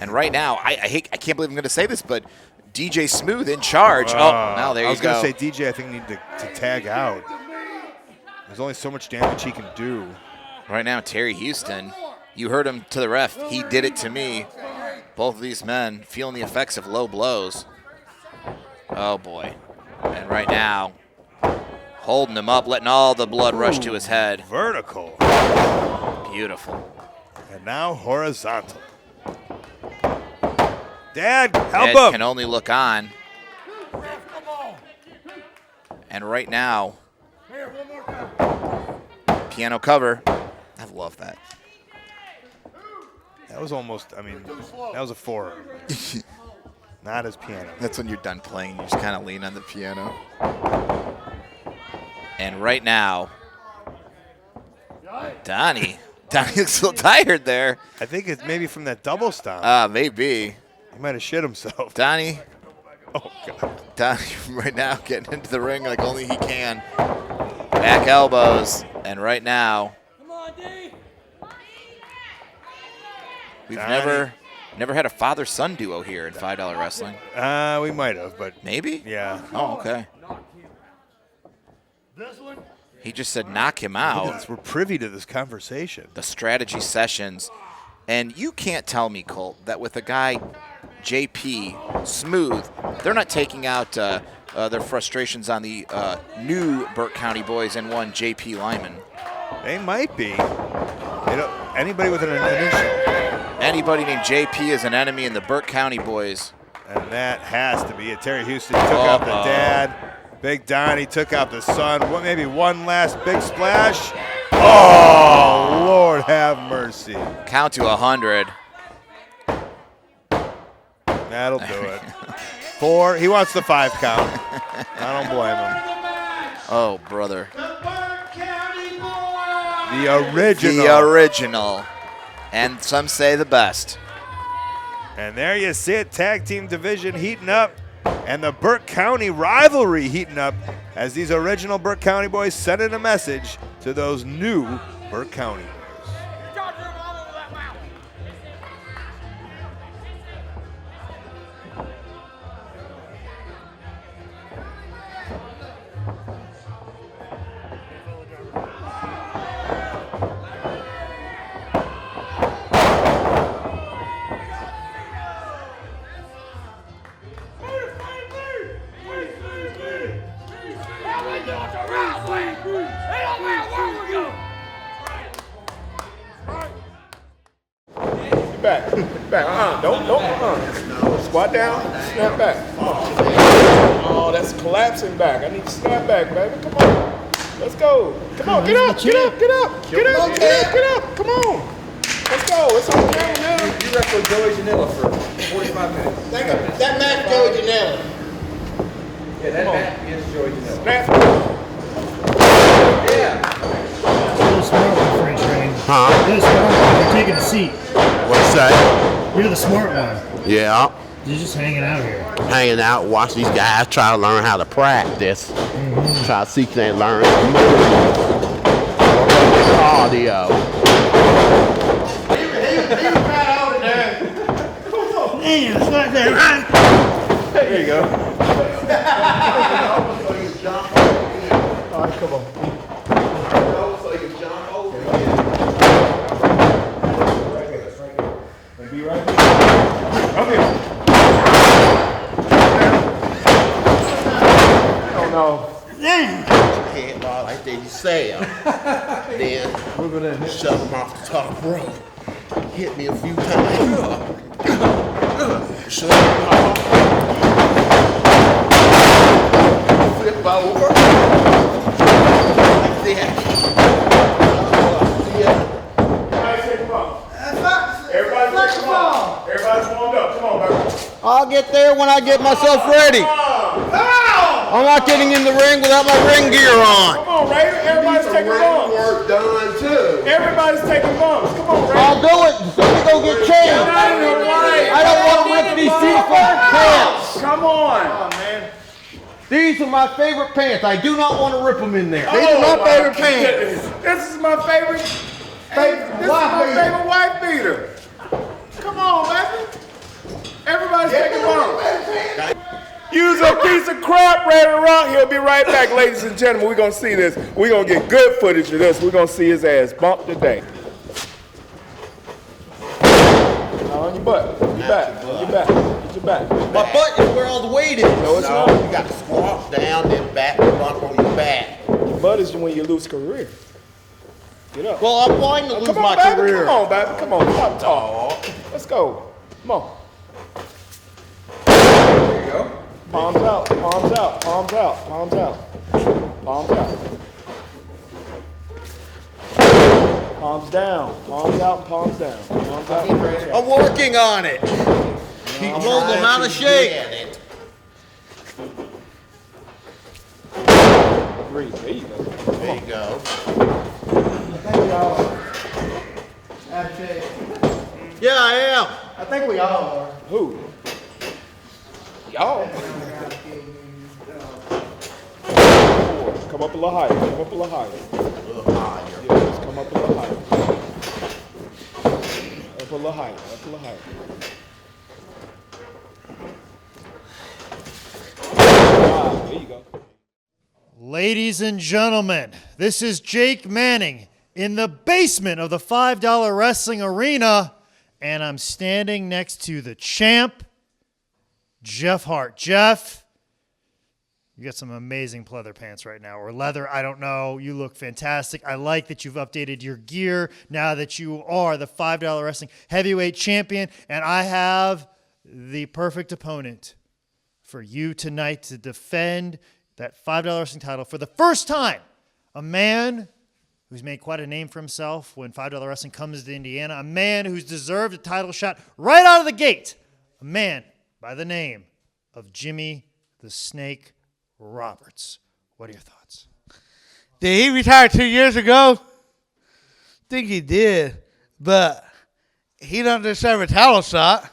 And right now, I can't believe I'm going to say this, but DJ Smooth in charge. Now there you go. I was going to say DJ, I think, needed to tag out. There's only so much damage he can do. Right now, Terry Houston, you heard him to the ref. He did it to me. Both of these men feeling the effects of low blows. Oh, boy. And right now, holding him up, letting all the blood rush to his head. Vertical. Beautiful. And now horizontal. Dad, help Ed him. can only look on. And right now, piano cover. I love that. That was almost, I mean, that was a forearm. Not as piano. That's when you're done playing. You just kind of lean on the piano. And right now, Donnie looks a little tired there. I think it's maybe from that double stomp. Maybe. He might have shit himself. Donnie. Oh, God. Donnie right now getting into the ring like only he can. Back elbows. And right now, we've never had a father-son duo here in $5 wrestling. We might have, but. Maybe? Yeah. Oh, okay. He just said knock him out. We're privy to this conversation. The strategy sessions. And you can't tell me, Colt, that with a guy, JP, Smooth, they're not taking out their frustrations on the new Burke County boys and one JP Lyman. They might be. Anybody with an initial. Anybody named JP is an enemy in the Burke County boys. And that has to be it. Terry Houston took out the dad. Big Donnie took out the son. Maybe one last big splash. Oh, Lord have mercy. Count to 100. That'll do it. 4. He wants the 5 count. I don't blame him. Oh, brother. The original. The original. And some say the best. And there you see it. Tag team division heating up. And the Burke County rivalry heating up as these original Burke County boys send in a message to those new Burke County boys. Back. Don't. Squat down. Snap back. Oh, that's collapsing back. I need to snap back, baby. Come on. Let's go. Come on. Get up. Get up. Get up. Get up. Get up. Come on. Let's go. It's on camera now. You wrestled Joey Janela for 45 minutes. That match, Joey Janela. Yeah, that match is Joey Janela. Snap. Yeah. You're the smart one, French Rain. Huh? You're the smart one. You're taking a seat. What's that? You're the smart one. Yeah. You're just hanging out here. Hanging out, watch these guys try to learn how to practice. Try to see if they learn to move. Cardio. Damn, it's not that right. There you go. All right, come on. Be right here. Come here. Oh no. Damn. Head ball like they say. Then shove them off the top rope. Hit me a few times. Shove them off. Flip over. Like that. Everybody's warmed up. Come on, baby. I'll get there when I get myself ready. I'm not getting in the ring without my ring gear on. Come on, Raider. Everybody's taking bumps. Work done too. Everybody's taking bumps. Come on, Raider. I'll do it. So we go get changed. I don't want to rip these T-Funk pants. Come on, man. These are my favorite pants. I do not want to rip them in there. These Oh, are my favorite pants. This is my favorite. This is my favorite wife beater. Come on, baby. Everybody's taking bumps. Use a piece of crap, Red and Rock. He'll be right back, ladies and gentlemen. We're going to see this. We're going to get good footage of this. We're going to see his ass bump today. On your butt. Your back. On your back. Get your back. My butt is where all the weight is. No, it's not. You got to squat down, then back, bump on your back. Your butt is when you lose career. Get up. Well, I'm going to lose come my on, baby. career. Come on, baby. Come on. Stop talking. Let's go. Come on. There you go. Palms out. Palms out. Palms out. Palms out. Palms out. Palms down. Palms out and palms down. Palms out. I'm working on it. I'm holding them out of shape. Breathe. There you go. There you go. Yeah, I am. I think we all are. Who? Y'all. Come up a little higher. Come up a little higher. Yeah, just come up a little higher. Up a little higher. Up a little higher. There you go. Ladies and gentlemen, this is Jake Manning in the basement of the $5 Wrestling Arena, and I'm standing next to the champ, Jeff Hart. Jeff, you got some amazing pleather pants right now, or leather, I don't know. You look fantastic. I like that you've updated your gear now that you are the $5 Wrestling Heavyweight Champion, and I have the perfect opponent for you tonight to defend that $5 wrestling title for the first time. A man who's made quite a name for himself when $5 wrestling comes to Indiana. A man who's deserved a title shot right out of the gate. A man by the name of Jimmy the Snake Roberts. What are your thoughts? Did he retire 2 years ago? I think he did, but he don't deserve a title shot.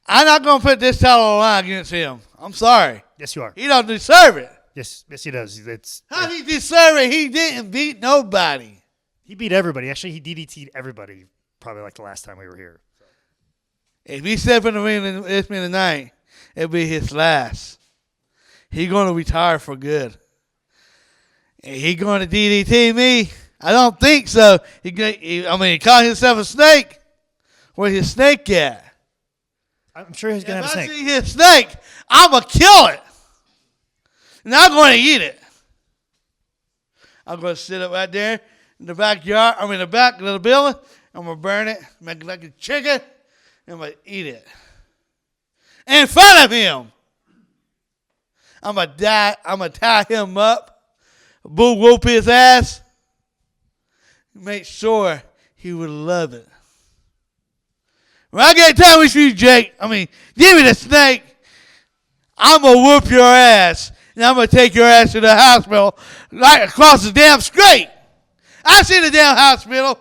I'm not going to put this title on the line against him. I'm sorry. Yes, you are. He don't deserve it. Yes, he does. How he deserve it? He didn't beat nobody. He beat everybody. Actually, he DDT'd everybody probably like the last time we were here. If he step in the ring with me tonight, it'll be his last. He going to retire for good. And he going to DDT me? I don't think so. He called himself a snake. Where's his snake at? I'm sure he's going to have a snake. If I see his snake, I'm going to kill it. And I'm going to eat it. I'm going to sit up right there in the backyard. In the back of the building. I'm going to burn it, make it like a chicken, and I'm going to eat it. In front of him. I'm going to tie him up, boo whoop his ass, make sure he would love it. When I get time with you, Jake, give me the snake, I'm going to whoop your ass, and I'm going to take your ass to the hospital right across the damn street. I see the damn hospital,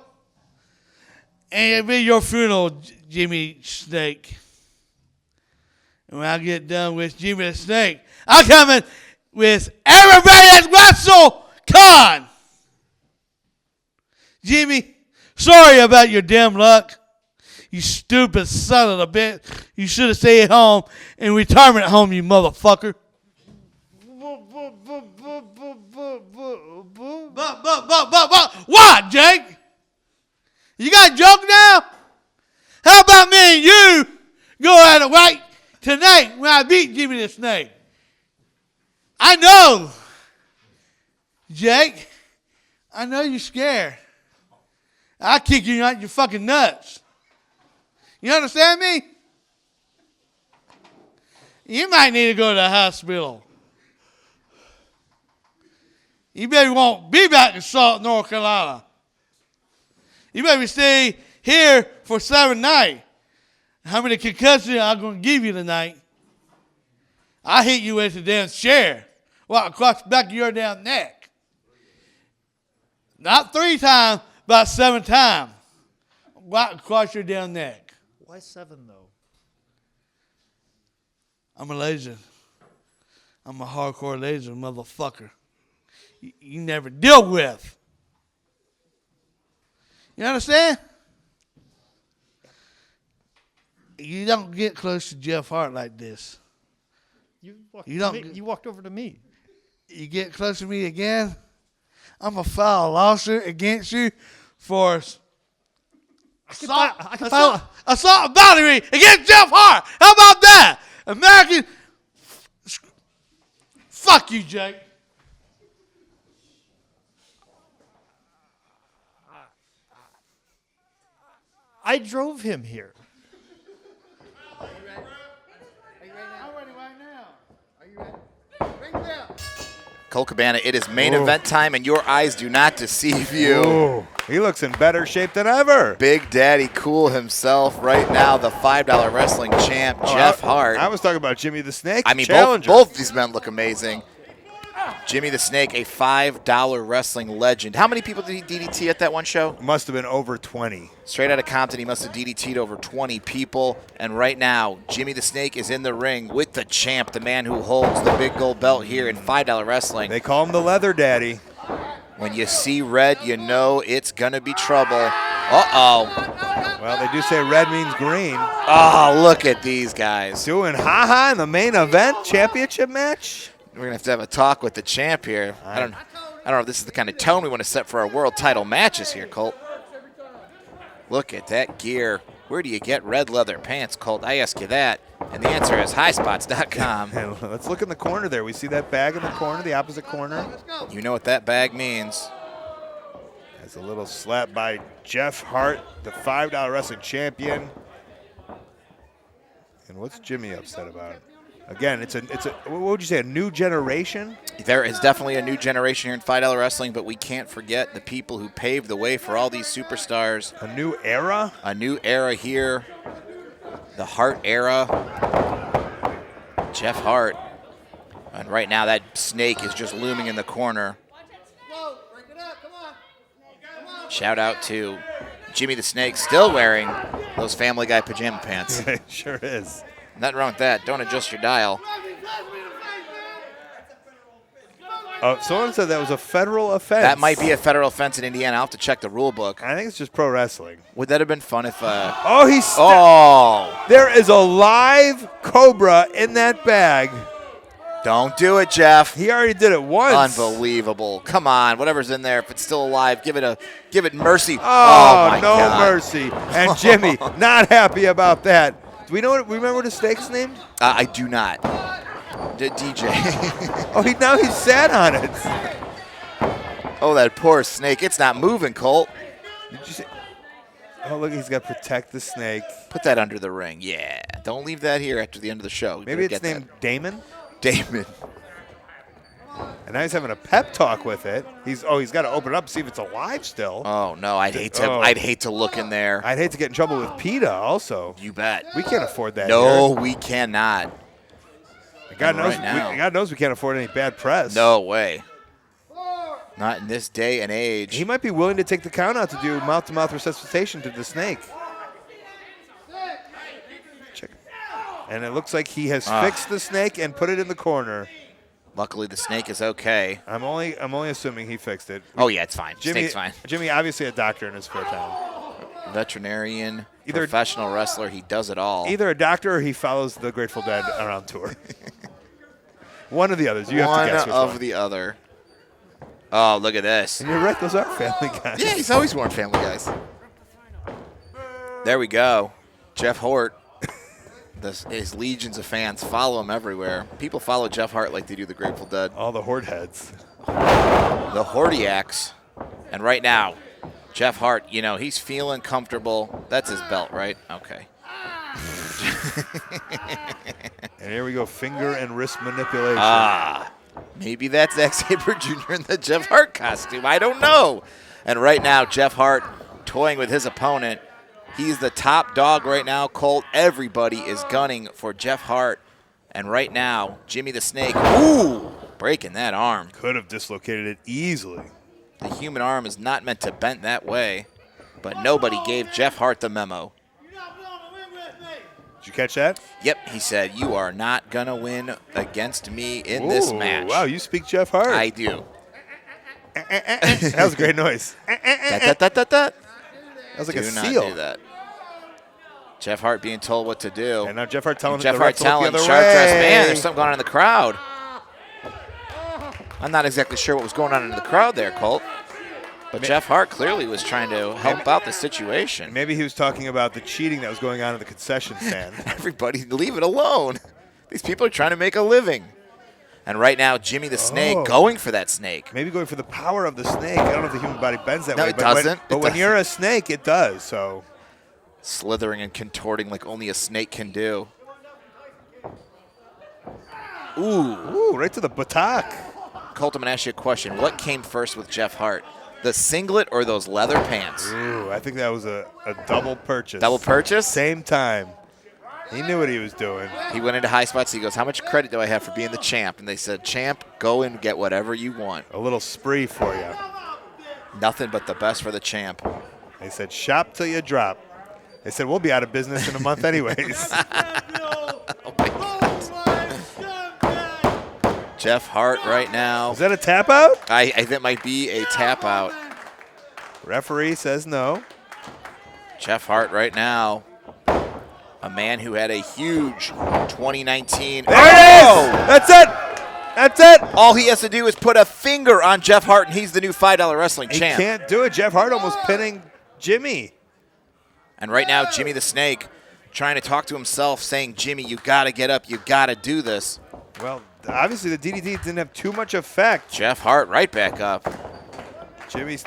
and it'll be your funeral, Jimmy Snake. And when I get done with Jimmy the Snake, I'm coming with everybody that's Russell Con. Jimmy, sorry about your damn luck. You stupid son of a bitch. You should have stayed home in retirement home, you motherfucker. What, Jake? You got a joke now? How about me and you go at it right tonight when I beat Jimmy the Snake? I know, Jake. I know you're scared. I'll kick you out your fucking nuts. You understand me? You might need to go to the hospital. You maybe won't be back in Salt, North Carolina. You maybe stay here for 7 nights. How many concussions I'm going to give you tonight? I hit you with the damn chair. Well, across the back of your damn neck. Not 3 times, about 7 times. Right across your damn neck. Why 7, though? I'm a legend. I'm a hardcore legend, motherfucker. You never deal with. You understand? You don't get close to Jeff Hart like this. You walked over to me. You get close to me again, I'm going to file a lawsuit against you for assault and battery against Jeff Hart. How about that? American. Fuck you, Jake. I drove him here. Colt Cabana, it is main event time, and your eyes do not deceive you. Ooh, he looks in better shape than ever. Big Daddy Cool himself right now, the $5 wrestling champ, Jeff Hart. I was talking about Jimmy the Snake, I mean, challenger. both these men look amazing. Jimmy the Snake, a $5 wrestling legend. How many people did he DDT at that one show? Must have been over 20. Straight out of Compton, he must have DDT'd over 20 people. And right now, Jimmy the Snake is in the ring with the champ, the man who holds the big gold belt here in $5 wrestling. They call him the Leather Daddy. When you see red, you know it's going to be trouble. Uh-oh. Well, they do say red means green. Oh, look at these guys. Doing ha-ha in the main event championship match. We're going to have a talk with the champ here. I don't know if this is the kind of tone we want to set for our world title matches here, Colt. Look at that gear. Where do you get red leather pants, Colt? I ask you that. And the answer is highspots.com. Let's look in the corner there. We see that bag in the corner, the opposite corner. You know what that bag means. That's a little slap by Jeff Hart, the $5 wrestling champion. And what's Jimmy upset about? Again, it's a what would you say, a new generation? There is definitely a new generation here in $5 wrestling, but we can't forget the people who paved the way for all these superstars. A new era? A new era here. The Hart era. Jeff Hart. And right now that snake is just looming in the corner. Shout out to Jimmy the Snake, still wearing those Family Guy pajama pants. It sure is. Nothing wrong with that. Don't adjust your dial. Someone said that was a federal offense. That might be a federal offense in Indiana. I'll have to check the rule book. I think it's just pro wrestling. Would that have been fun if... Oh, there is a live cobra in that bag. Don't do it, Jeff. He already did it once. Unbelievable. Come on. Whatever's in there, if it's still alive, give it mercy. Oh, my no God. mercy. And Jimmy, not happy about that. Do we remember what the snake's name? I do not. DJ. Now he's sat on it. Oh, that poor snake. It's not moving, Colt. Did you say? Oh, look, he's got to protect the snake. Put that under the ring. Yeah. Don't leave that here after the end of the show. Maybe it's named Damon? Damon. And now he's having a pep talk with it. He's got to open it up, see if it's alive still. Oh no, I'd hate to look in there. I'd hate to get in trouble with PETA also. You bet. We can't afford that. No, here. we cannot. God knows we can't afford any bad press. No way. Not in this day and age. He might be willing to take the count out to do mouth-to-mouth resuscitation to the snake. Check. And it looks like he has fixed the snake and put it in the corner. Luckily, the snake is okay. I'm only assuming he fixed it. Oh yeah, it's fine. Snake's fine. Jimmy, obviously a doctor in his spare time. Veterinarian, professional wrestler, he does it all. Either a doctor or he follows the Grateful Dead around tour. One of the others. You have to guess which one one. of the other. Oh, look at this. And you're right, those are Family Guys. Yeah, he's always worn Family Guys. There we go. Jeff Hart. His legions of fans follow him everywhere. People follow Jeff Hart like they do the Grateful Dead. All the horde heads. The Hordiacs. And right now, Jeff Hart, he's feeling comfortable. That's his belt, right? Okay. And here we go, finger and wrist manipulation. Maybe that's Zack Sabre Jr. in the Jeff Hart costume. I don't know. And right now, Jeff Hart toying with his opponent. He's the top dog right now, Colt. Everybody is gunning for Jeff Hart. And right now, Jimmy the Snake, breaking that arm. Could have dislocated it easily. The human arm is not meant to bend that way, but nobody gave Jeff Hart the memo. Did you catch that? Yep, he said, you are not going to win against me in this match. Wow, you speak Jeff Hart. I do. That was a great noise. That was like a do not seal. do that. Jeff Hart being told what to do. And now Jeff Hart telling Jeff the Hart ref to look telling the other Sharp Dressed way. Man there's something going on in the crowd. I'm not exactly sure what was going on in the crowd there, Colt. But Jeff Hart clearly was trying to help out the situation. Maybe he was talking about the cheating that was going on in the concession stand. Everybody leave it alone. These people are trying to make a living. And right now, Jimmy the Snake going for that snake. Maybe going for the power of the snake. I don't know if the human body bends that No, way. it doesn't. But when you're a snake, it does. So slithering and contorting like only a snake can do. Ooh, right to the buttock. Colt, I'm going to ask you a question. What came first with Jeff Hart? The singlet or those leather pants? Ooh, I think that was a double purchase. Double purchase? Same time. He knew what he was doing. He went into high spots. He goes, how much credit do I have for being the champ? And they said, champ, go and get whatever you want. A little spree for you. Nothing but the best for the champ. They said, shop till you drop. They said, we'll be out of business in a month anyways. Jeff Hart right now. Is that a tap out? I think it might be a tap out. Referee says no. Jeff Hart right now. A man who had a huge 2019. There it is! That's it! That's it! All he has to do is put a finger on Jeff Hart, and he's the new $5 wrestling He champ. can't do it. Jeff Hart almost pinning Jimmy. And right now, Jimmy the Snake trying to talk to himself, saying, Jimmy, you got to get up. You got to do this. Well, obviously the DDT didn't have too much effect. Jeff Hart right back up. Jimmy's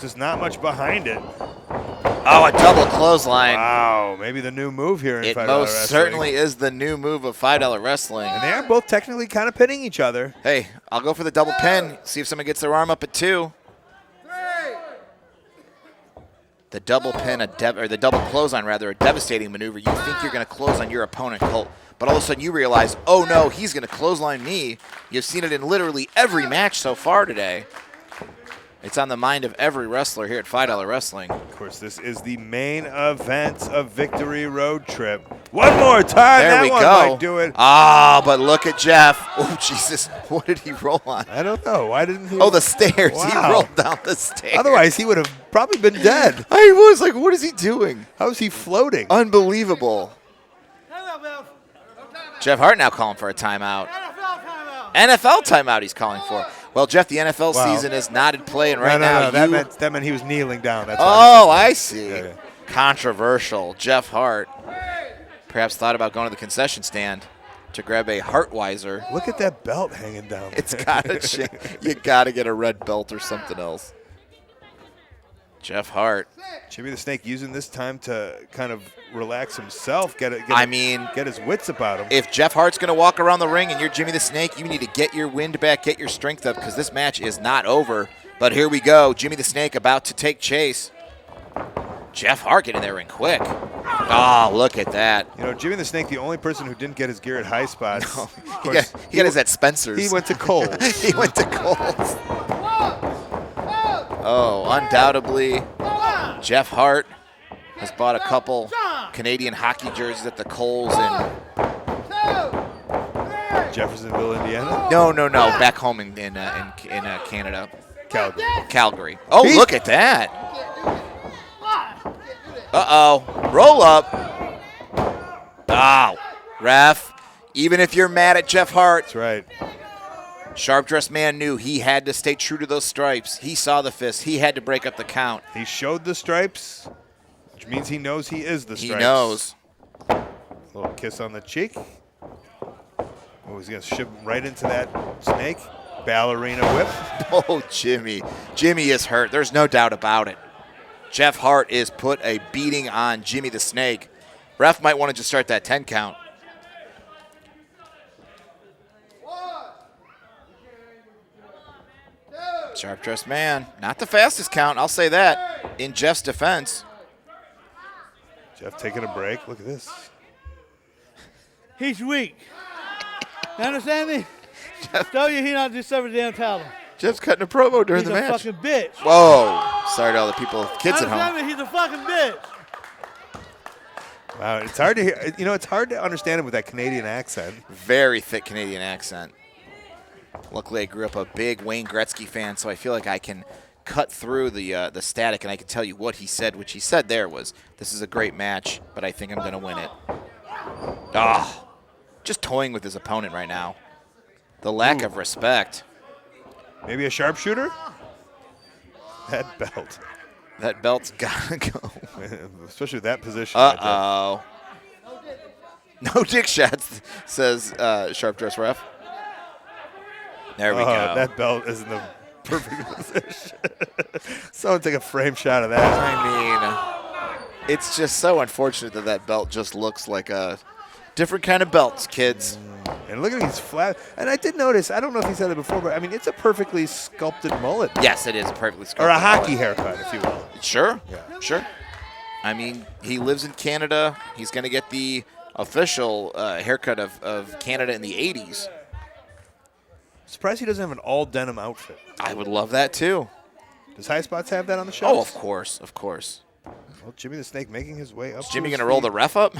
just not much behind it. Oh, a double clothesline. Wow, maybe the new move here in It $5 most wrestling. certainly is the new move of $5 wrestling. And they are both technically kind of pinning each other. Hey, I'll go for the double pin. See if someone gets their arm up at 2. The double pin, or the double clothesline, rather, a devastating maneuver. You think you're going to close on your opponent, Colt, but all of a sudden you realize, oh no, he's going to clothesline me. You've seen it in literally every match so far today. It's on the mind of every wrestler here at $5 Wrestling. Of course, this is the main event of Victory Road Trip. One more time. There that we one go. might do it. Ah, but look at Jeff. Oh, Jesus. What did he roll on? I don't know. Why didn't he? Oh, the stairs. Wow. He rolled down the stairs. Otherwise, he would have probably been dead. I was like, what is he doing? How is he floating? Unbelievable. Jeff Hart now calling for a timeout. NFL timeout he's calling for. Well, Jeff, the NFL season is not in play, and right now that meant he was kneeling down. That's I see. Yeah. Controversial. Jeff Hart perhaps thought about going to the concession stand to grab a Hartweiser. Look at that belt hanging down. It's got to you got to get a red belt or something else. Jeff Hart. Jimmy the Snake using this time to kind of relax himself, get his wits about him. If Jeff Hart's going to walk around the ring and you're Jimmy the Snake, you need to get your wind back, get your strength up, because this match is not over. But here we go. Jimmy the Snake about to take chase. Jeff Hart getting there ring quick. Oh, look at that. You know, Jimmy the Snake, the only person who didn't get his gear at high spots. No, he got his at Spencer's. He went to Kohl's. He went to Kohl's. Oh, undoubtedly, Jeff Hart has bought a couple Canadian hockey jerseys at the Kohl's in Jeffersonville, Indiana. No. Back home in Canada, Calgary. Oh, He's- look at that. Uh-oh. Roll up. Oh, ref. Even if you're mad at Jeff Hart. That's right. Sharp Dressed Man knew he had to stay true to those stripes. He saw the fist. He had to break up the count. He showed the stripes, which means he knows he is the stripes. He knows. A little kiss on the cheek. Oh, he's going to ship him right into that snake. Ballerina whip. Oh, Jimmy. Jimmy is hurt. There's no doubt about it. Jeff Hart is put a beating on Jimmy the Snake. Ref might want to just start that 10 count. Sharp Dressed Man. Not the fastest count, I'll say that, in Jeff's defense. Jeff taking a break. Look at this. He's weak. You understand me? Tell you he not just serve a damn towel. Jeff's cutting a promo during He's the a match. fucking bitch. Whoa. Sorry to all the people, kids at Understand home. me? He's a fucking bitch. Wow, it's hard to hear. You know, it's hard to understand him with that Canadian accent. Very thick Canadian accent. Luckily, I grew up a big Wayne Gretzky fan, so I feel like I can cut through the static, and I can tell you what he said. Which he said there was, "This is a great match, but I think I'm going to win it." Just toying with his opponent right now. The lack of respect. Maybe a sharpshooter? That belt. That belt's got to go. Especially with that position. Uh-oh. No dick shots, says Sharp Dress Ref. There we go. That belt is in the perfect position. Someone take a frame shot of that. I mean, it's just so unfortunate that that belt just looks like a different kind of belts, kids. And look at these flat. And I did notice, I don't know if he said it before, but I mean, it's a perfectly sculpted mullet. Yes, it is a perfectly sculpted Or a hockey mullet. haircut, if you will. Sure. Yeah. Sure. I mean, he lives in Canada. He's going to get the official haircut of Canada in the 80s. Surprised he doesn't have an all denim outfit. I would love that too. Does High Spots have that on the show? Oh, of course, of course. Well, Jimmy the Snake making his way up. Is Jimmy going to roll the ref up?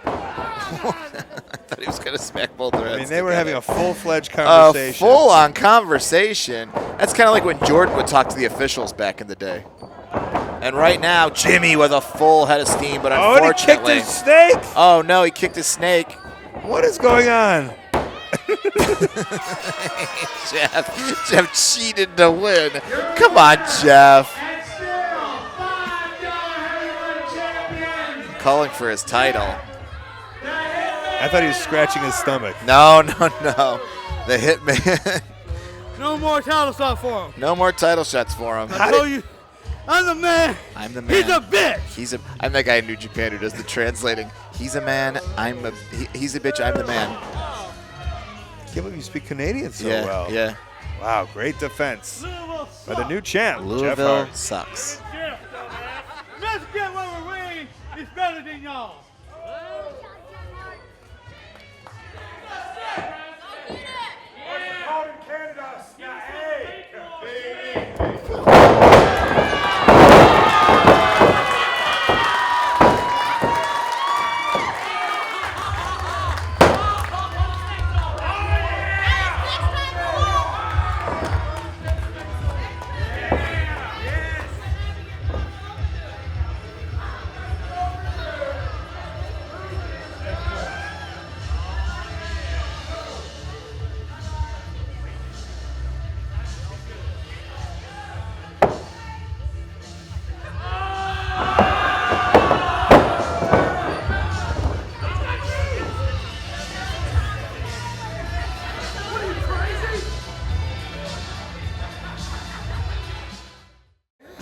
I thought he was going to smack both their heads. I mean, they were having a full-fledged A conversation. full-on conversation. That's kind of like when Jordan would talk to the officials back in the day. And right now, Jimmy with a full head of steam, but and he unfortunately, kicked his snake. Oh no, he kicked his snake. What is going on? Jeff cheated to win. Come on, Jeff. Calling for his title. I thought he was scratching his stomach. No. The Hitman. No more title shot for him. No more title shots for him. I told you, I'm the man. I'm the man. He's a bitch. I'm that guy in New Japan who does the translating. He's a man. He's a bitch. I'm the man. Can't believe you speak Canadian so Yeah, well. yeah. Wow, great defense by the new champ, Jeff Louisville Hart. sucks. Let's get where we're winning. It's better than y'all.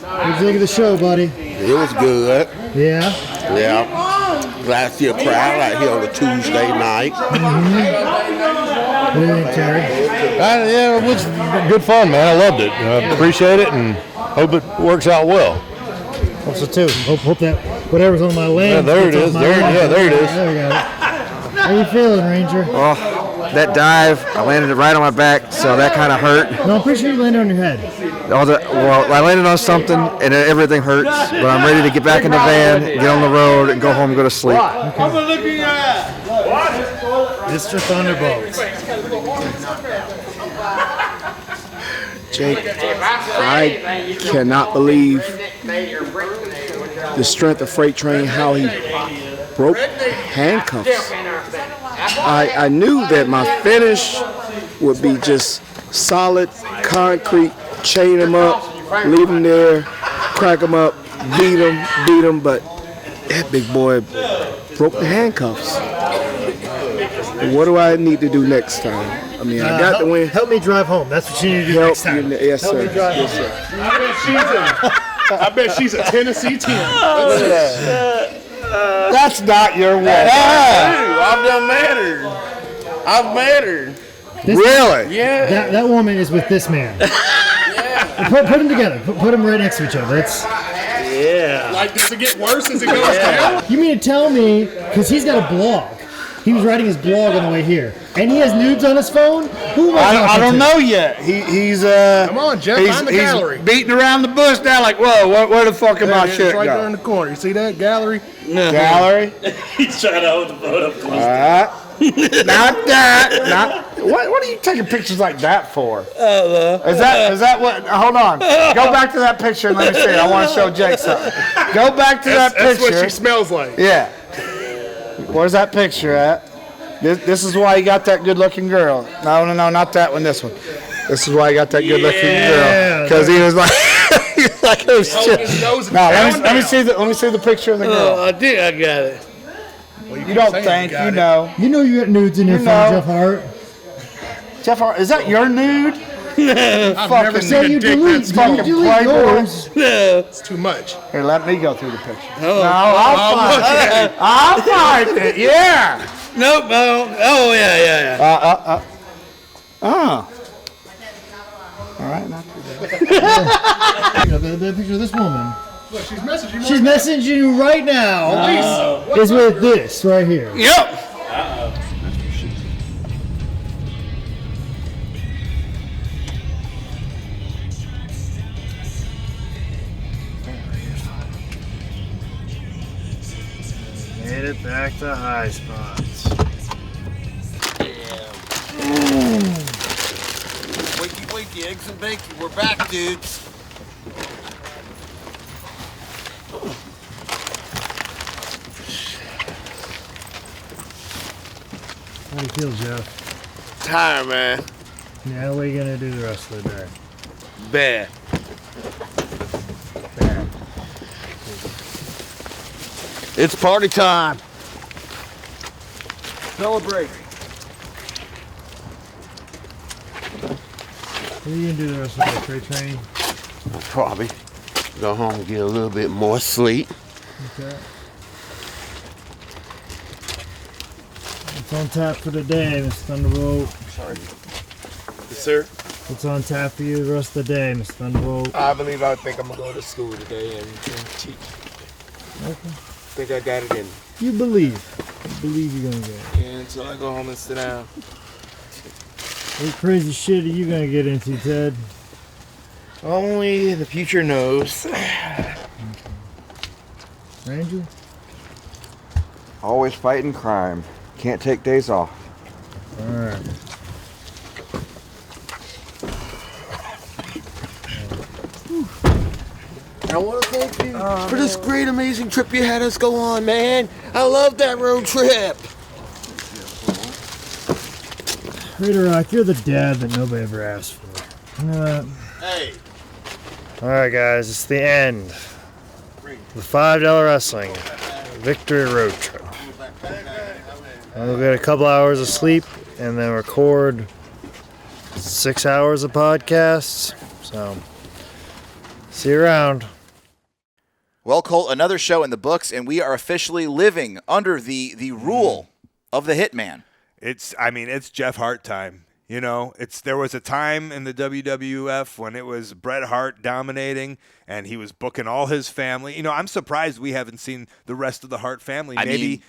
What'd you think of the show, buddy? It was good. Yeah? Yeah. Glad to see a crowd out here on a Tuesday night. What do you think, Terry? Yeah, it was good fun, man. I loved it. I appreciate it and hope it works out well. Also, too. Hope that whatever's on my leg. Yeah, there it gets is. off my There leg. it is. There we go. How you feeling, Ranger? Oh, that dive, I landed it right on my back, so that kind of hurt. No, I'm pretty sure you landed on your head. Well, I landed on something, and everything hurts, but I'm ready to get back in the van, get on the road, and go home and go to sleep. I'm gonna look in your eye. Mr. Thunderbolt. Jake, I cannot believe the strength of Freight Train, how he broke handcuffs. I knew that my finish would be just solid concrete, chain him up, leave him there, crack him up, beat him, but that big boy broke the handcuffs. What do I need to do next time? I mean, I got the win. Help me drive home. That's what you need to do next time. Yes, Help sir. me drive Yes, home. sir. I bet she's a Tennessee 10. That's not your wife. I've done met her. I've met her. Really? Yeah. That woman is with this man. Put them together. Put them right next to each other. That's. Yeah. Like, does it get worse as it goes down? You mean to tell me, because he's got a blog. He was writing his blog on the way here, and he has nudes on his phone. Who am I I talking don't to? know yet. He's Come on, Jeff, find the gallery. beating around the bush now. Like, whoa, where the fuck am There I it is, shit right there go? in the corner. You see that gallery? Gallery. He's trying to hold the boat up close. All right. Not that. Not. What are you taking pictures like that for? Is that what? Hold on. Go back to that picture and let me see it. I want to show Jake something. Go back to that picture. That's what she smells like. Yeah. Where's that picture at? This is why you got that good-looking girl. No, not that one. This one. This is why I got that good-looking girl. Because he was like, he's like, oh shit. Now let me see the picture of the girl. Oh, I did. I got it. You don't think you know? You know you got nudes in your phone, Jeff Hart. Jeff Hart, is that your nude? I've never seen a dick that's fucking Playboy. It's too much. Here, let me go through the picture. Oh. No, I'll find it. Yeah. Nope. Oh, yeah. All right, not too bad. The picture of this woman. Look, she's messaging you. She's messaging you right now. Is with this right here. Yep. Made it back to high spots. Wakey, eggs and bacon. We're back, dudes. How do you feel, Jeff? Tired, man. Now what are you gonna do the rest of the day? Bad. It's party time. Celebrate. What are you gonna do the rest of the day? Freight training? I'll probably go home and get a little bit more sleep. Okay. What's on tap for the day, Mr. Thunderbolt? Sorry. Yes, sir. What's on tap for you the rest of the day, Mr. Thunderbolt? I think I'm going to go to school today and teach. Okay. I think I got it in me. You believe. You believe you're gonna get it. Yeah, until I go home and sit down. What crazy shit are you gonna get into, Ted? Only the future knows. Ranger? Always fighting crime. Can't take days off. Alright. I want to thank you for this great, amazing trip you had us go on, man. I love that road trip. Raider Rock, you're the dad that nobody ever asked for. You know that? Hey. Alright, guys, it's the end. The $5 wrestling victory road trip. We'll get a couple hours of sleep and then record 6 hours of podcasts. So, see you around. Well, Colt, another show in the books, and we are officially living under the rule of the Hitman. It's Jeff Hart time. You know, there was a time in the WWF when it was Bret Hart dominating, and he was booking all his family. You know, I'm surprised we haven't seen the rest of the Hart family.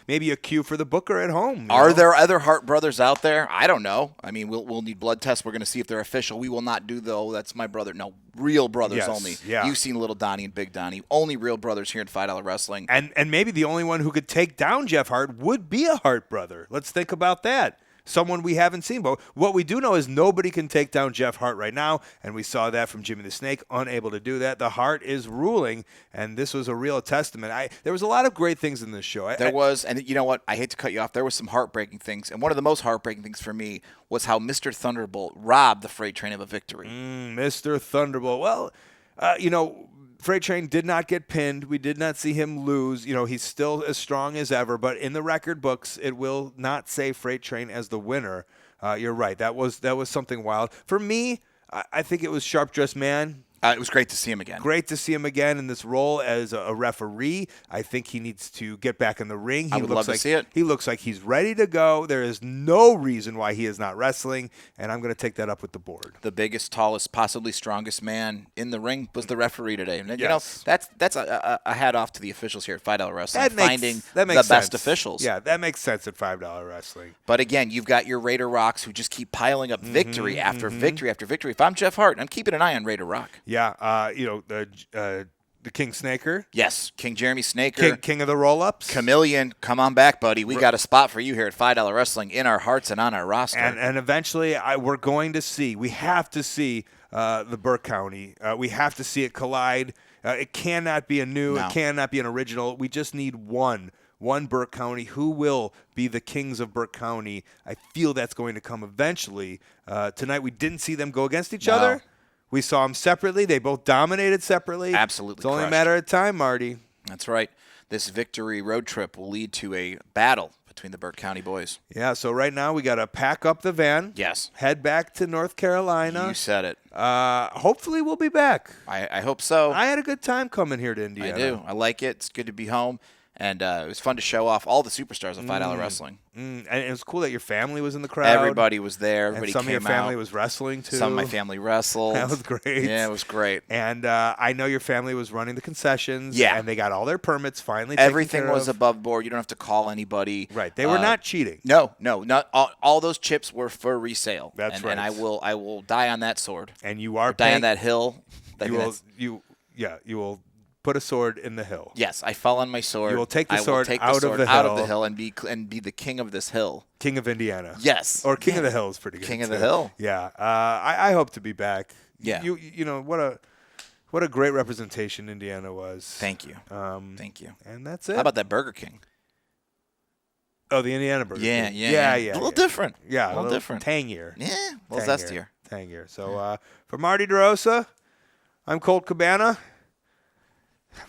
Maybe a cue for the booker at home. Are there other Hart brothers out there? I don't know. I mean, we'll need blood tests. We're going to see if they're official. We will not do, though. That's my brother. No, real brothers only. Yeah. You've seen Little Donnie and Big Donnie. Only real brothers here in $5 Wrestling. And maybe the only one who could take down Jeff Hart would be a Hart brother. Let's think about that. Someone we haven't seen. But what we do know is nobody can take down Jeff Hart right now, and we saw that from Jimmy the Snake, unable to do that. The Hart is ruling, and this was a real testament. There was a lot of great things in this show. There was, and you know what? I hate to cut you off. There was some heartbreaking things, and one of the most heartbreaking things for me was how Mr. Thunderbolt robbed the Freight Train of a victory. Mr. Thunderbolt. Well, Freight Train did not get pinned. We did not see him lose. You know, he's still as strong as ever, but in the record books, it will not say Freight Train as the winner. You're right. That was something wild. For me, I think it was Sharp Dressed Man. It was great to see him again. Great to see him again in this role as a referee. I think he needs to get back in the ring. I would love to see it. He looks like he's ready to go. There is no reason why he is not wrestling, and I'm going to take that up with the board. The biggest, tallest, possibly strongest man in the ring was the referee today. And, yes. You know, that's a hat off to the officials here at $5 Wrestling, finding the best officials. Yeah, that makes sense at $5 Wrestling. But again, you've got your Raider Rocks who just keep piling up victory after victory after victory. If I'm Jeff Hart, I'm keeping an eye on Raider Rock. Yeah, the The King Snaker. Yes, King Jeremy Snaker. King of the roll-ups. Chameleon, come on back, buddy. We got a spot for you here at $5 Wrestling in our hearts and on our roster. And eventually, we're going to see. We have to see the Burke County. We have to see it collide. It cannot be a new. No. It cannot be an original. We just need one Burke County. Who will be the kings of Burke County? I feel that's going to come eventually. Tonight, we didn't see them go against each other. We saw them separately. They both dominated separately. Absolutely It's only a crushed. matter of time, Marty. That's right. This victory road trip will lead to a battle between the Burke County boys. Yeah, so right now we got to pack up the van. Yes. Head back to North Carolina. You said it. Hopefully we'll be back. I hope so. I had a good time coming here to Indiana. I do. I like it. It's good to be home. And it was fun to show off all the superstars of $5 Wrestling. And it was cool that your family was in the crowd. Everybody was there. Everybody and some came of your family out. was wrestling, too. Some of my family wrestled. That was great. Yeah, it was great. And I know your family was running the concessions. Yeah. And they got all their permits finally taken Everything care was of. above board. You don't have to call anybody. Right. They were not cheating. No, not all those chips were for resale. That's right. And I will die on that sword. And you are die on paying- that hill. You will put a sword in the hill. Yes, I fell on my sword. You will take the I will sword take the out of sword the out of hill. the hill and be the king of this hill. King of Indiana. Yes. Or King of the Hill is pretty good. King of the too. Hill. Yeah. I hope to be back. Yeah. You know what a great representation Indiana was. Thank you. Thank you. And that's it. How about that Burger King? Oh, the Indiana Burger. Yeah, King. yeah. yeah. A little different. Yeah, A little different. Tangier. Yeah, a little zestier. Tangier. So for Marty DeRosa, I'm Colt Cabana.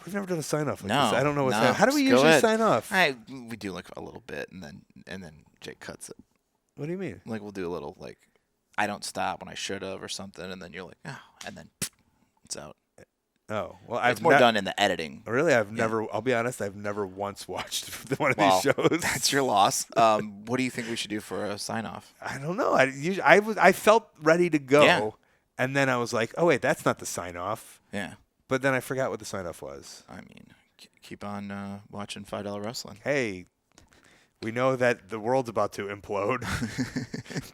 We've never done a sign off like No, this. I don't know what's no, happening. How do we just go usually ahead. sign off? We do like a little bit, and then Jake cuts it. What do you mean? Like we'll do a little like, I don't stop when I should have or something, and then you're like, oh, and then it's out. Oh, well, It's more done in the editing. Really, I'll be honest, I've never once watched one of Well, these shows. That's your loss. What do you think we should do for a sign off? I don't know. I felt ready to go, Yeah. and then I was like, oh wait, that's not the sign off. Yeah. But then I forgot what the sign off was. I mean, keep on watching $5 Wrestling. Hey, we know that the world's about to implode,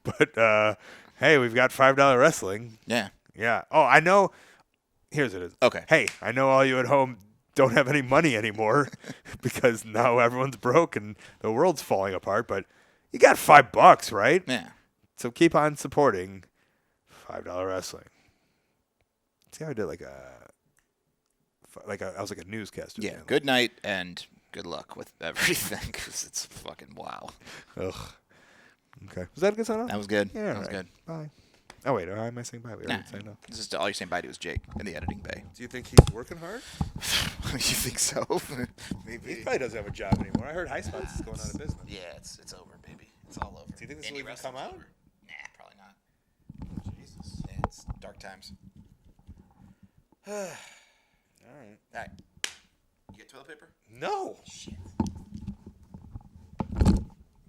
but hey, we've got $5 Wrestling. Yeah. Yeah. Oh, I know. Here's it. Okay. Hey, I know all you at home don't have any money anymore because now everyone's broke and the world's falling apart. But you got $5, right? Yeah. So keep on supporting $5 Wrestling. See how I did I was like a newscaster. Yeah. Good night and good luck with everything because it's fucking wow. Ugh. Okay. Was that a good sign off? That was good. Yeah. That was good. Bye. Oh wait, why am I saying bye? We Nah. already signed off. This is all you're saying bye to is Jake in the editing bay. Do you think he's working hard? You think so? Maybe. He probably doesn't have a job anymore. I heard High Spots is going out of business. Yeah, it's over, baby. It's all over. Do you think this will even come out? Nah, probably not. Jesus. Yeah, it's dark times. All right. All right. You get toilet paper? No. Shit. You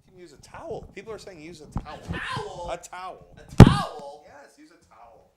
can use a towel. People are saying use a towel. A towel? A towel? A towel? Yes, use a towel.